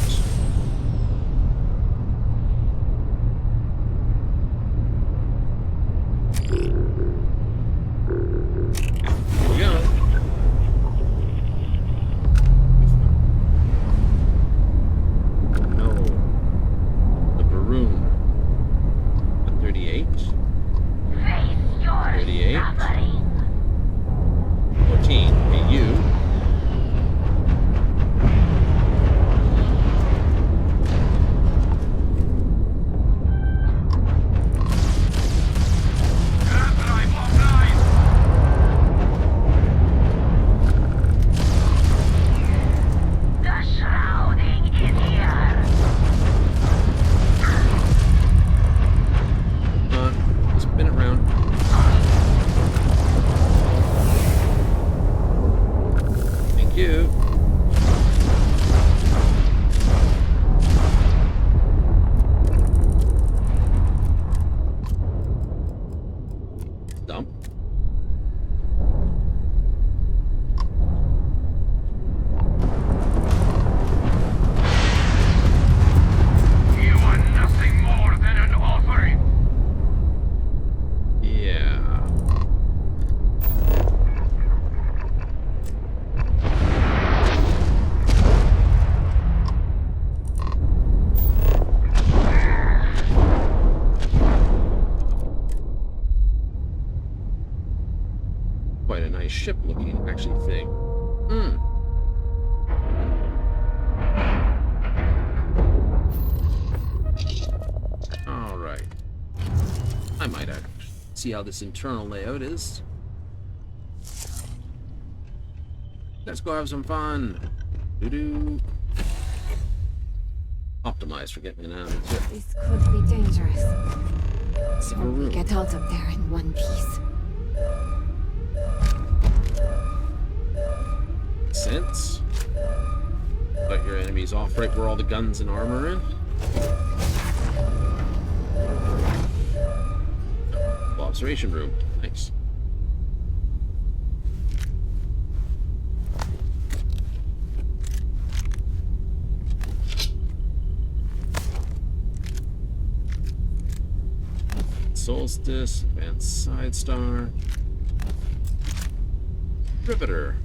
Here we go. No. The Baroon. 38. 38. 14. Hey, you. Quite a nice ship looking actually thing. Alright. I might see how this internal layout is. Let's go have some fun. Doo-doo. Optimize for getting in and out of the ship. This could be dangerous. So we get out of there in one piece. Sense. But your enemies off right where all the guns and armor are in. Observation room. Nice. Solstice, Advanced Side Star, Riveter.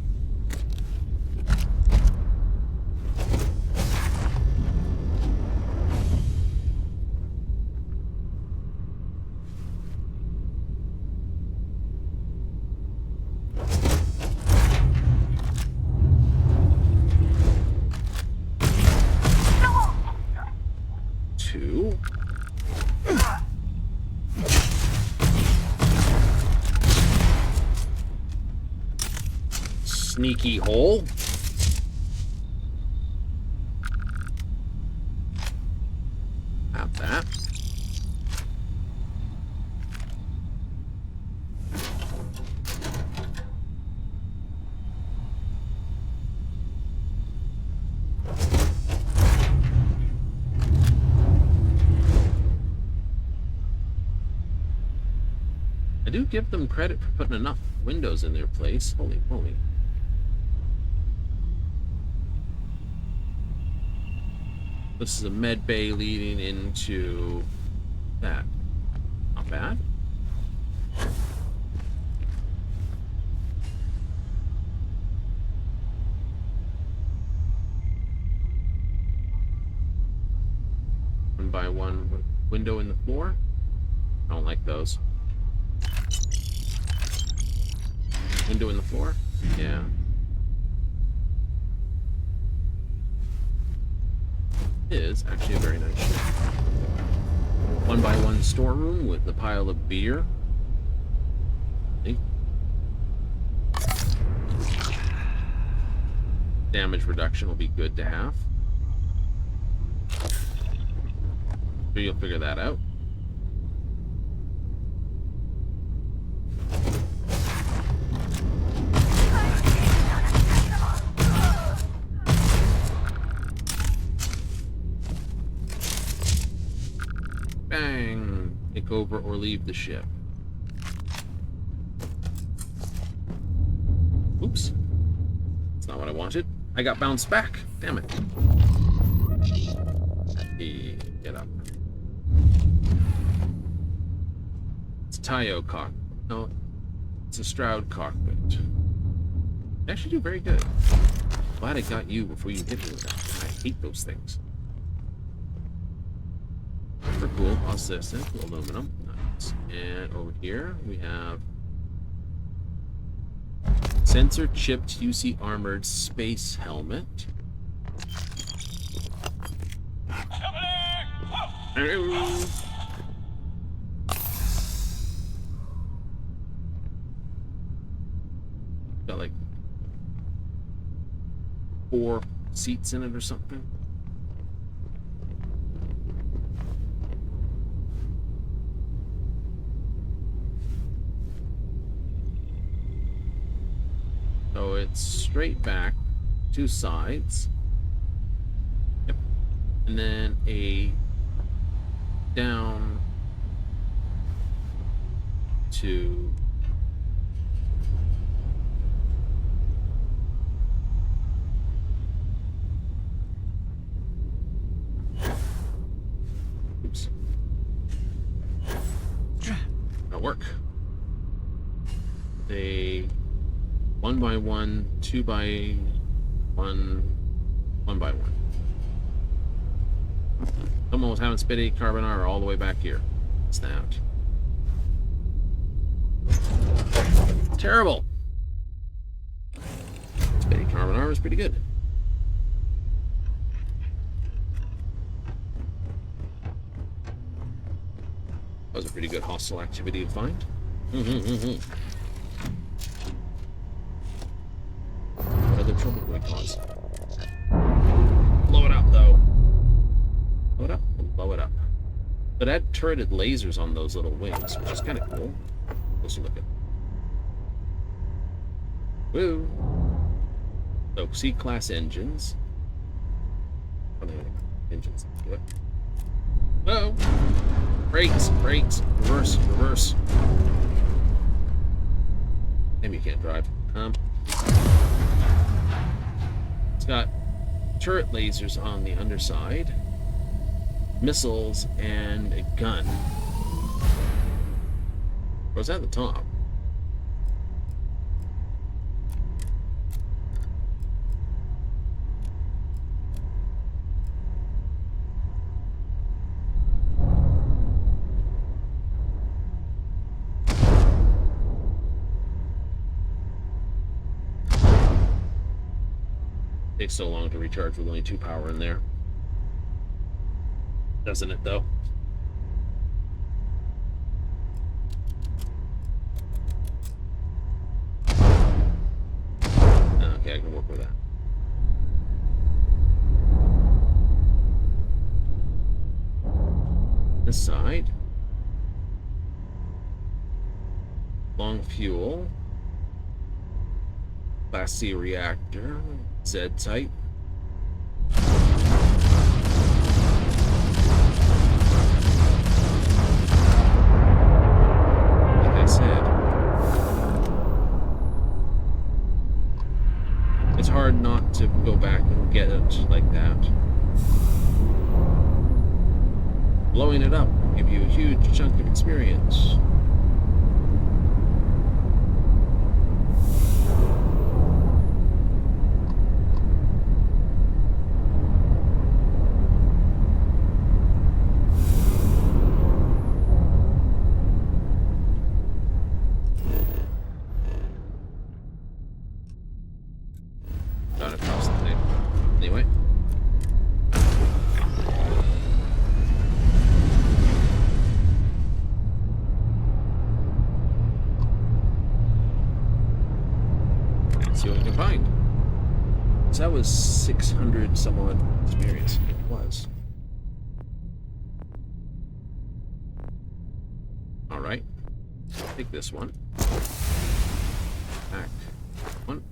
to... Sneaky hole. Have that. I do give them credit for putting enough windows in their place. Holy moly. This is a med bay leading into that. Not bad. One by one window in the floor. I don't like those. Window in the floor? Yeah. It is actually a very nice ship. One by one storeroom with a pile of beer. Damage reduction will be good to have. So you'll figure that out. Bang! Take over or leave the ship. Oops. That's not what I wanted. I got bounced back. Damn it. Hey, get up. It's Tayo cockpit. No, it's a Stroud cockpit. They actually do very good. Glad I got you before you hit me with that. I hate those things. For cool, assistant, aluminum. Nice. And over here we have sensor chipped UC armored space helmet. Hello. Got like 4 seats in it or something. So it's straight back, 2 sides. Yep. And then a down to oops. That'll work. They 1 by 1, 2 by 1, 1 by 1. Someone was having spitty carbonara all the way back here. What's that? Terrible. Spitty carbonara is pretty good. That was a pretty good hostile activity to find. What other trouble would we cause? Blow it up, though. Blow it up? Blow it up. But it had turreted lasers on those little wings, which is kind of cool. Let's look at. Woo! So, C-class engines. Engines. Do it. Whoa! Brakes! Brakes! Reverse! Reverse! Maybe you can't drive. It's got turret lasers on the underside, missiles, and a gun. Or was that at the top? Takes so long to recharge with only 2 power in there. Doesn't it, though? Okay, I can work with that. This side. Long fuel. Class C reactor. Z type. Like I said, it's hard not to go back and get it like that. Blowing it up will give you a huge chunk of experience. Got it across the thing. Anyway. Let's see what we can find. So that was 600 some odd experience. It was. Alright. Take this one. Back. One.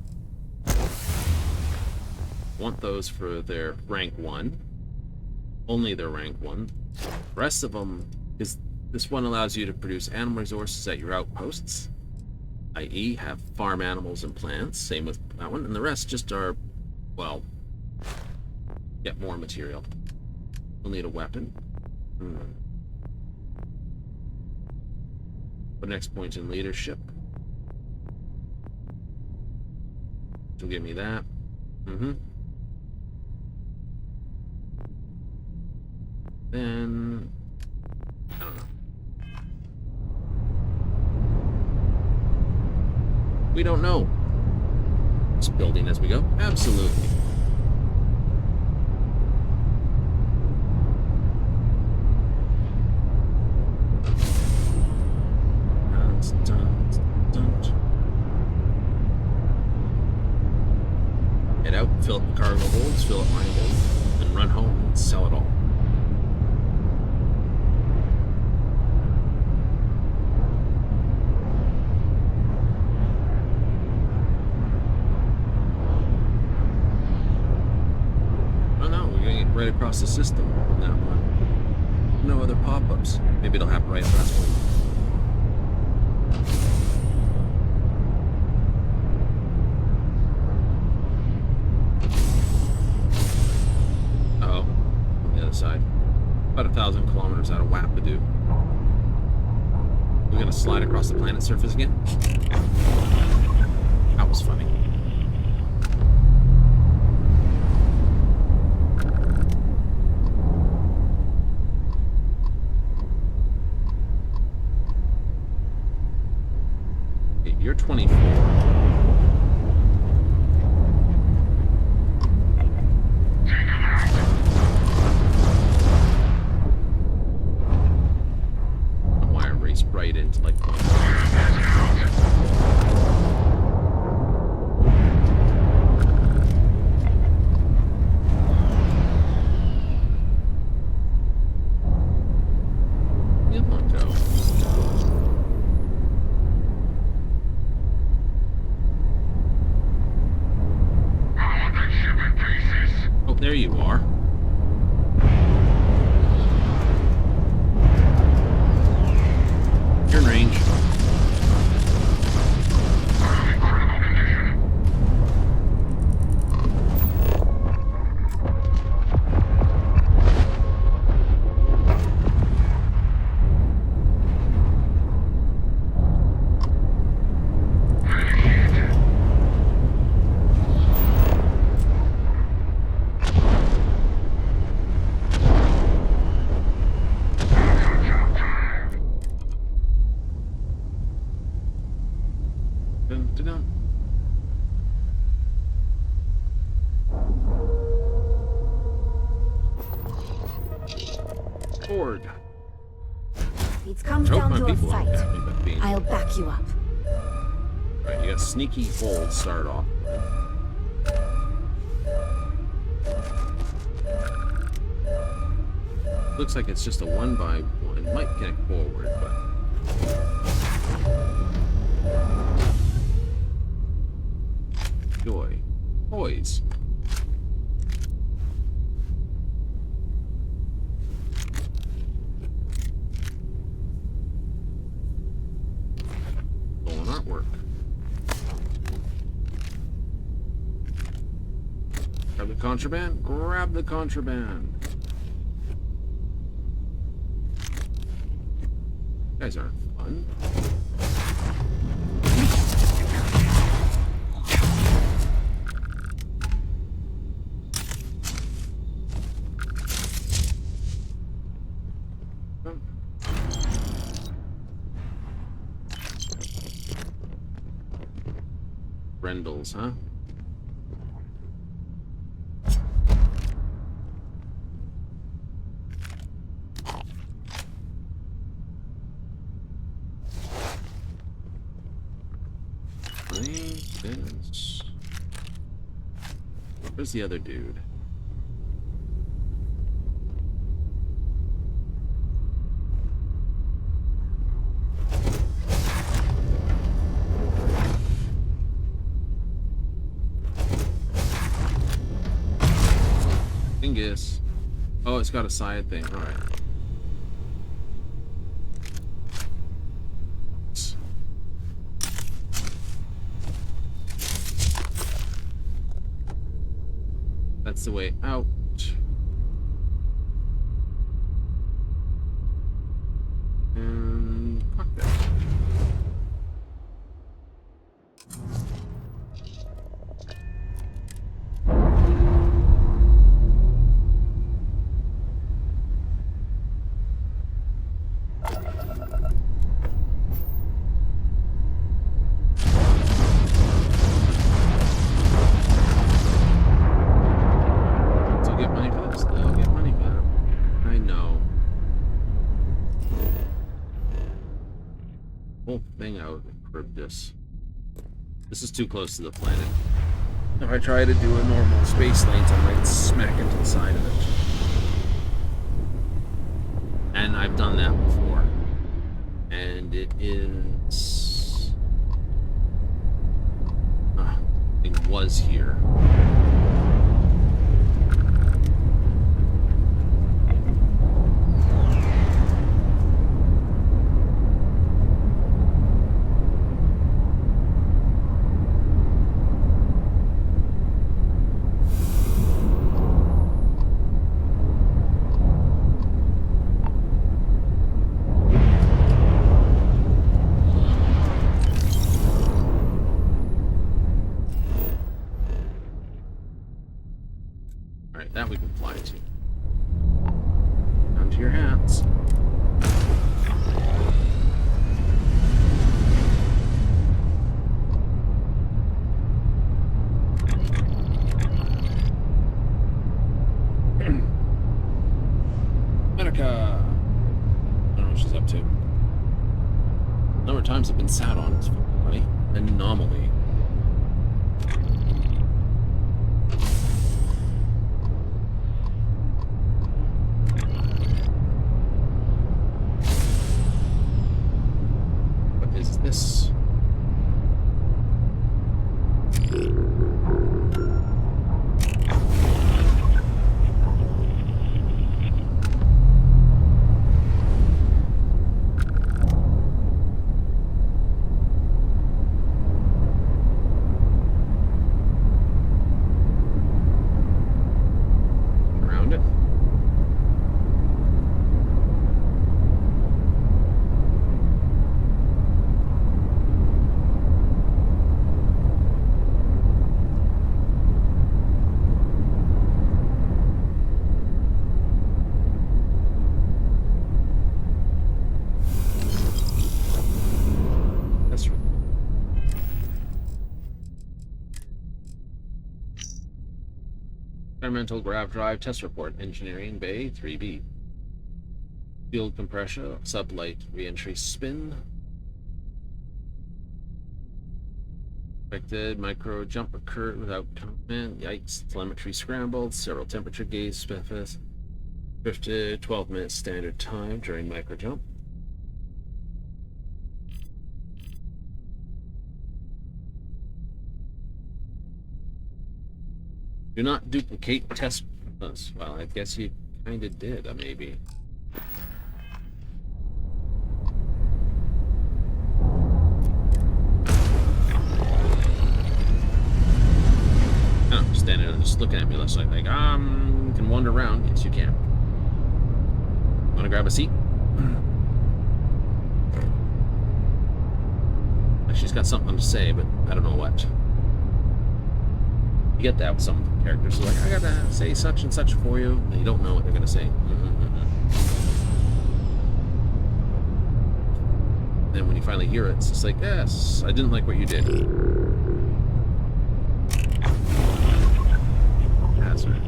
Want those for their rank 1. Only their rank 1. The rest of them is this one allows you to produce animal resources at your outposts, i.e. have farm animals and plants. Same with that one. And the rest just are, well, get more material. We'll need a weapon. But next point in leadership. Will give me that. Then I don't know. We don't know. Just building as we go. Absolutely. Head out, fill up the cargo holds, fill up mine holds, and run home and sell it all. Right across the system from that one. No other pop-ups. Maybe it'll happen right at last one. Uh-oh. On the other side. About 1,000 kilometers out of Wapadoo. We're gonna slide across the planet surface again? That was funny. You're 24. Why I raced right into like one. There you are. You're in range. forward. It comes Choke down my to a people out fight. there, but being... I'll back you up. Alright, you got sneaky hold start off. Looks like it's just a 1x1. Might connect forward, but... Joy. Poise. Stolen artwork. Grab the contraband? Grab the contraband. You guys aren't fun. Rendels, huh? Where's the other dude? Dingus. Oh, it's got a side thing. All right. That's the way out. And cockpit. This is too close to the planet. If I try to do a normal space lane, I might smack into the side of it. And I've done that before. And it is... it was here. That we can fly to. Down to your hats. Medica! I don't know what she's up to. Number of times I've been sat on. It's funny. Anomaly. This. Around it. Experimental grav drive test report, engineering bay 3B. Field compression, sublight reentry spin. Expected micro jump occurred without comment. Yikes. Telemetry scrambled. Several temperature gauge specifics. Drifted 12 minutes standard time during micro jump. Do not duplicate test. Well, I guess you kind of did, maybe. Oh, standing there just looking at me, looks like, you can wander around. Yes, you can. Want to grab a seat? She's got something to say, but I don't know what. You get that with some characters. So like, I gotta say such and such for you, and you don't know what they're gonna say. Then when you finally hear it, it's just like, yes, I didn't like what you did. Hazard.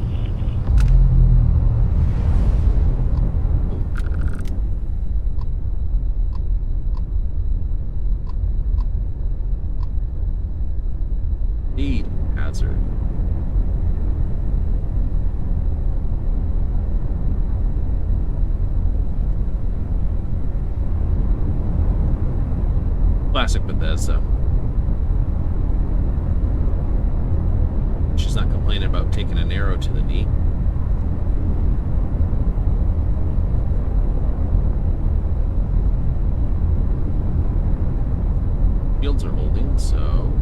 Need hazard. Classic Bethesda. She's not complaining about taking an arrow to the knee. Fields are holding, so...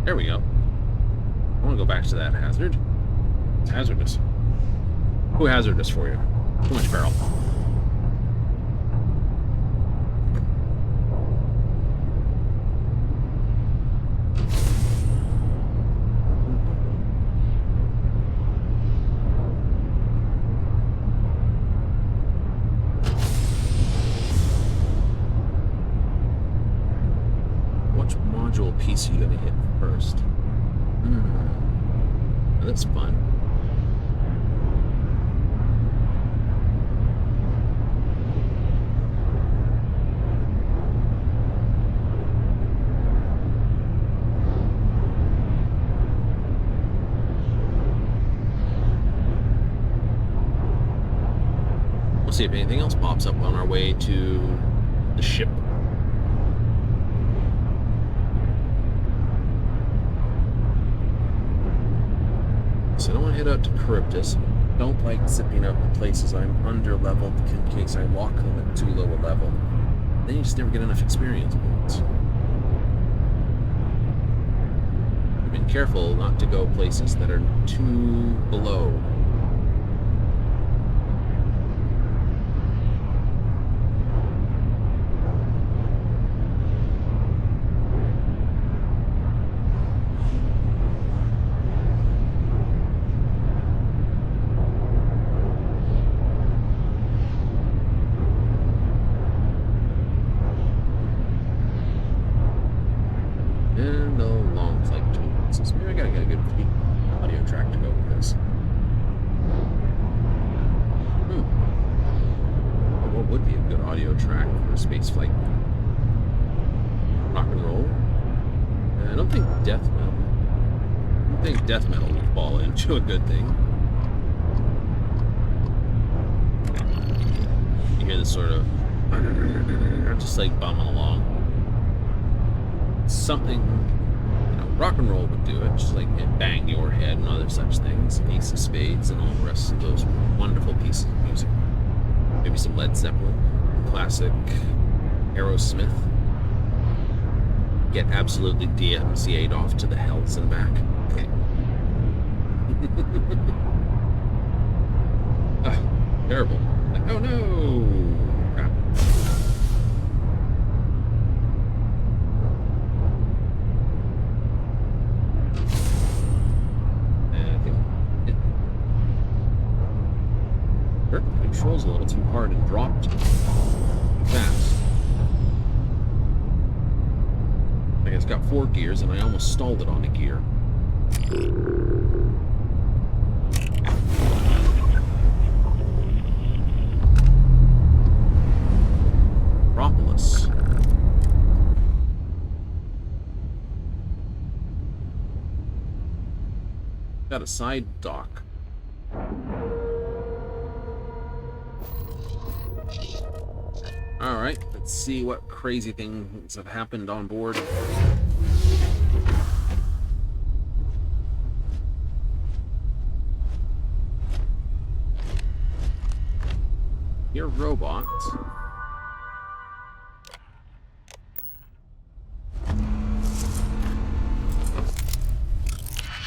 There we go. I want to go back to that hazard. It's hazardous. Too hazardous for you. Too much barrel. Which module piece are you going to hit first? That's fun. We'll see if anything else pops up on our way to the ship. So I don't want to head out to Charybdis. Don't like zipping out to places I'm under-leveled in case I walk them at too low a level. Then you just never get enough experience points. I've been careful not to go places that are too below. Death metal would fall into a good thing. You hear this sort of just like bumming along. Something, rock and roll would do it, just like Bang Your Head and other such things, Ace of Spades and all the rest of those wonderful pieces of music. Maybe some Led Zeppelin, classic Aerosmith. Get absolutely DMCA'd off to the hells and back. Terrible. Oh no! Crap. I think the controls a little too hard and dropped too fast. Like it's got 4 gears and I almost stalled it on a gear. Got a side dock. Alright, let's see what crazy things have happened on board. You're robots.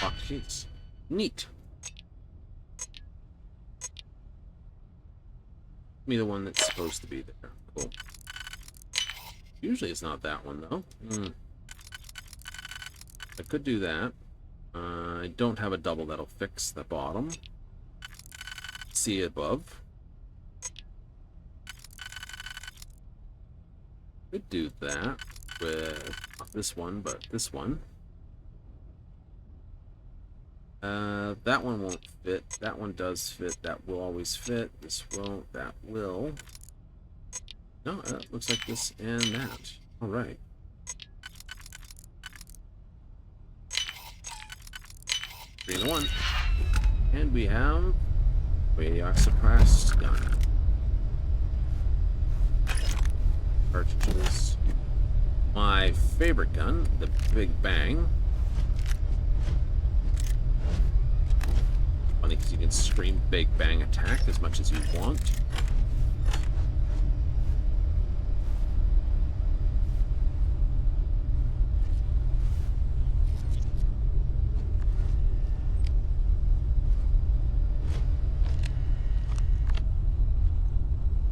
Oh, jeez. Neat. Give me the one that's supposed to be there. Cool. Usually it's not that one, though. I could do that. I don't have a double that'll fix the bottom. See above. Could do that with not this one, but this one. That one won't fit. That one does fit. That will always fit. This won't. That will. No, it looks like this and that. All right. 3 in 1. And we have radioactive suppressed gun. Cartridges. My favorite gun, the Big Bang. Funny because you can scream Big Bang attack as much as you want.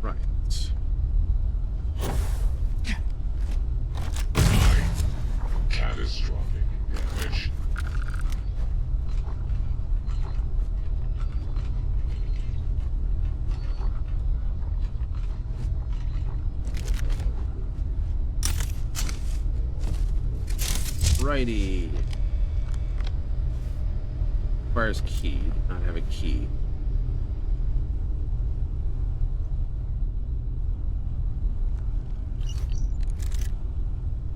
Right. Catastrophic damage. Righty. Requires key. Do not have a key.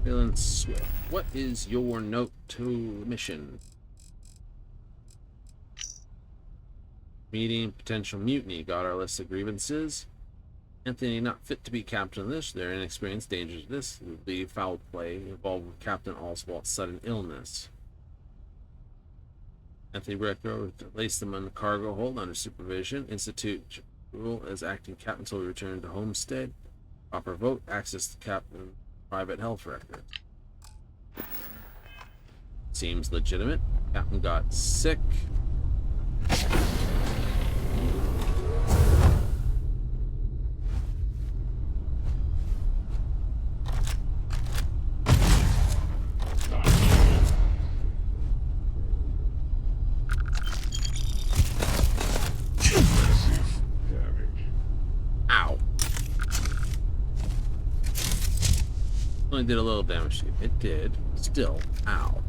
Feeling Swift. What is your note to the mission? Meeting potential mutiny. Got our list of grievances. Anthony not fit to be captain of this. They're inexperienced, dangerous of this. The foul play involved with Captain Oswald's sudden illness. Anthony Brecker placed them on the cargo hold under supervision. Institute rule as acting captain until we return to Homestead. Proper vote. Access to captain private health record. Seems legitimate. Captain got sick. Only did a little damage to you. It did. Still. Ow.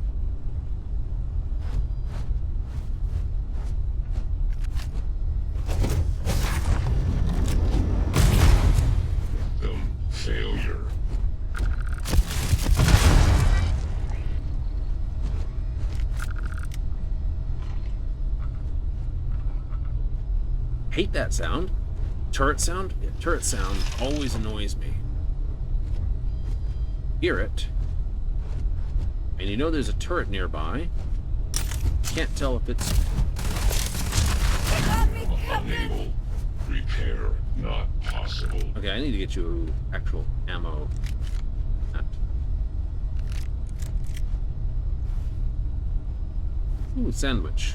Failure. Hate that sound. Turret sound? Yeah, turret sound always annoys me. Hear it. And you know there's a turret nearby. Can't tell if it's... Unable. Repair Not possible. Okay, I need to get you actual ammo. Ooh, sandwich.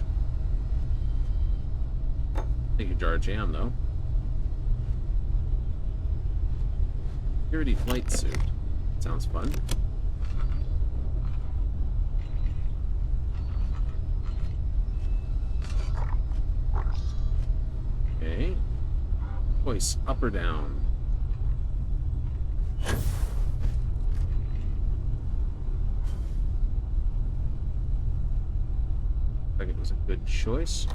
Take a jar of jam, though. Security flight suit. Sounds fun. Okay. Voice up or down? I think it was a good choice.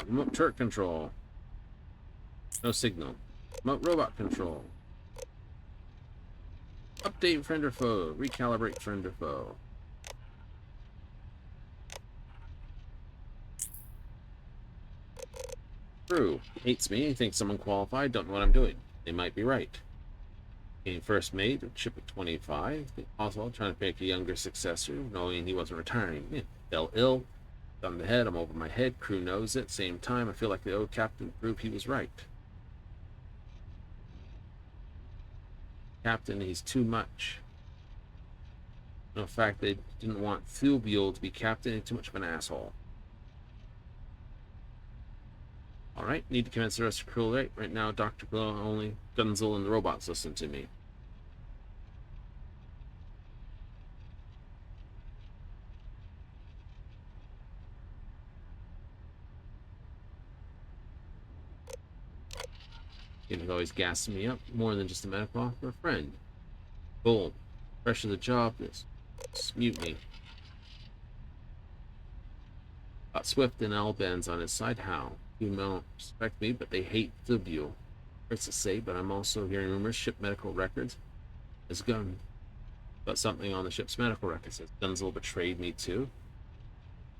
Remote turret control. No signal. Remote robot control. Update friend or foe. Recalibrate friend or foe. Crew. Hates me. Thinks someone qualified. Don't know what I'm doing. They might be right. Being first mate. Ship at 25. Oswald trying to pick a younger successor, knowing he wasn't retiring. Yeah, fell ill. On the head, I'm over my head. Crew knows it. Same time, I feel like the old captain proved he was right. Captain, he's too much. No fact they didn't want Thubiel to be captain. He's too much of an asshole. Alright, need to commence the rest of crew right now. Dr. Glow, only Gunzel and the robots listen to me. It always gasses me up more than just a medical offer for a friend. Boom. Pressure the job. This mutiny. Got Swift and Albans on his side. How? You don't respect me, but they hate Thubiel. Hurts to say, but I'm also hearing rumors. Ship medical records. There's a gun. Got something on the ship's medical records. Says Gunzel betrayed me too.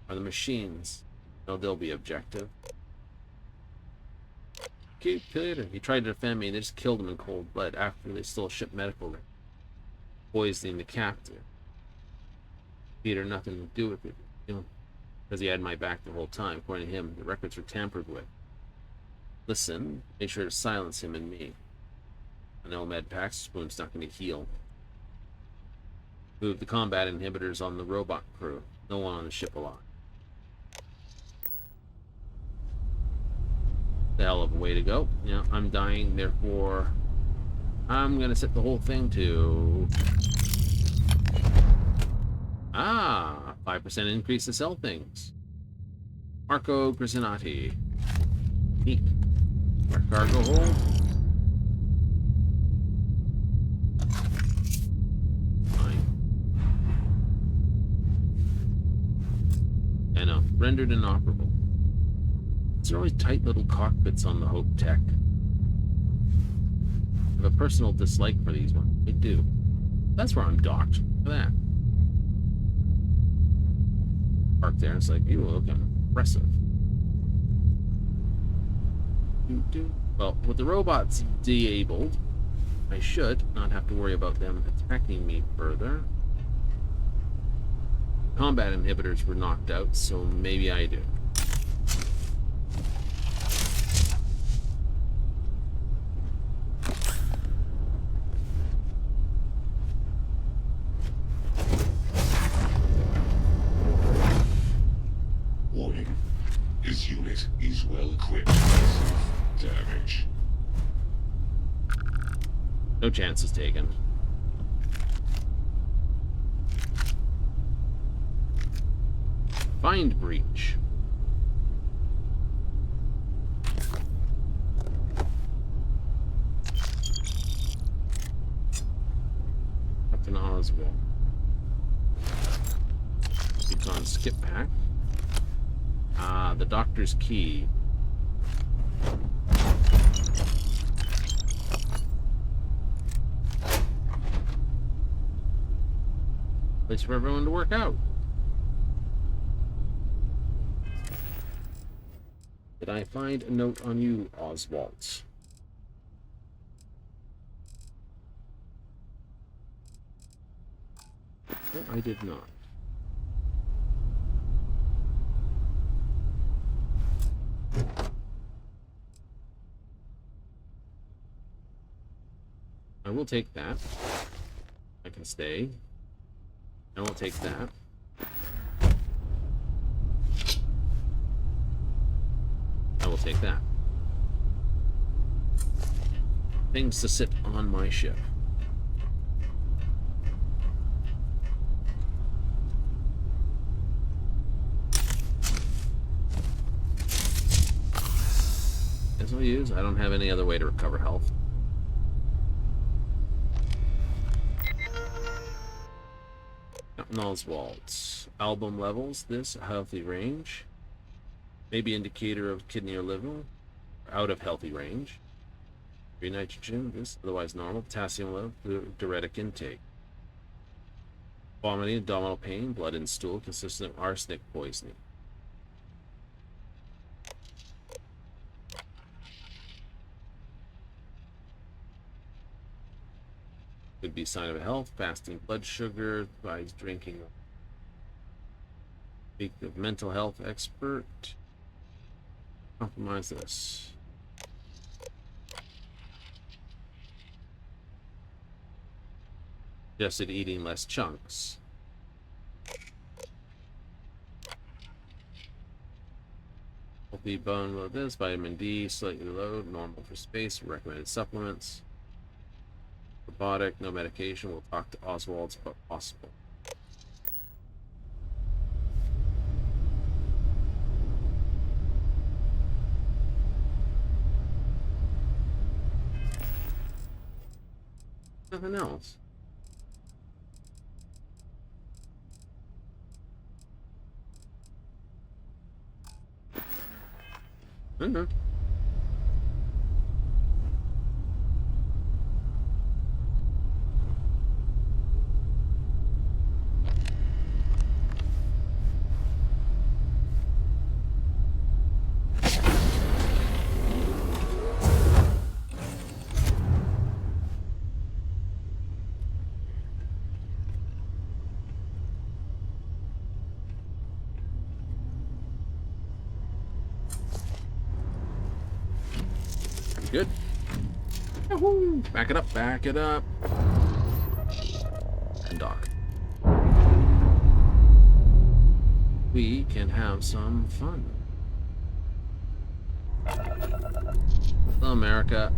Are the machines? No, they'll be objective. Peter. He tried to defend me, and they just killed him in cold blood after they stole ship medical records, poisoning the captain. Peter, nothing to do with it, you know, because he had my back the whole time. According to him, the records were tampered with. Listen, make sure to silence him and me. I know med packs, wound's not going to heal. Move the combat inhibitors on the robot crew. No one on the ship alive. The hell of a way to go. You know, I'm dying, therefore I'm gonna set the whole thing to 5% increase to sell things. Marco Grisinati. Neat. Our cargo hold. Fine. I know. Rendered inoperable. There are always tight little cockpits on the Hope Tech. I have a personal dislike for these ones. I do. That's where I'm docked. Look at that. Parked there, it's like, you look impressive. Well, with the robots disabled, I should not have to worry about them attacking me further. Combat inhibitors were knocked out, so maybe I do. No chances taken. Find breach. Captain Oswald. Recon skip pack. The doctor's key. Place for everyone to work out. Did I find a note on you, Oswald? No, I did not. I will take that. I can stay. I won't take that. I will take that. Things to sit on my ship. As I'll use, I don't have any other way to recover health. Oswald's album levels. This a healthy range. Maybe indicator of kidney or liver. Out of healthy range. Free nitrogen. This otherwise normal. Potassium level. Diuretic intake. Vomiting, abdominal pain, blood and stool consistent of arsenic poisoning. Could be a sign of health. Fasting blood sugar. By drinking. Speak of mental health expert. Compromise this. Suggested eating less chunks. Healthy bone with this. Vitamin D slightly low. Normal for space. Recommended supplements. Robotic, no medication. We'll talk to Oswald's but possible. Nothing else. I don't know. Good. Yahoo! Back it up, back it up. And dock. We can have some fun. Hello, America.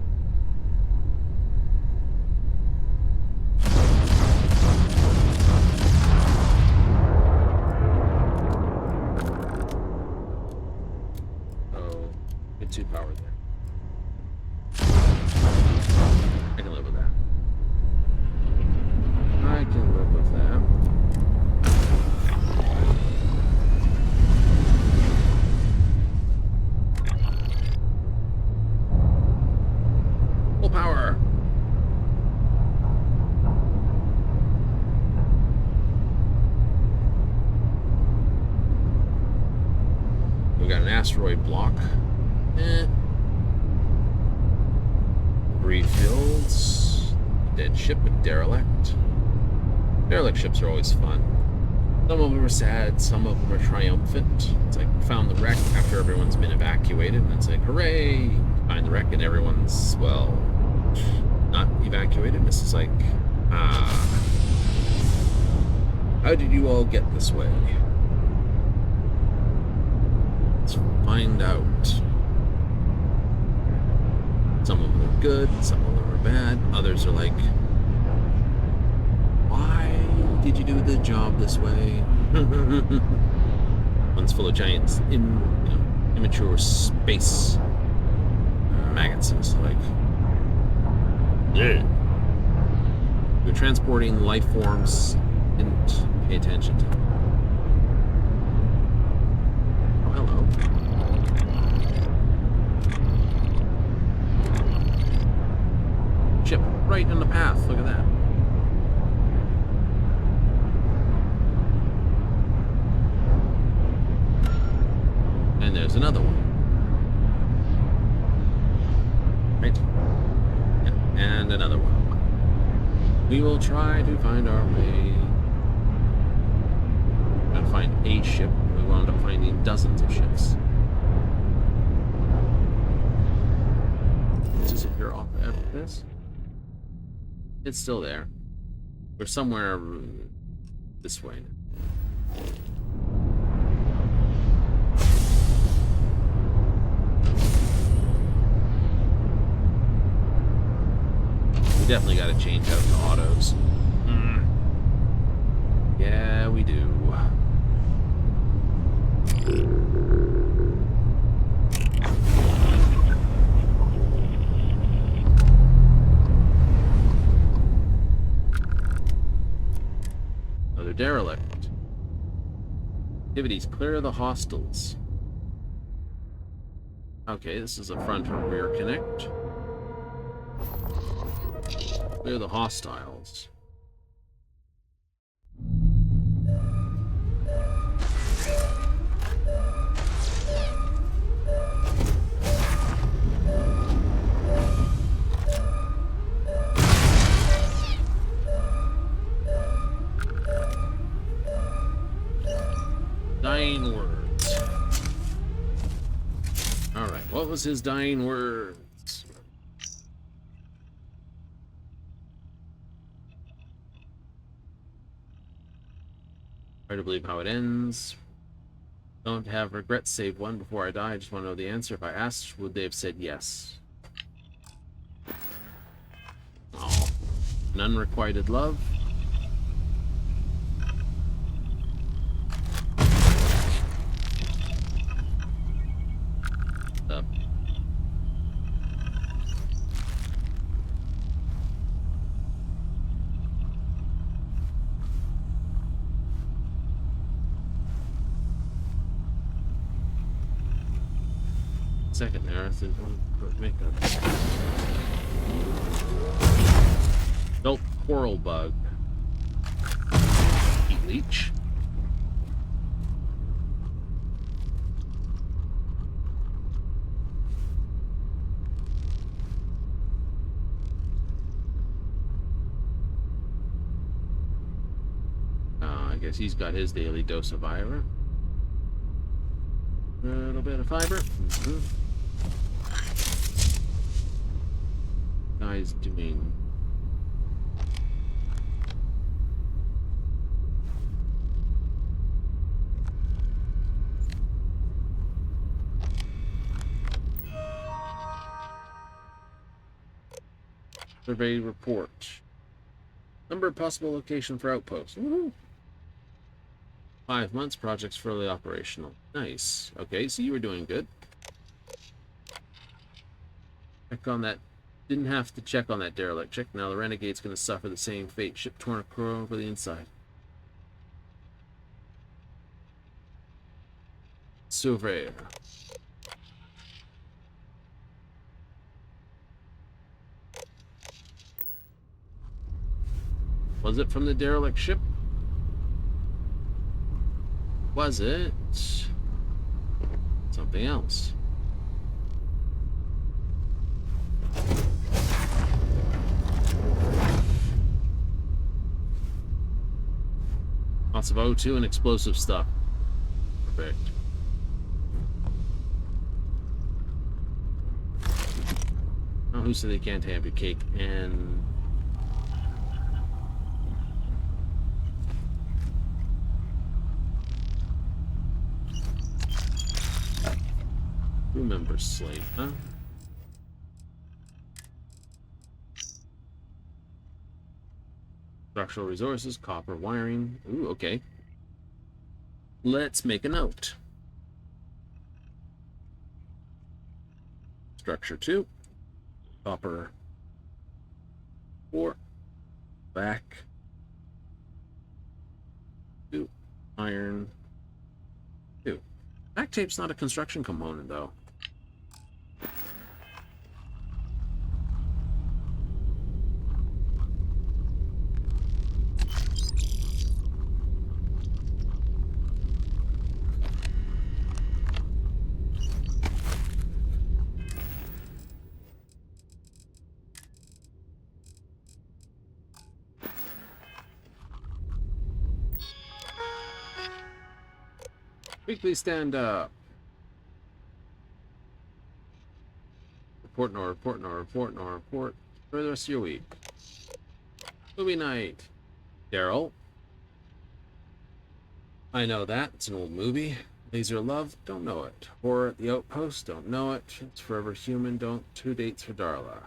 Oh, get too powered there. I can live with that. I can live with that. Full power. We got an asteroid block. Fields, dead ship, a derelict. Derelict ships are always fun. Some of them are sad, some of them are triumphant. It's like found the wreck after everyone's been evacuated, and it's like, hooray! Find the wreck, and everyone's, well, not evacuated. This is like, how did you all get this way? Let's find out. Some of them are good, some of them are bad. Others are like, why did you do the job this way? One's full of giants, immature space maggots. It's like, yeah. You're transporting life forms, didn't pay attention to them. Oh, hello. Ship right in the path. Look at that. And there's another one. We will try to find our way. Gotta find a ship. We wound up finding dozens of ships. Is it here off after this? It's still there. We're somewhere this way. We definitely got to change out the autos. Yeah, we do. Another derelict. Activities: clear the hostiles. Okay, this is a front and rear connect. Clear the hostiles. Dying words. Alright, what was his dying words? Hard to believe how it ends. Don't have regrets, save one before I die. I just want to know the answer. If I asked, would they have said yes? Oh. An unrequited love. Up. Second there, so make a adult coral bug. Heat leech. I guess he's got his daily dose of iron. A little bit of fiber. Guy's doing survey report. Number of possible location for outposts. 5 months, project's fully operational. Nice. Okay, so you were doing good. Check on that. Didn't have to check on that derelict. Check now. The Renegade's going to suffer the same fate. Ship torn across over the inside. Surveyor. Was it from the derelict ship? Was it something else? Lots of O2 and explosive stuff. Perfect. Oh, who said they can't have your cake and crew member slate, huh? Structural resources, copper wiring. Ooh, okay. Let's make a note. Structure 2. Copper 4. Back 2. Iron 2. Back tape's not a construction component, though. Weekly stand up. Report, no report, no report, no report. For the rest of your week. Movie night. Daryl. I know that. It's an old movie. Laser Love. Don't know it. Horror at the Outpost. Don't know it. It's Forever Human. Don't. 2 dates for Darla.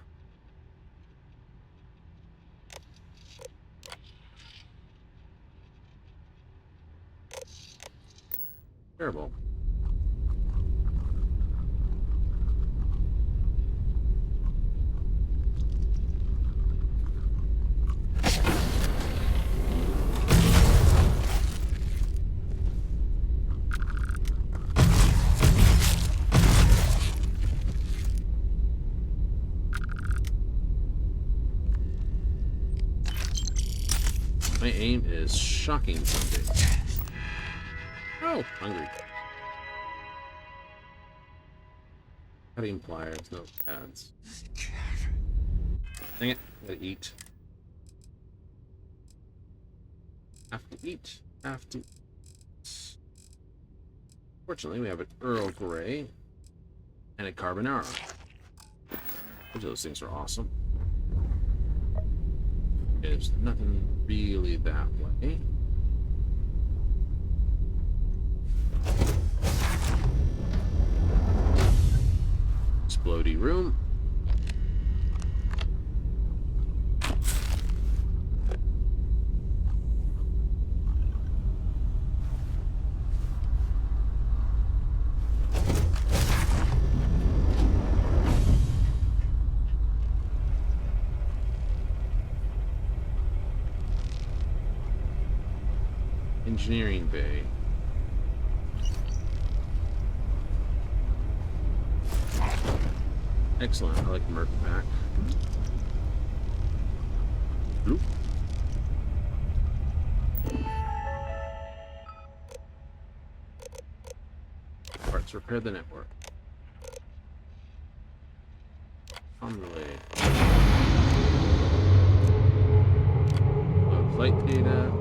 Terrible. My aim is shocking something. Oh, hungry. Cutting pliers, no pads. Dang it, gotta eat. Have to eat. Have to eat. Fortunately, we have an Earl Grey and a Carbonara. Both of those things are awesome. There's nothing really that way. Explodey room. Engineering bay. Excellent. I like Merc pack. Oop. Parts repair the network. Unrelated. Load flight data.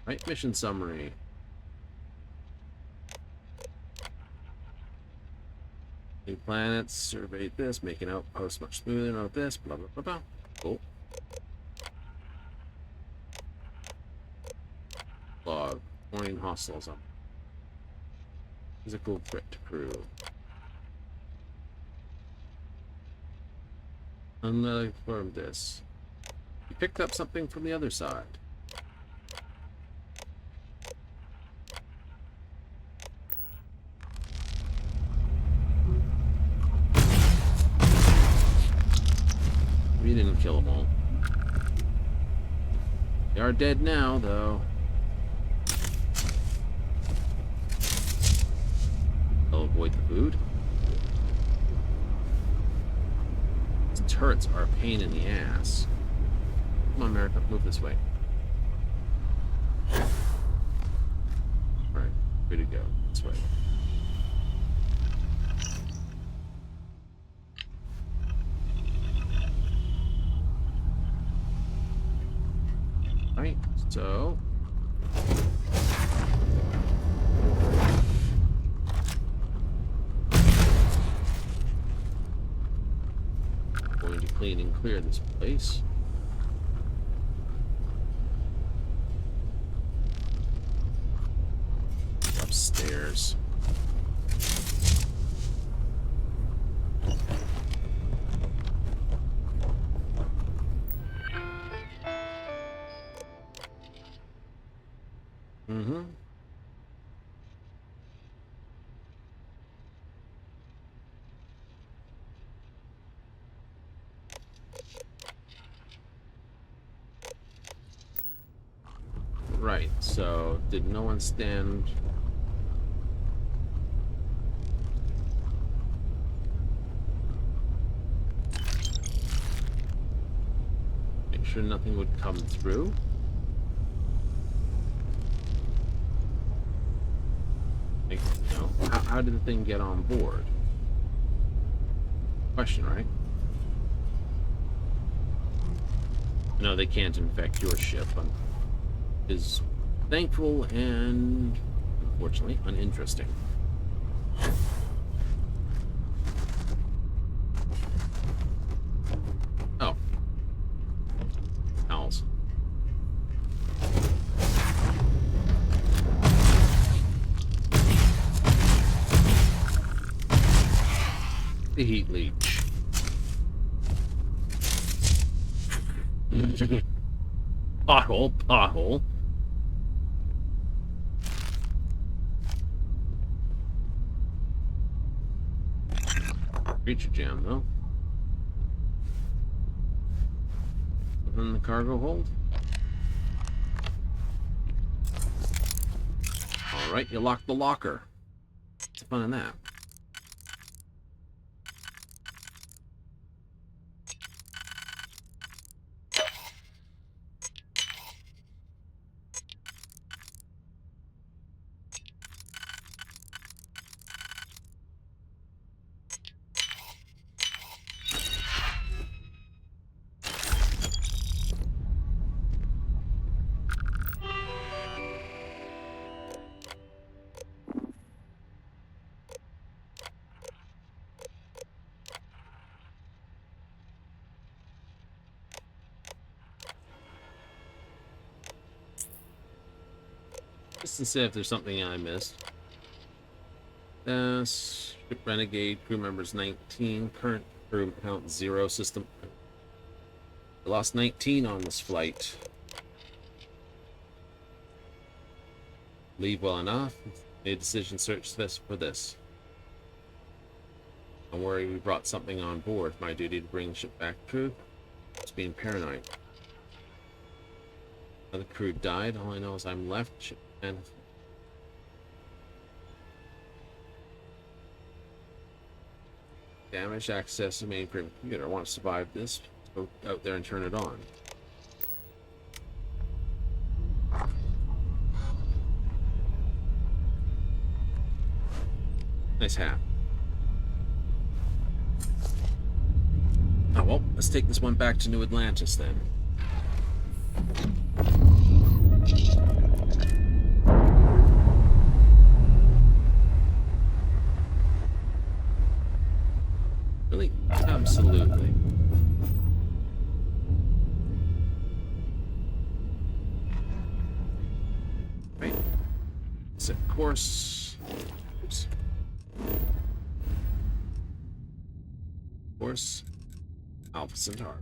Right, mission summary. New planets, surveyed this, making outposts much smoother, note this, blah blah blah blah. Cool. Log. Warning hostiles on. Physical threat to crew. Unconfirmed this. You picked up something from the other side. We didn't kill them all. They are dead now, though. I'll avoid the food. These turrets are a pain in the ass. Come on, America, move this way. Alright, way to go. This way. Right, so going to clean and clear this place. Upstairs. Mm-hmm. Right, so did no one stand? Make sure nothing would come through. No. How did the thing get on board? Question, right? No, they can't infect your ship. is thankful and, unfortunately, uninteresting. Oh. Owls. The heat leech. Pothole, pothole. Creature jam, though. In the cargo hold. Alright, you locked the locker. What's the fun in that? Just to see if there's something I missed. Ship Renegade, crew members 19, current crew count 0, system. I lost 19 on this flight. Leave well enough. Made a decision, search this for this. Don't worry, we brought something on board. My duty to bring the ship back to. It's being paranoid. Another crew died. All I know is I'm left. Ship and damaged access to mainframe computer. I want to survive this. Go out there and turn it on. Nice hat. Oh well, let's take this one back to New Atlantis then. Really? Absolutely. Right. Set course. Oops. Course. Alpha Centaur.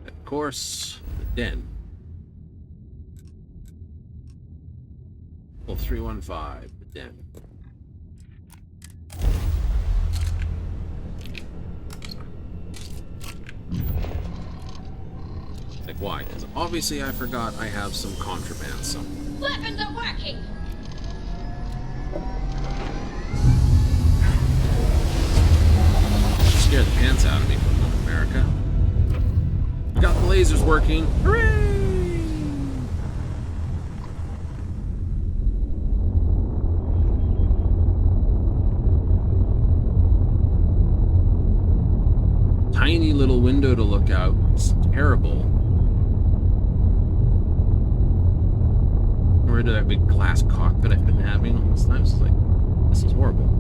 Set course. The Den. Well, 315, the Den. Like, why? Because obviously I forgot I have some contraband somewhere. Weapons are working! Scared the pants out of me from North America. We got the lasers working. Hooray! Tiny little window to look out. It's terrible. Where did that big glass cockpit I've been having all this time? It's like, this is horrible.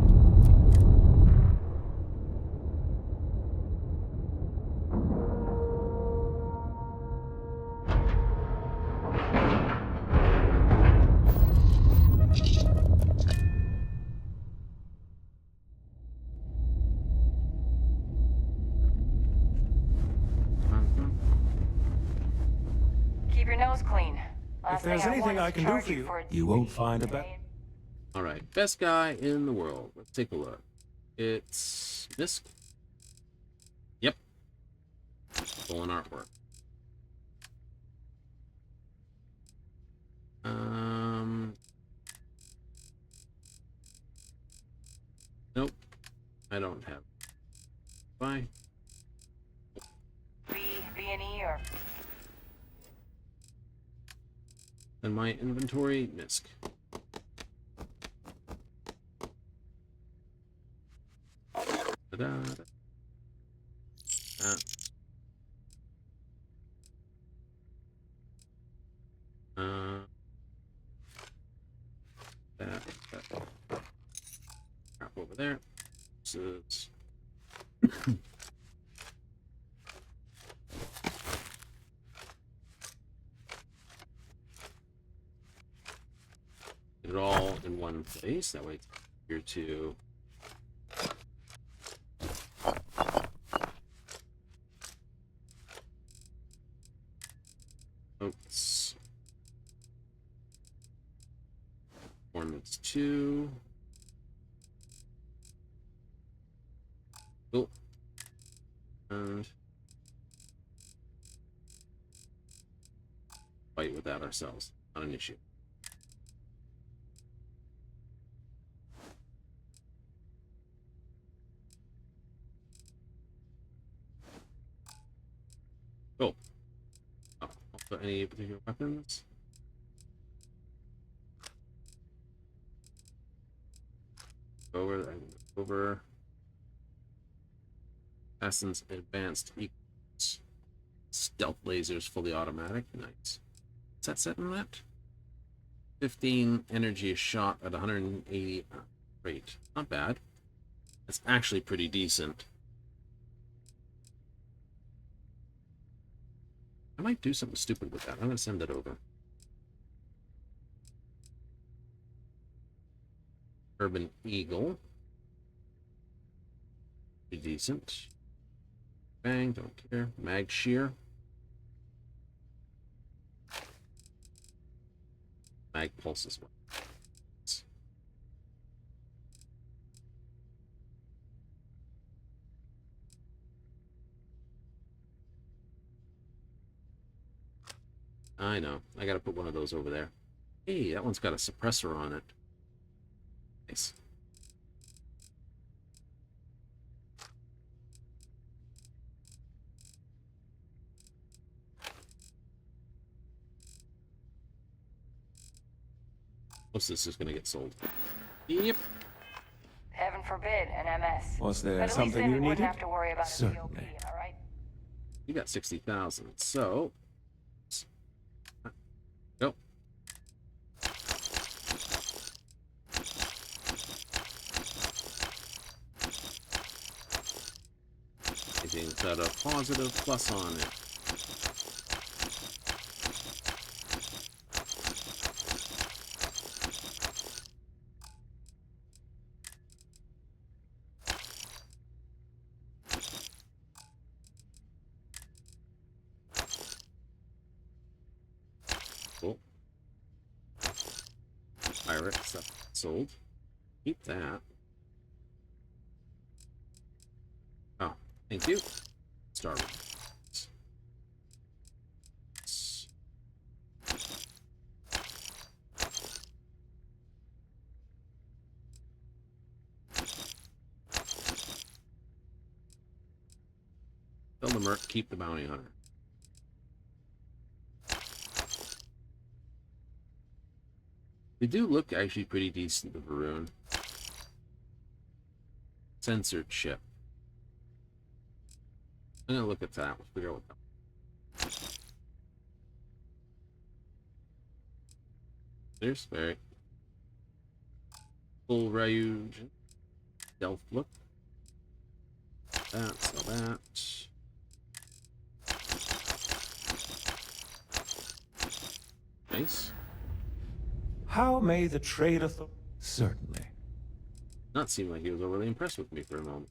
Keep your nose clean. If there's anything I can do for you, you won't find a better. Alright, best guy in the world. Let's take a look. It's Misk. Yep. Stolen artwork. Nope. I don't have. Bye. B&E or... In my inventory, Misk. Ta-da. over there. This is... Get it all in one place. That way it's easier to... Oops. Performance 2. Oh. And fight with that ourselves. Not an issue. Oh. Also, any particular weapons? Over. Essence advanced equals stealth lasers fully automatic. Nice. What's that setting at? 15 energy a shot at 180 rate. Not bad. That's actually pretty decent. I might do something stupid with that. I'm gonna send it over. Urban Eagle. Pretty decent. Bang, don't care. Mag Shear. Mag Pulse as well. I know. I gotta put one of those over there. Hey, that one's got a suppressor on it. Nice. Most of this is going to get sold. Yep. Heaven forbid an MS. Was there but at something least then you we wouldn't needed? have to worry about Certainly. a VOP, all right? You got 60,000, so... Go. Anything's got a positive plus on it. Cool. Pirate stuff sold. Keep that. Oh, thank you. Starborn. Tell the merc, keep the bounty hunter. They do look actually pretty decent, the Varun. Censored ship. I'm gonna look at that. We'll figure out what that. There's very full Ryuj. Stealth look. That, so that. Nice. How may the trade authority... Certainly. Not seem like he was overly impressed with me for a moment.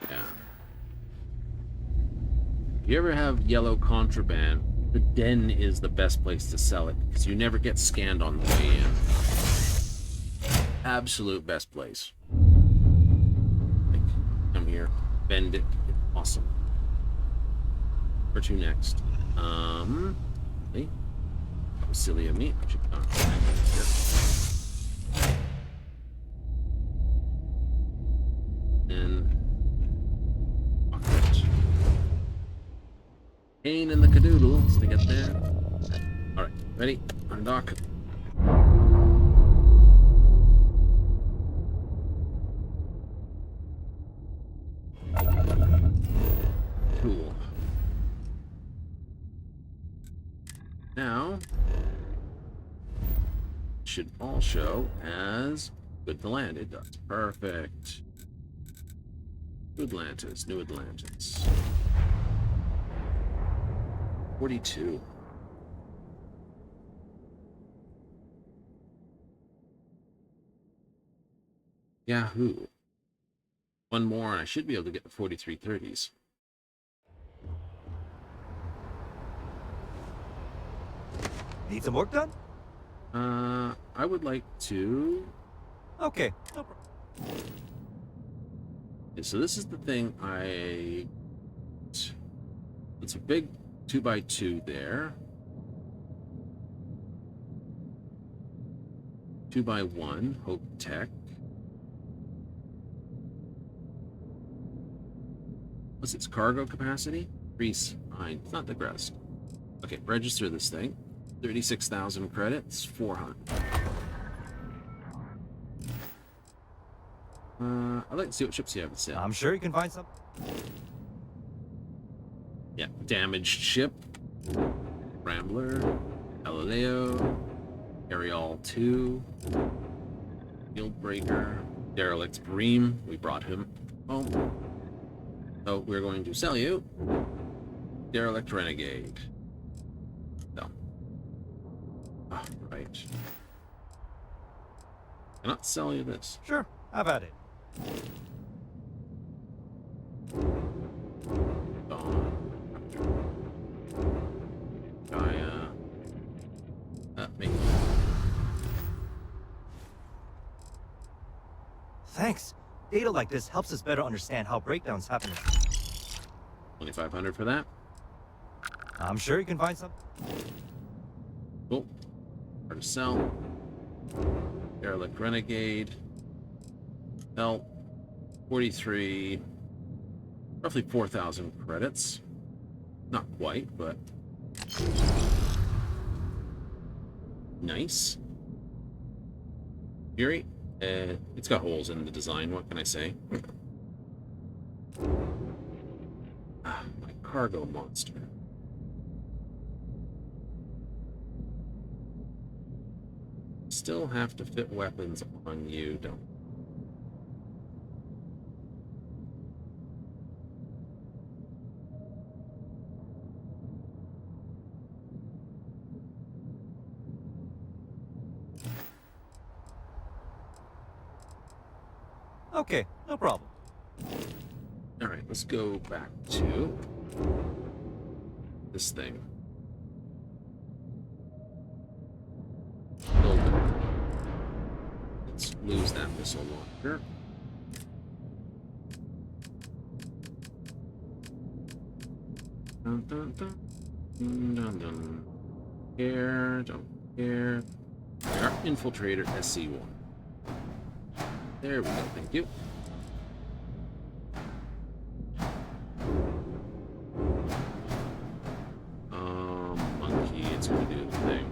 Yeah. If you ever have yellow contraband, the den is the best place to sell it because you never get scanned on the way in. Absolute best place. Like, come here, bend it, awesome. Where to next? Hey, that was silly of me. I should have gone here. And pain in the cadoodles to get there. All right, ready? Undock. Now, should all show as good to land. It does. Perfect. New Atlantis. New Atlantis. 42. Yahoo. One more, and I should be able to get the 4330s. Need some work done? I would like to... Okay, no problem. Okay, so this is the thing It's a big 2x2 there. 2x1, Hope Tech. What's its cargo capacity? It's not the rest. Okay, register this thing. 36,000 credits, 400. I'd like to see what ships you have at sale. I'm sure you can find some. Yeah, damaged ship, Rambler, Galileo, Ariel 2, Fieldbreaker, Derelict Bream. We brought him home. So we're going to sell you Derelict Renegade. No. Oh, right. Cannot sell you this. Sure, have at it. Thanks. Data like this helps us better understand how breakdowns happen. 2,500 for that. I'm sure you can find some. Cool. Hard to sell. Derelict Renegade. Sell 43. Roughly 4,000 credits. Not quite, but nice. Fury. It's got holes in the design, what can I say? My cargo monster. Still have to fit weapons on you, don't. Okay, no problem. All right, let's go back to this thing. Build it. Let's lose that missile launcher. Dun, dun, dun. Dun, dun, dun. Care, don't care. Our infiltrator SC1. There we go, thank you. Monkey, it's gonna do the thing.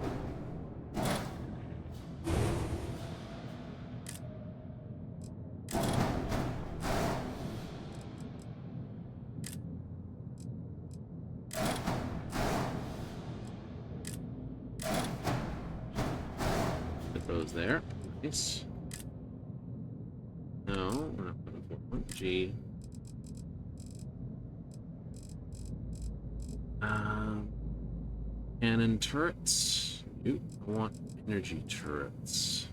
Put those there. Nice. No, we're not putting 4.G. Cannon turrets. Nope, I want energy turrets.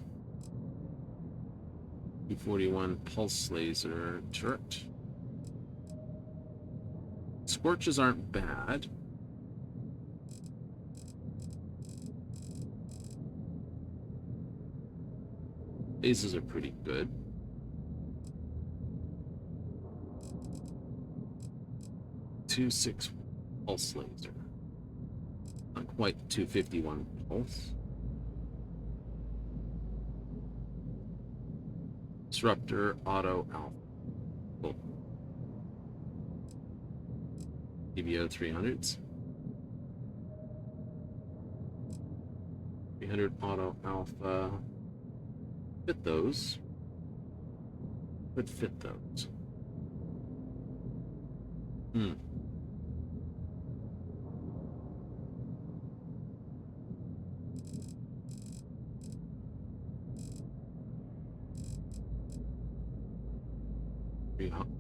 241 pulse laser turret. Scorches aren't bad. Lasers are pretty good. 261 pulse laser. Not quite 251 pulse. Disruptor auto alpha. Cool. DBO 300s. 300 auto alpha. Fit those. Could fit those.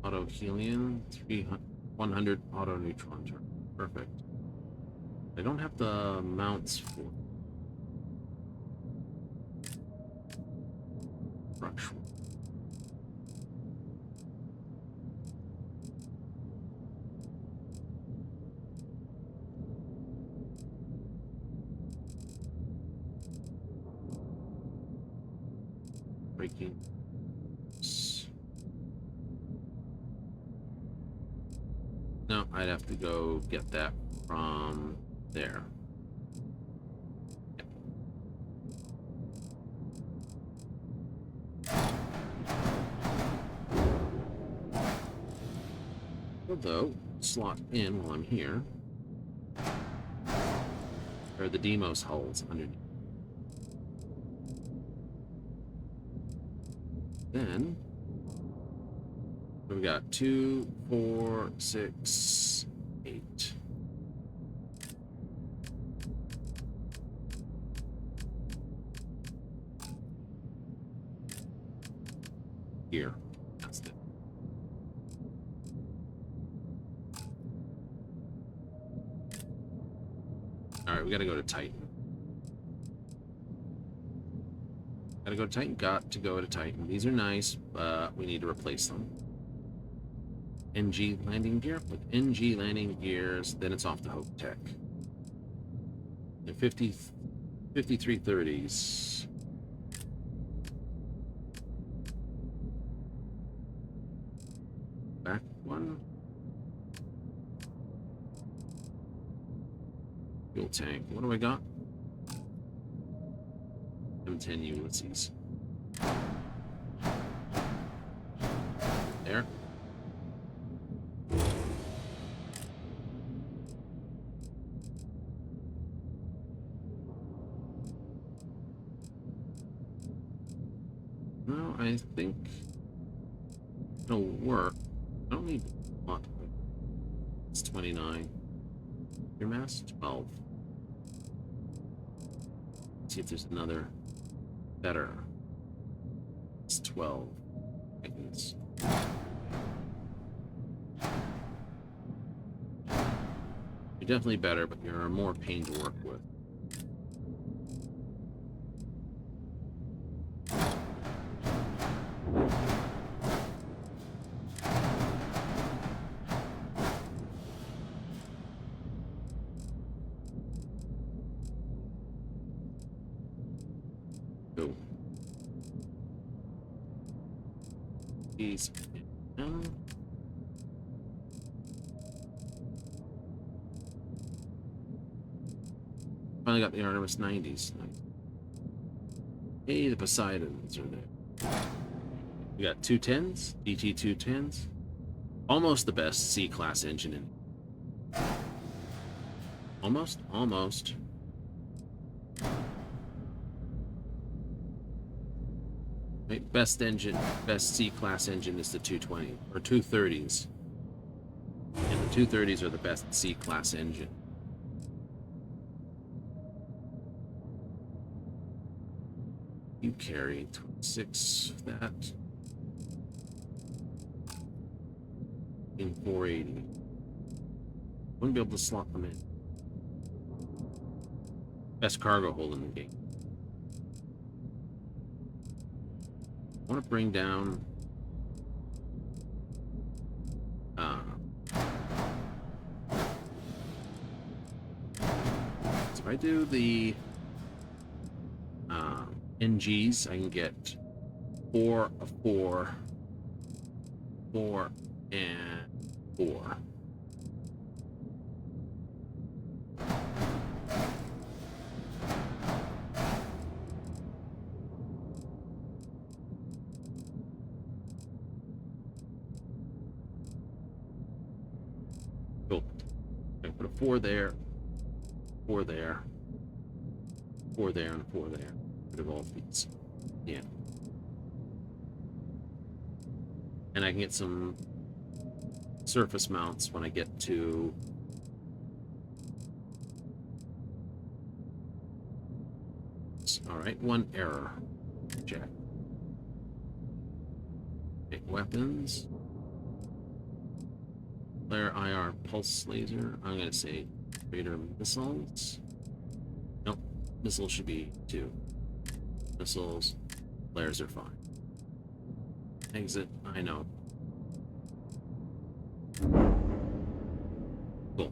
auto helium, 100 auto neutron turret. Perfect. I don't have the mounts for rush. Breaking. No, I'd have to go get that from there. Although, slot in while I'm here. Or the Demios hulls underneath. Then we got 2, 4, 6, 8. Here. That's it. Alright, we gotta go to Titan. Gotta go to Titan. Got to go to Titan. These are nice, but we need to replace them. NG landing gear. With NG landing gears, then it's off to Hope Tech. They're 5330s. Back one. Fuel tank. What do I got? M10 Ulysses. There. No, I think it'll work. I don't need a lot. It's 29. Your mass 12. Let's see if there's another better. It's 12. It's... You're definitely better, but you're more pain to work with. These finally got the Artemis 90s. Hey, the Poseidons are there. We got 210s, DT 210s. Almost the best C-class engine in. Almost. Right, best C-class engine is the 220 or 230s, and the 230s are the best C-class engine. You carry 26 of that in 480. Wouldn't be able to slot them in. Best cargo hold in the game. I want to bring down so if I do the NGs, I can get 4 of 4, 4, and 4. Cool. I put a 4 there, 4 there, 4 there, and 4 there. Rid of all these. Yeah. And I can get some surface mounts when I get to alright, one error. Check. Okay, weapons. Flare IR pulse laser. I'm gonna say greater missiles. Nope. Missiles should be 2. Missiles. Flares are fine. Exit. I know. Cool.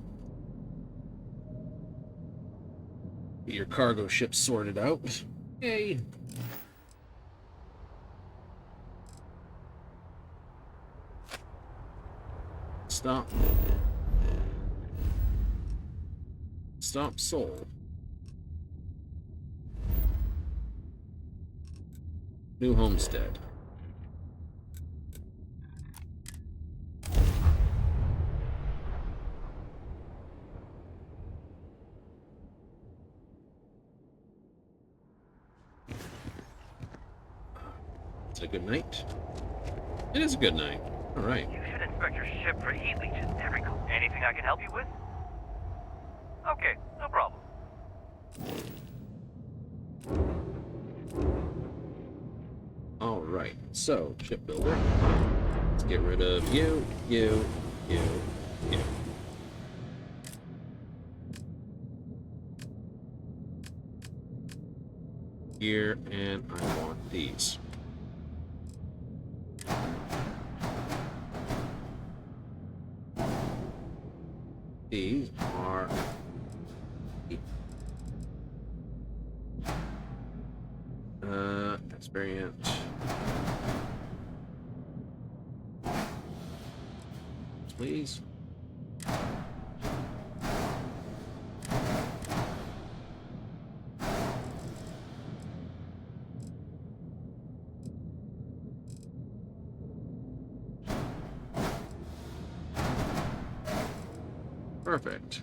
Get your cargo ship sorted out. Yay. Stop. Stop soul. New homestead. It's a good night. It is a good night. All right. You should inspect your ship for heat leeches. There we go. Anything I can help you with? Okay, no problem. All right. So, shipbuilder. Let's get rid of you. Here, and I want these. These are experience. Please. Perfect.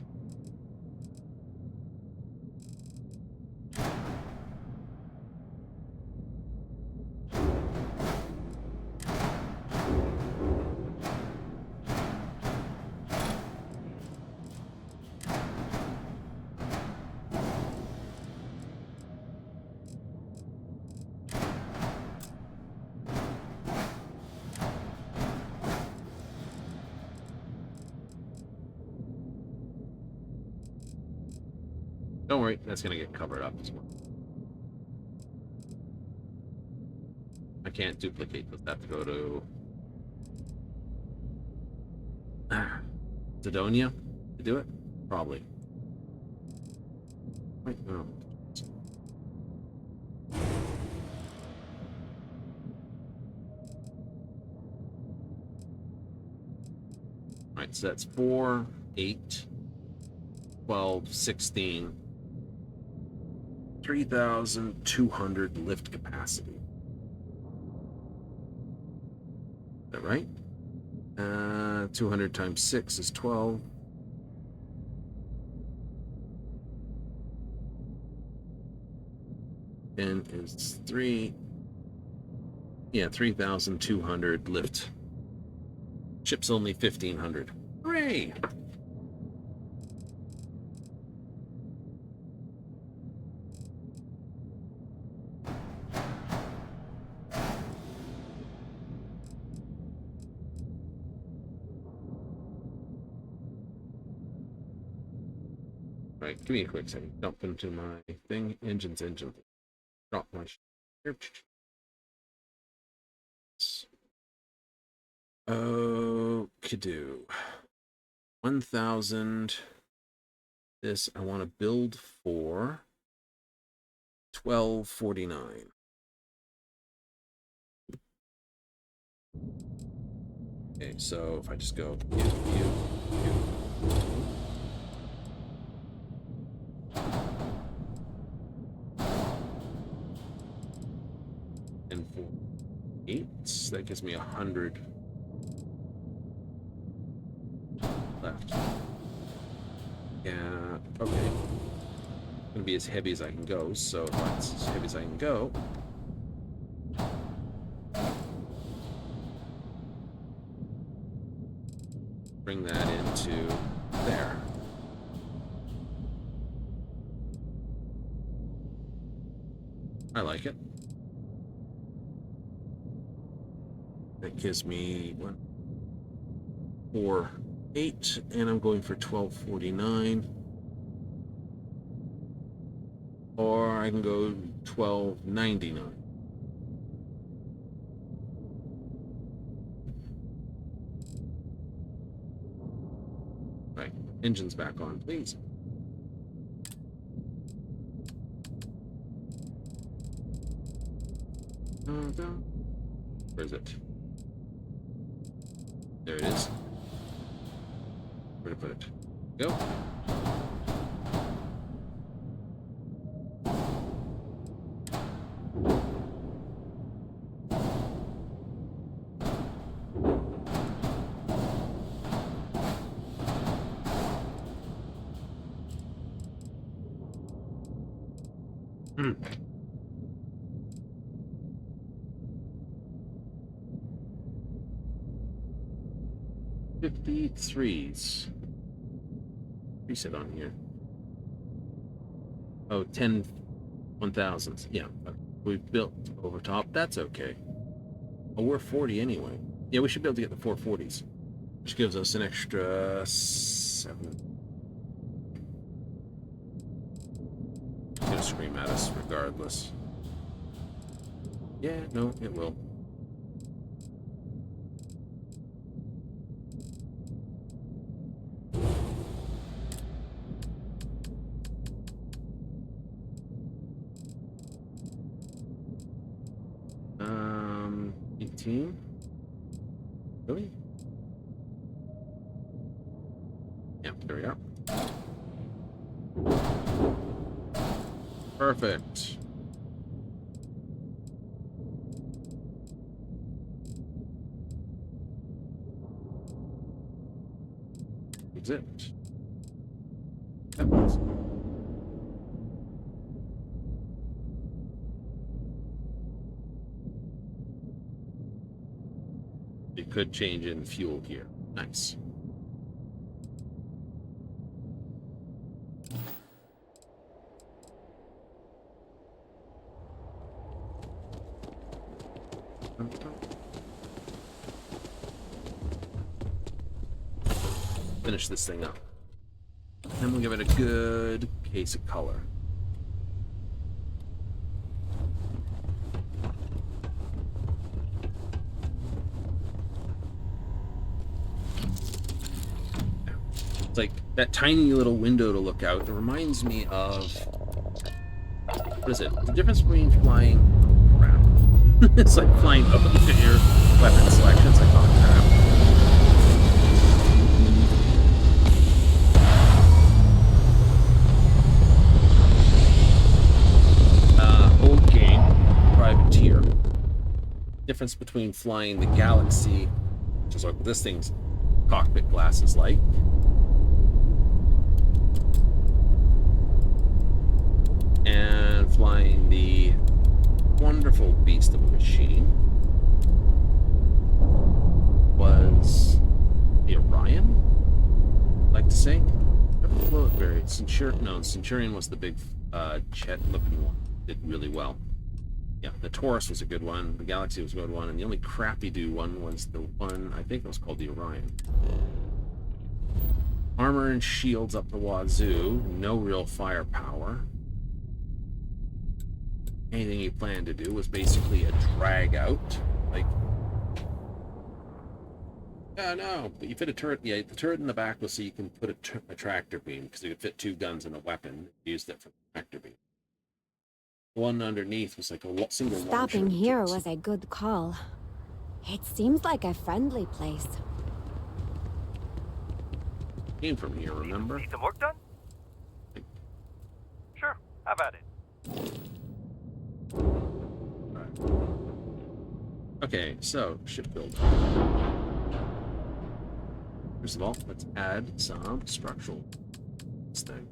Don't worry, that's gonna get covered up as well. I can't duplicate this. I have to go to Sidonia to do it? Probably. Wait, no. Alright, so that's 4, 8, 12, 16. 3,200 lift capacity. Is that right? 200 times 6 is 12. And is 3. Yeah, 3,200 lift. Ship's only 1,500. Hooray! Right, give me a quick second. Dump into my thing. Engines. Drop my here. Okidoo. 1,000. This I want to build for 1249. Okay, so if I just go you. And 4, 8. That gives me 100 left. Yeah, okay. It's gonna be as heavy as I can go, so if that's as heavy as I can go. Bring that into there. I like it. That gives me 4 8, and I'm going for 1249. Or I can go 1299. Right, engine's back on, please. Where is it? There it is. Where to put it? Go. Hmm. $53s. Reset on here. Oh, 10 1000s. Yeah, we've built over top. That's okay. Oh, we're 40 anyway. Yeah, we should be able to get the 440s, which gives us an extra 7. It's gonna scream at us regardless. Yeah, no, it will. Really? Yeah, there we are. Perfect. Exit. That was. It could change in fuel here. Nice. Finish this thing up. Then we'll give it a good case of color. It's like that tiny little window to look out. It reminds me of, what is it? The difference between flying, crap. It's like flying up at your weapon selection. It's like, oh crap. Old game, Privateer. Difference between flying the Galaxy, which is what this thing's cockpit glass is like, and flying the wonderful beast of a machine was the Orion, I'd like to say. Centurion was the big jet looking one. Did really well. Yeah, the Taurus was a good one, the Galaxy was a good one, and the only crappy-do one was the one, I think it was called the Orion. Armor and shields up the wazoo, no real firepower. Anything he planned to do was basically a drag out, like, no, but you fit a turret, yeah, the turret in the back was so you can put a tractor beam, because you could fit 2 guns in a weapon, used it for the tractor beam. The one underneath was like a single launcher. Stopping here was a good call. It seems like a friendly place. Came from here, remember? Need some work done? Sure, how about it? Right. Okay, so shipbuilding. First of all, let's add some structural this thing.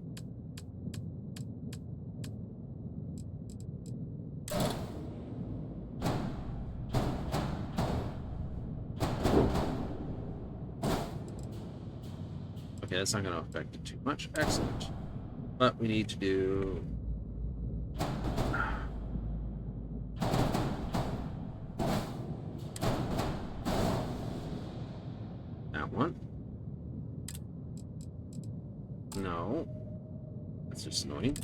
Okay, that's not going to affect it too much. Excellent. But we need to do... that one. That's just annoying.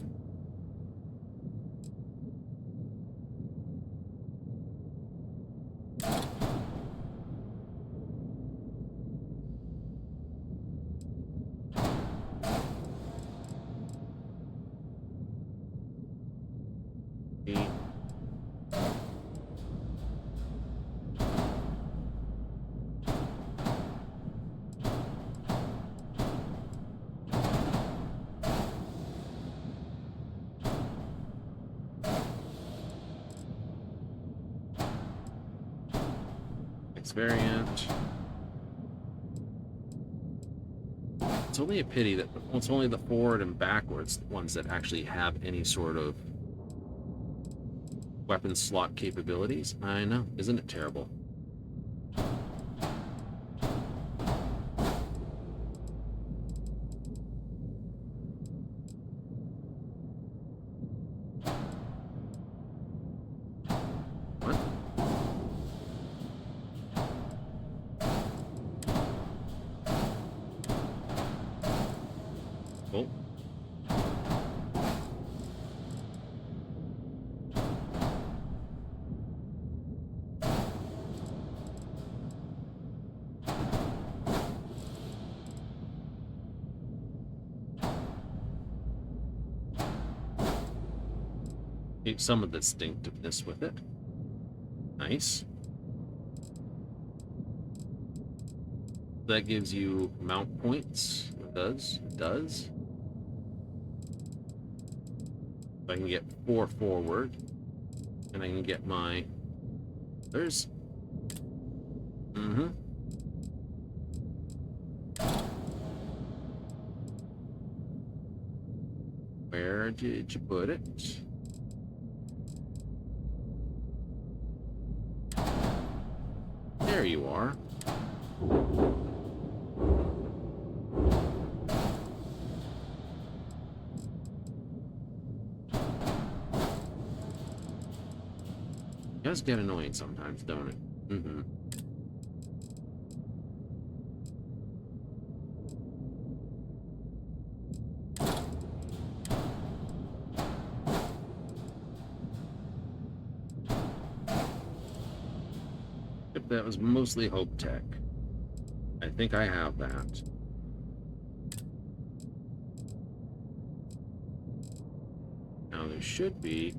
Variant. It's only a pity that it's only the forward and backwards ones that actually have any sort of weapon slot capabilities. I know, isn't it terrible? Some of the distinctiveness with it. Nice. That gives you mount points. It does. It does. I can get 4 forward. And I can get my... There's... Where did you put it? There you are. It does get annoying sometimes, don't it? That was mostly Hope Tech. I think I have that. Now there should be...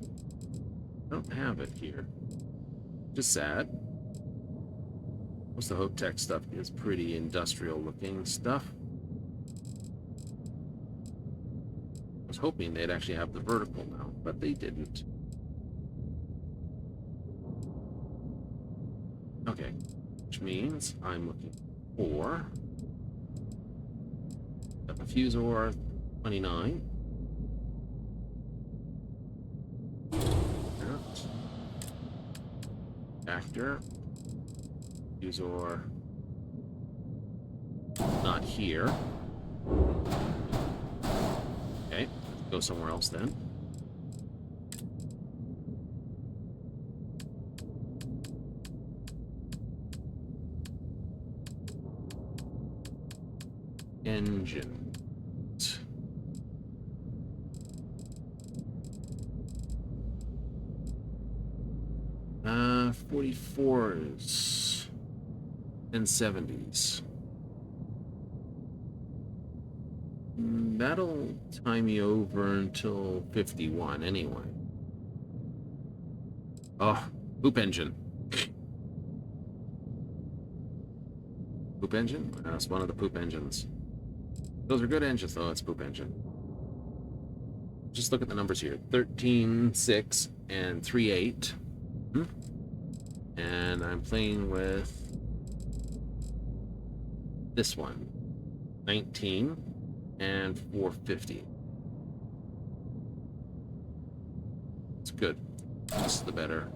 I don't have it here. Just sad. Most of the Hope Tech stuff is pretty industrial looking stuff. I was hoping they'd actually have the vertical mount, but they didn't. Okay, which means I'm looking for a Fusor 29. Actor. Fusor. Not here. Okay, let's go somewhere else then. Engine. 44s and 70s. That'll tie me over until 51 anyway. Oh, poop engine. Poop engine? That's one of the poop engines. Those are good engines, though. It's poop engine. Just look at the numbers here. 13, 6, and 3, 8. And I'm playing with this one. 19 and 450. It's good. This is the better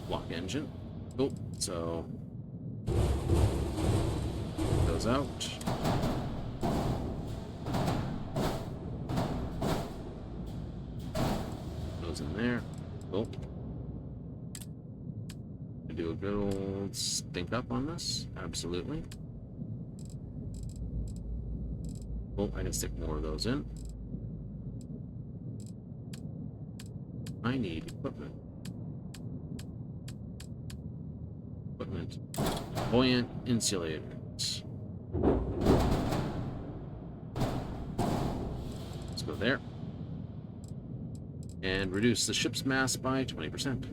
block engine. Cool. So goes out. Goes in there. Cool. Do a good old stink up on this. Absolutely. Well, I can stick more of those in. I need equipment. Equipment. Buoyant insulators. Let's go there. And reduce the ship's mass by 20%.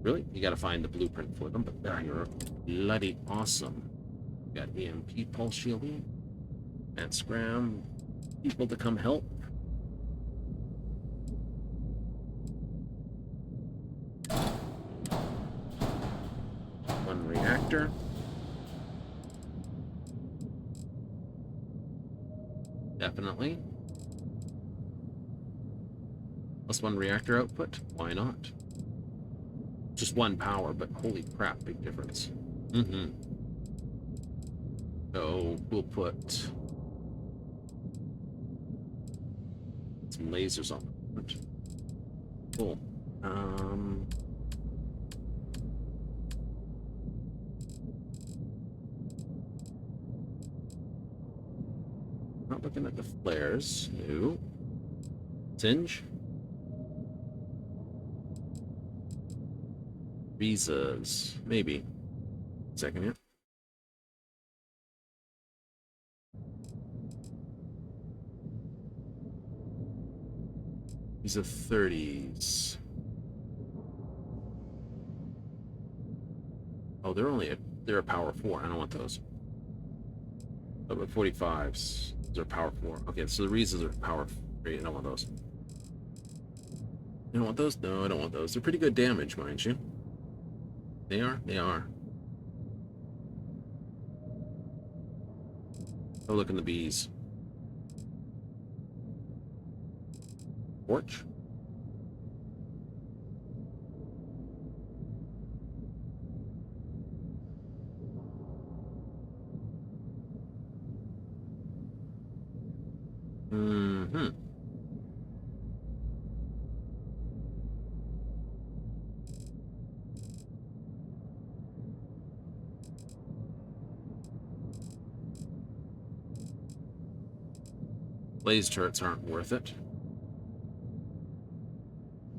Really? You gotta find the blueprint for them, but they're bloody awesome. Got EMP pulse shielding. And scram people to come help. One reactor. Definitely. Plus one reactor output. Why not? Just one power, but holy crap, big difference. Mm-hmm. So we'll put some lasers on the front. Cool. Not looking at the flares. No. Singe. Visas. Maybe. Second here. These are 30s. Oh, they're a power 4. I don't want those. Oh, but 45s. They're power 4. Okay, so the reasons are power 3. I don't want those. You don't want those? No, I don't want those. They're pretty good damage, mind you. They are? They are. Oh, look in the bees. Porch? Mm-hmm. Blaze turrets aren't worth it.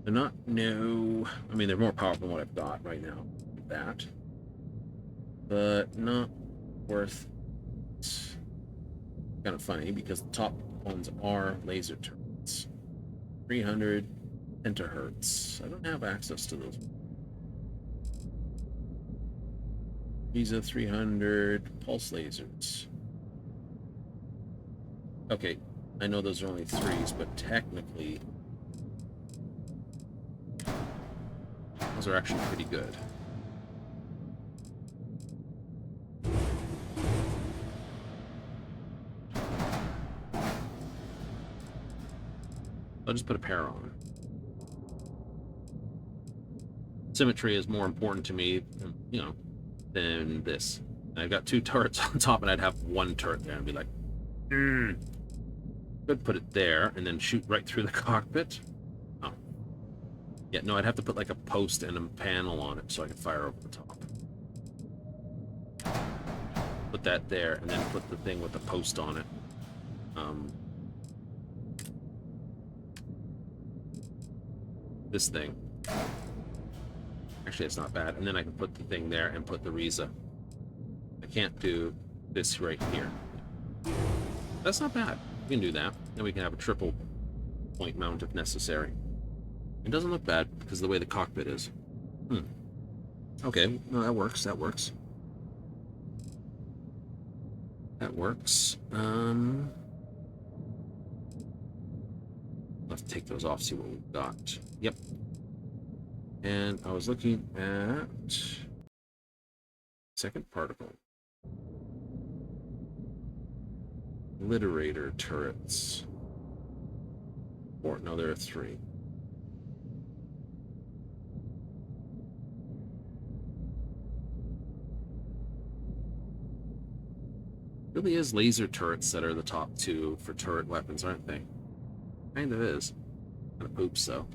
They're not, no. I mean, they're more powerful than what I've got right now. That. But not worth it. Kind of funny because the top ones are laser turrets. 300 pentahertz. I don't have access to those. These are 300 pulse lasers. Okay, I know those are only 3s, but technically those are actually pretty good. I'll just put a pair on. Symmetry is more important to me, you know, than this. I've got 2 turrets on top, and I'd have 1 turret there and be like, could put it there and then shoot right through the cockpit. Oh. Yeah, no, I'd have to put like a post and a panel on it so I could fire over the top. Put that there and then put the thing with the post on it. This thing. Actually, it's not bad. And then I can put the thing there and put the Riza. I can't do this right here. That's not bad. We can do that. Then we can have a triple point mount if necessary. It doesn't look bad because of the way the cockpit is. Okay, no, that works. That works. That works. I'll have to take those off, see what we've got. Yep. And I was looking at second particle. Obliterator turrets. Or no, there are 3. Really is laser turrets that are the top 2 for turret weapons, aren't they? Kind of is. Kind of poops, though.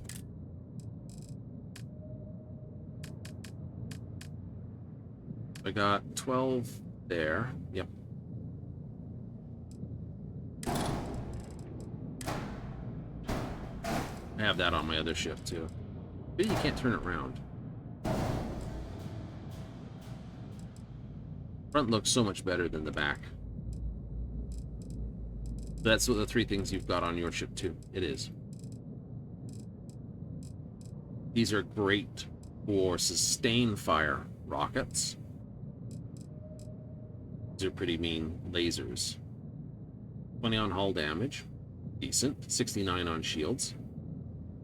I got 12 there. Yep. I have that on my other ship too. But you can't turn it around. Front looks so much better than the back. That's what the three things you've got on your ship too. It is. These are great for sustain fire rockets. These are pretty mean lasers. 20 on hull damage. Decent. 69 on shields.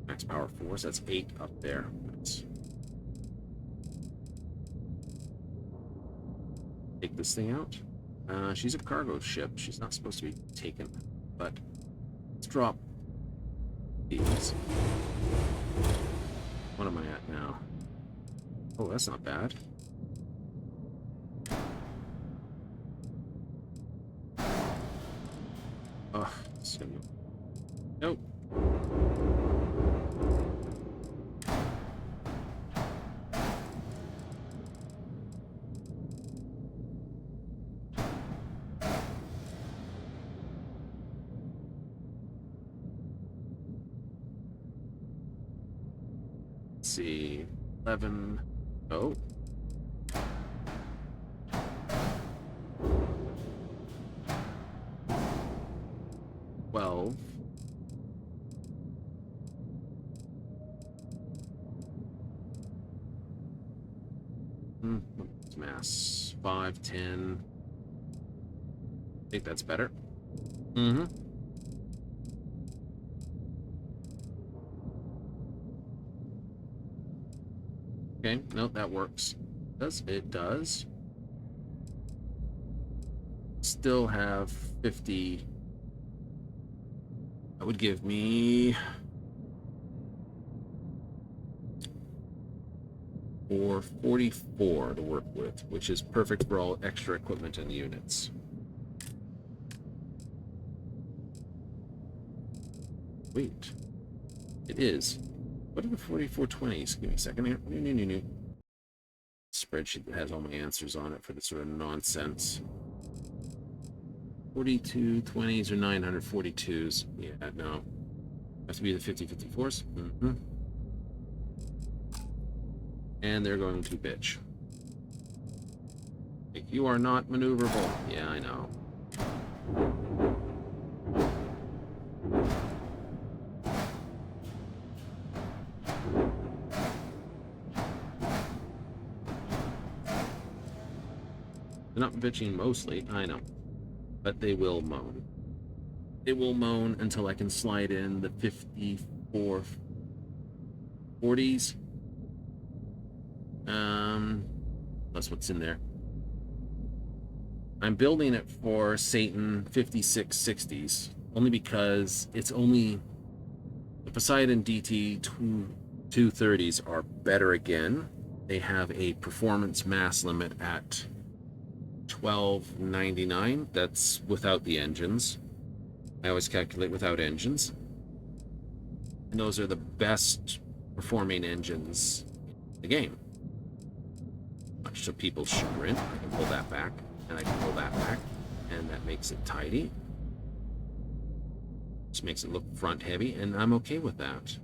Max power force. That's 8 up there. That's... Take this thing out. She's a cargo ship. She's not supposed to be taken. But let's drop these. What am I at now? Oh, that's not bad. Oh, it's gonna... Nope. Let's see. 11. Oh. Mass 5, 10. I think that's better. Mm-hmm. Okay, no, that works. It does. Still have 50. That would give me 44 to work with, which is perfect for all extra equipment and units. Wait, it is. What are the 4420s? Give me a second here. No. Spreadsheet that has all my answers on it for this sort of nonsense. 4220s or 942s? Yeah, no. Have to be the 5054s. Mm-hmm. And they're going to bitch. Like, you are not maneuverable. Yeah, I know. They're not bitching mostly, I know. But they will moan. They will moan until I can slide in the 5440s. That's what's in there. I'm building it for Satan 5660s, only because it's only the Poseidon DT 230s are better again. They have a performance mass limit at 1299. That's without the engines. I always calculate without engines. And those are the best performing engines in the game. Much to people's chagrin. I can pull that back, and I can pull that back, and that makes it tidy. Just makes it look front heavy, and I'm okay with that.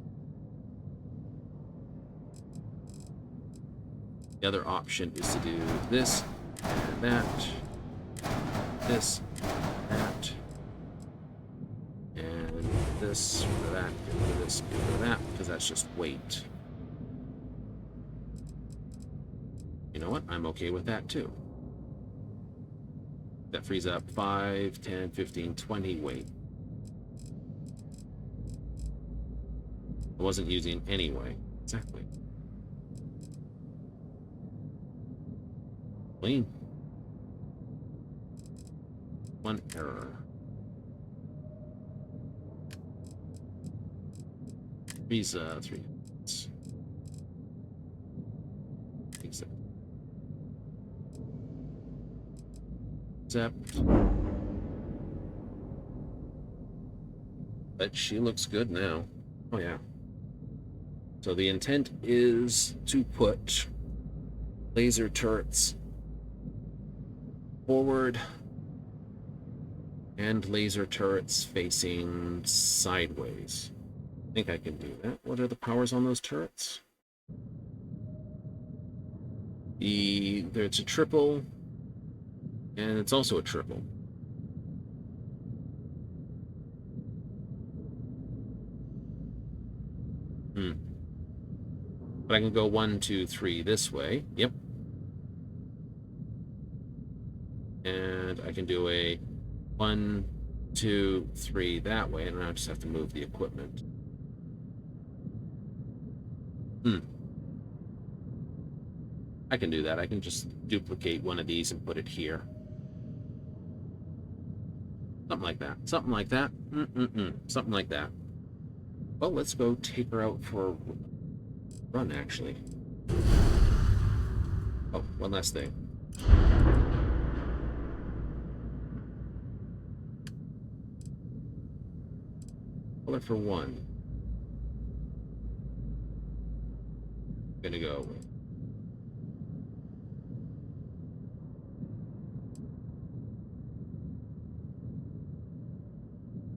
The other option is to do this, and that, this, that, and this, or that, get rid of this, get rid of that, because that's just weight. You know what? I'm okay with that too. That frees up 5, 10, 15, 20 weight. I wasn't using anyway. Exactly. Clean. One error. These 3 hits. Except. But she looks good now. Oh yeah. So the intent is to put laser turrets forward and laser turrets facing sideways. I think I can do that. What are the powers on those turrets? It's a triple, and it's also a triple. But I can go 1, 2, 3 this way. Yep. And I can do a 1, 2, 3 that way, and I just have to move the equipment. I can do that. I can just duplicate one of these and put it here. Something like that. Something like that. Something like that. Well, let's go take her out for a run, actually. Oh, one last thing. Color for 1. I'm gonna go.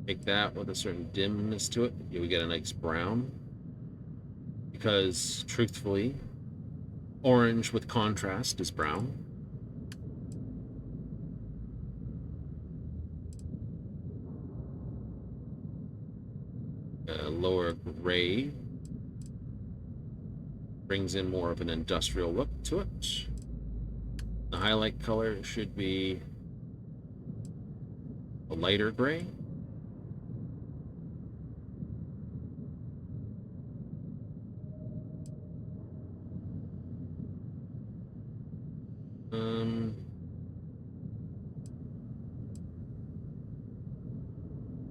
Take that with a certain dimness to it. Here we get a nice brown. Because, truthfully, orange with contrast is brown. Lower gray brings in more of an industrial look to it. The highlight color should be a lighter gray.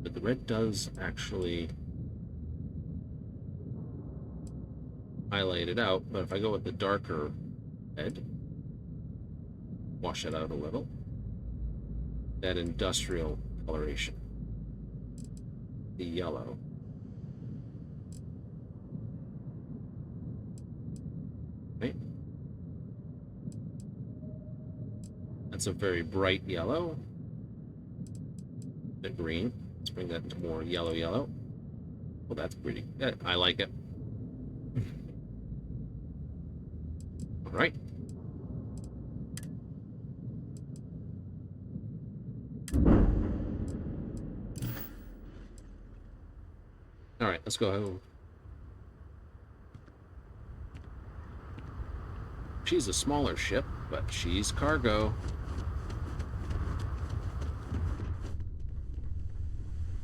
But the red does actually highlight it out, but if I go with the darker red, wash it out a little, that industrial coloration, the yellow. Right? That's a very bright yellow. The green. Let's bring that into more yellow. Well, that's pretty. I like it. All right. All right, let's go. She's a smaller ship, but she's cargo.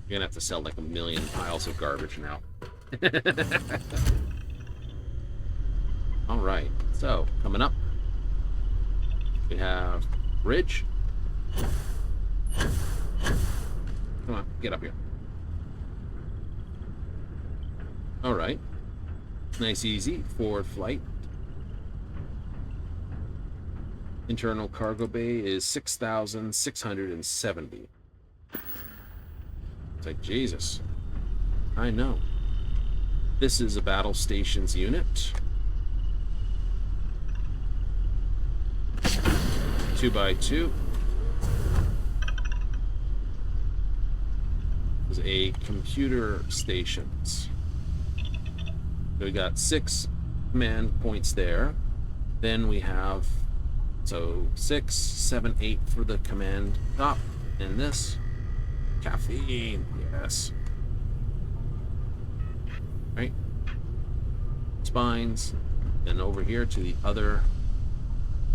You're gonna have to sell like 1 million piles of garbage now. All right, so coming up, we have bridge. Come on, get up here. All right, nice, easy forward flight. Internal cargo bay is 6,670. It's like, Jesus. I know. This is a battle stations unit. 2x2. This is a computer stations. So we got 6 command points there. Then we have, so 6, 7, 8 for the command top. And this. Caffeine, yes. Right? Spines. And over here to the other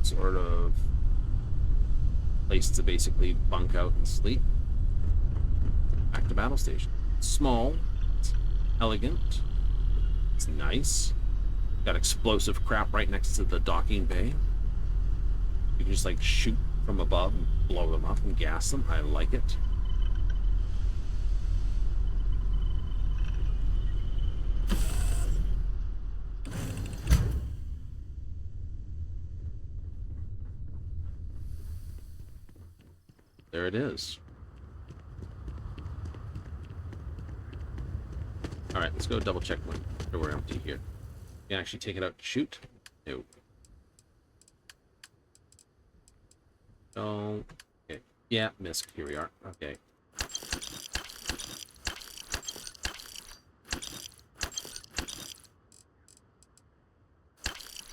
sort of place to basically bunk out and sleep. Back to battle station. Small. It's elegant. It's nice. Got explosive crap right next to the docking bay. You can just like shoot from above and blow them up and gas them. I like it. There it is. All right, let's go double check one. We're empty here. You can actually take it out to shoot. No. Oh, okay. Yeah, missed. Here we are. Okay.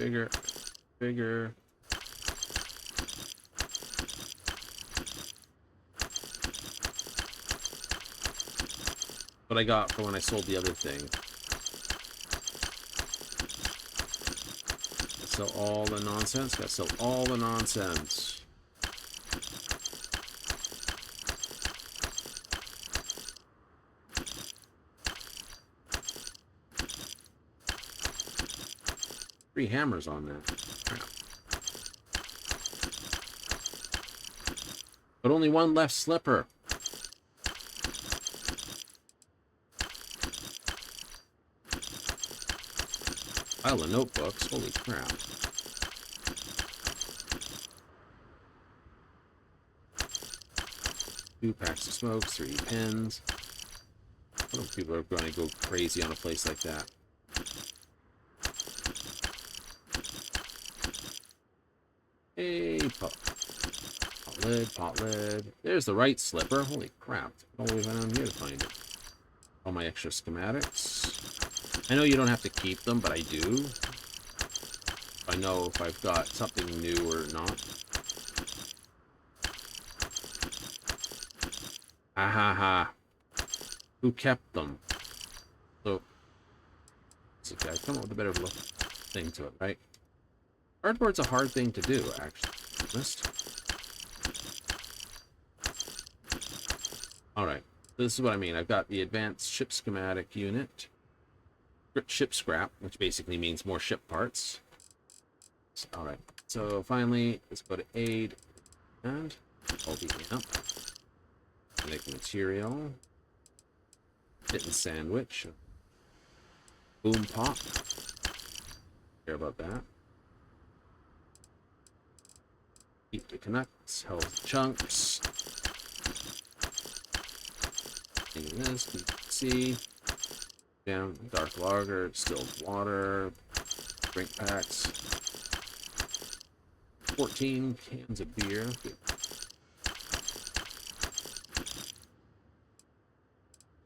bigger, bigger. What I got for when I sold the other thing. Gotta sell all the nonsense. Gotta sell all the nonsense. Three hammers on that. Crap. But only one left slipper. Pile of notebooks. Holy crap. Two packs of smokes, 3 pens. I don't know if people are going to go crazy on a place like that. Hey, pot lid, pot lid. There's the right slipper. Holy crap. All the way down here to find it. All my extra schematics. I know you don't have to keep them, but I do. I know if I've got something new or not. Ha ha ha. Who kept them? So, it's okay. I've come up with a better look thing to it, right? Cardboard's a hard thing to do, actually. Alright, this is what I mean. I've got the advanced ship schematic unit. Ship scrap, which basically means more ship parts. Alright, so finally, let's go to aid. And all the amp. Make material. Fit and sandwich. Boom pop. Care about that. Keep the connects, health chunks. This, you can see. Down, dark lager, distilled water, drink packs. 14 cans of beer. Good.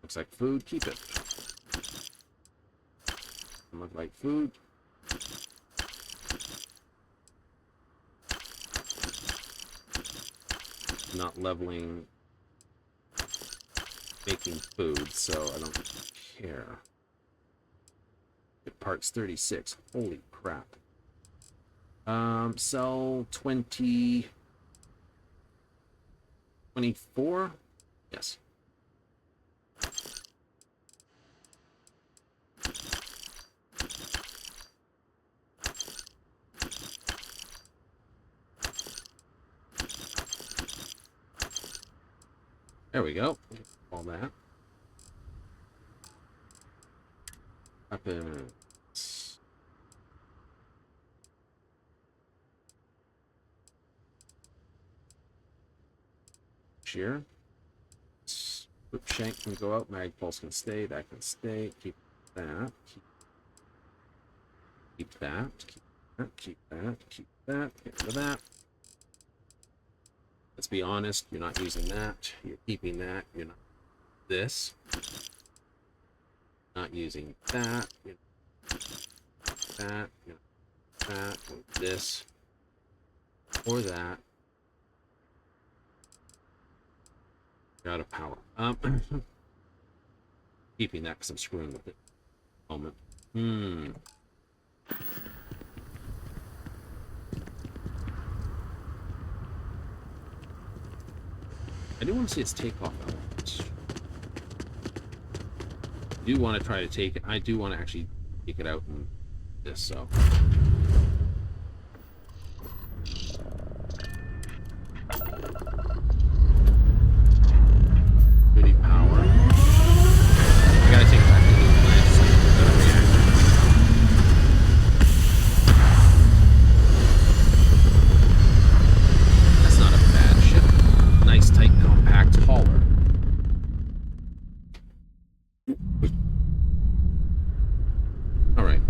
Looks like food, keep it. Look like food. Not leveling making food, so I don't care. Get parts 36. Holy crap. Sell 20 24? Yes. There we go. All that. Weapons. Shear. Whip shank can go out. Mag pulse can stay. That can stay. Keep that. Keep that. Keep that. Keep that. Keep that. Get rid of that. Let's be honest, you're not using that. You're keeping that. You're not this. Not using that. You're not that. You're not that. Or this. Or that. You're out of power. Keeping that because I'm screwing with it. Moment. I do want to see its takeoff element. I do want to try to take it. I do want to actually take it out in this, so. Pretty power. I gotta take it back to the planet. That's not a bad ship. Nice, tight, compact hauler. Alright.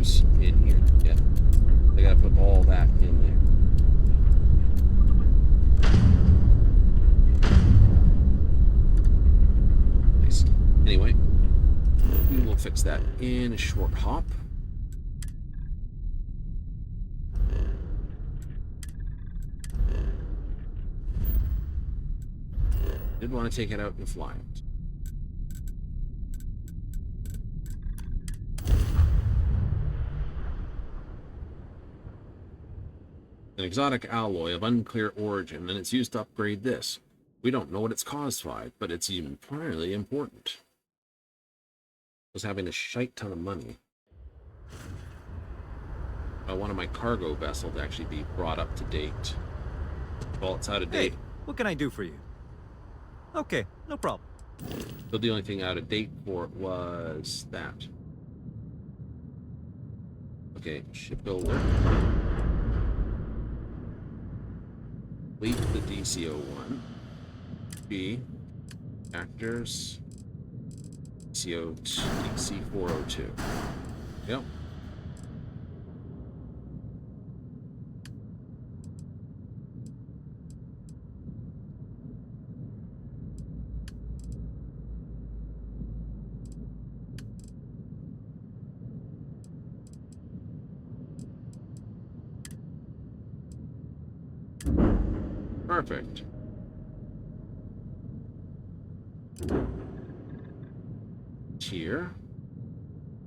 use in here. Yeah. I gotta put all that in there. Nice. Anyway, we will fix that in a short hop. Did want to take it out and fly it. An exotic alloy of unclear origin, and it's used to upgrade this. We don't know what it's caused by, but it's entirely important. I was having a shite ton of money. I wanted my cargo vessel to actually be brought up to date. Well, it's out of date. Hey, what can I do for you? Okay, no problem. So the only thing out of date for it was that. Okay, shipbuilder. Complete the DC-01. B. Actors. DC-402. Yep. Perfect. Here.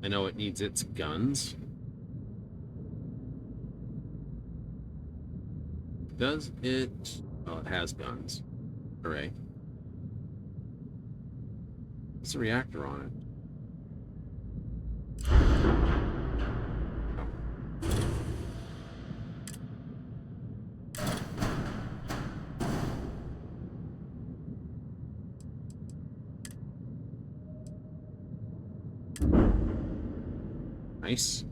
I know it needs its guns. Does it? Well, it has guns. Hooray. What's the reactor on it? Nice.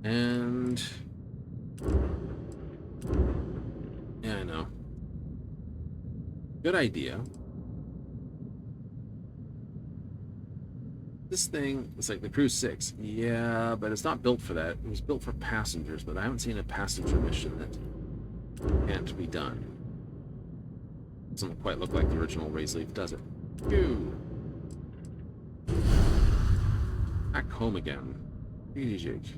And yeah, I know. Good idea. This thing is like the Cruise 6. Yeah, but it's not built for that. It was built for passengers, but I haven't seen a passenger mission that can't be done. Doesn't quite look like the original Raise Leaf, does it? Ew. Back home again. Easy, Jake.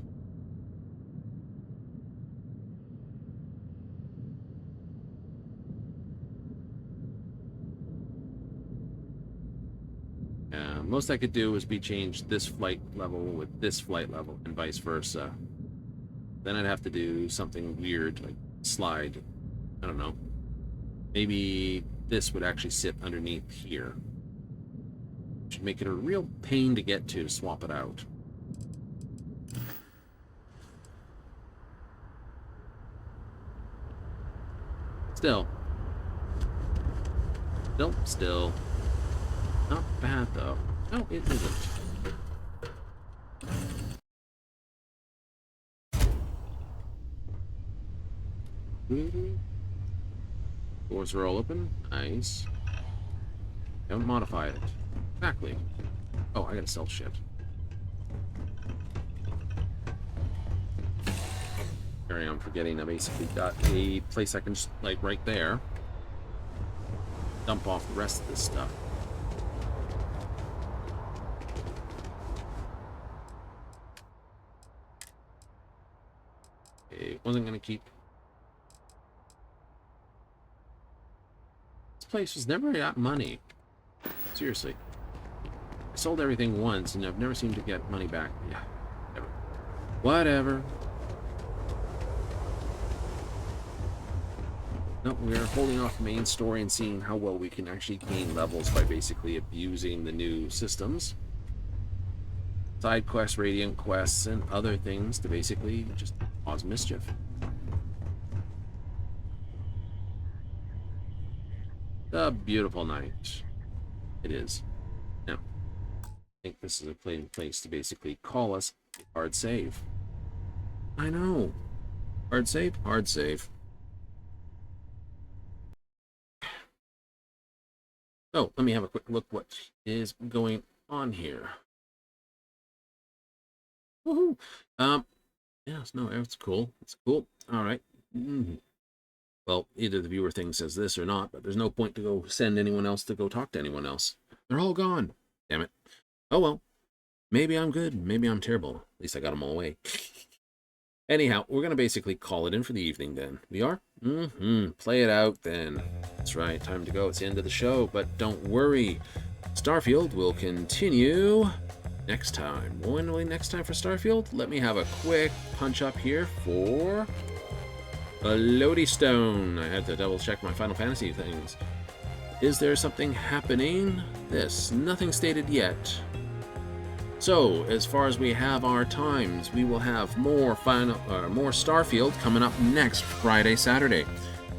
Most I could do was be changed this flight level with this flight level and vice versa. Then I'd have to do something weird, like slide. I don't know. Maybe this would actually sit underneath here. Should make it a real pain to get to swap it out. Still. Not bad, though. No, it isn't. Doors are all open. Nice. Don't modify it. Exactly. Oh, I gotta sell shit. Sorry, I'm forgetting. I basically got a place I can just, like, right there. Dump off the rest of this stuff. Okay, wasn't gonna keep. This place was never got money. Seriously. I sold everything once and I've never seemed to get money back. Yeah, whatever. No, we're holding off the main story and seeing how well we can actually gain levels by basically abusing the new systems. Side quests, radiant quests, and other things to basically just cause mischief. A beautiful night. It is. Now, I think this is a place to basically call us a hard save. I know. Hard save? Hard save. Oh, let me have a quick look what is going on here. Woohoo! Yes, no, it's cool. It's cool. All right. Well, either the viewer thing says this or not, but there's no point to go send anyone else to go talk to anyone else. They're all gone. Damn it. Oh well. Maybe I'm good. Maybe I'm terrible. At least I got them all away. Anyhow, we're going to basically call it in for the evening then. We are? Play it out then. That's right. Time to go. It's the end of the show. But don't worry. Starfield will continue next time. When will next time for Starfield? Let me have a quick punch up here for a Lodi Stone. I had to double check my Final Fantasy things. Is there something happening? Nothing stated yet. So, as far as we have our times, we will have more Starfield coming up next Friday, Saturday.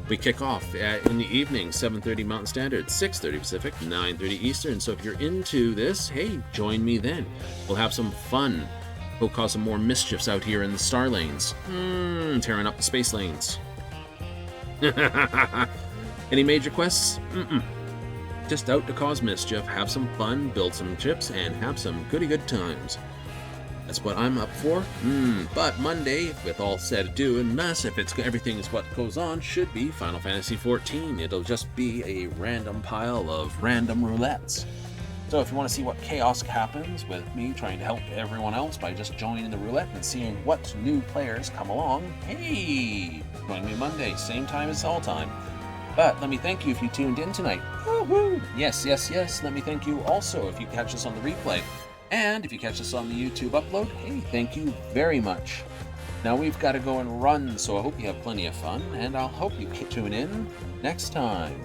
We kick off in the evening, 7:30 Mountain Standard, 6:30 Pacific, 9:30 Eastern. So if you're into this, hey, join me then. We'll have some fun. We'll cause some more mischiefs out here in the star lanes. Tearing up the space lanes. Any major quests? Just out to cause mischief, have some fun, build some chips, and have some goody good times. That's what I'm up for. But Monday, with all said ado and mess, if everything is what goes on, should be Final Fantasy XIV. It'll just be a random pile of random roulettes. So if you want to see what chaos happens with me trying to help everyone else by just joining the roulette and seeing what new players come along, hey, join me Monday, same time as all time. But let me thank you if you tuned in tonight. Woohoo! Yes. Let me thank you also if you catch us on the replay. And if you catch us on the YouTube upload, hey, thank you very much. Now we've got to go and run, so I hope you have plenty of fun, and I'll hope you tune in next time.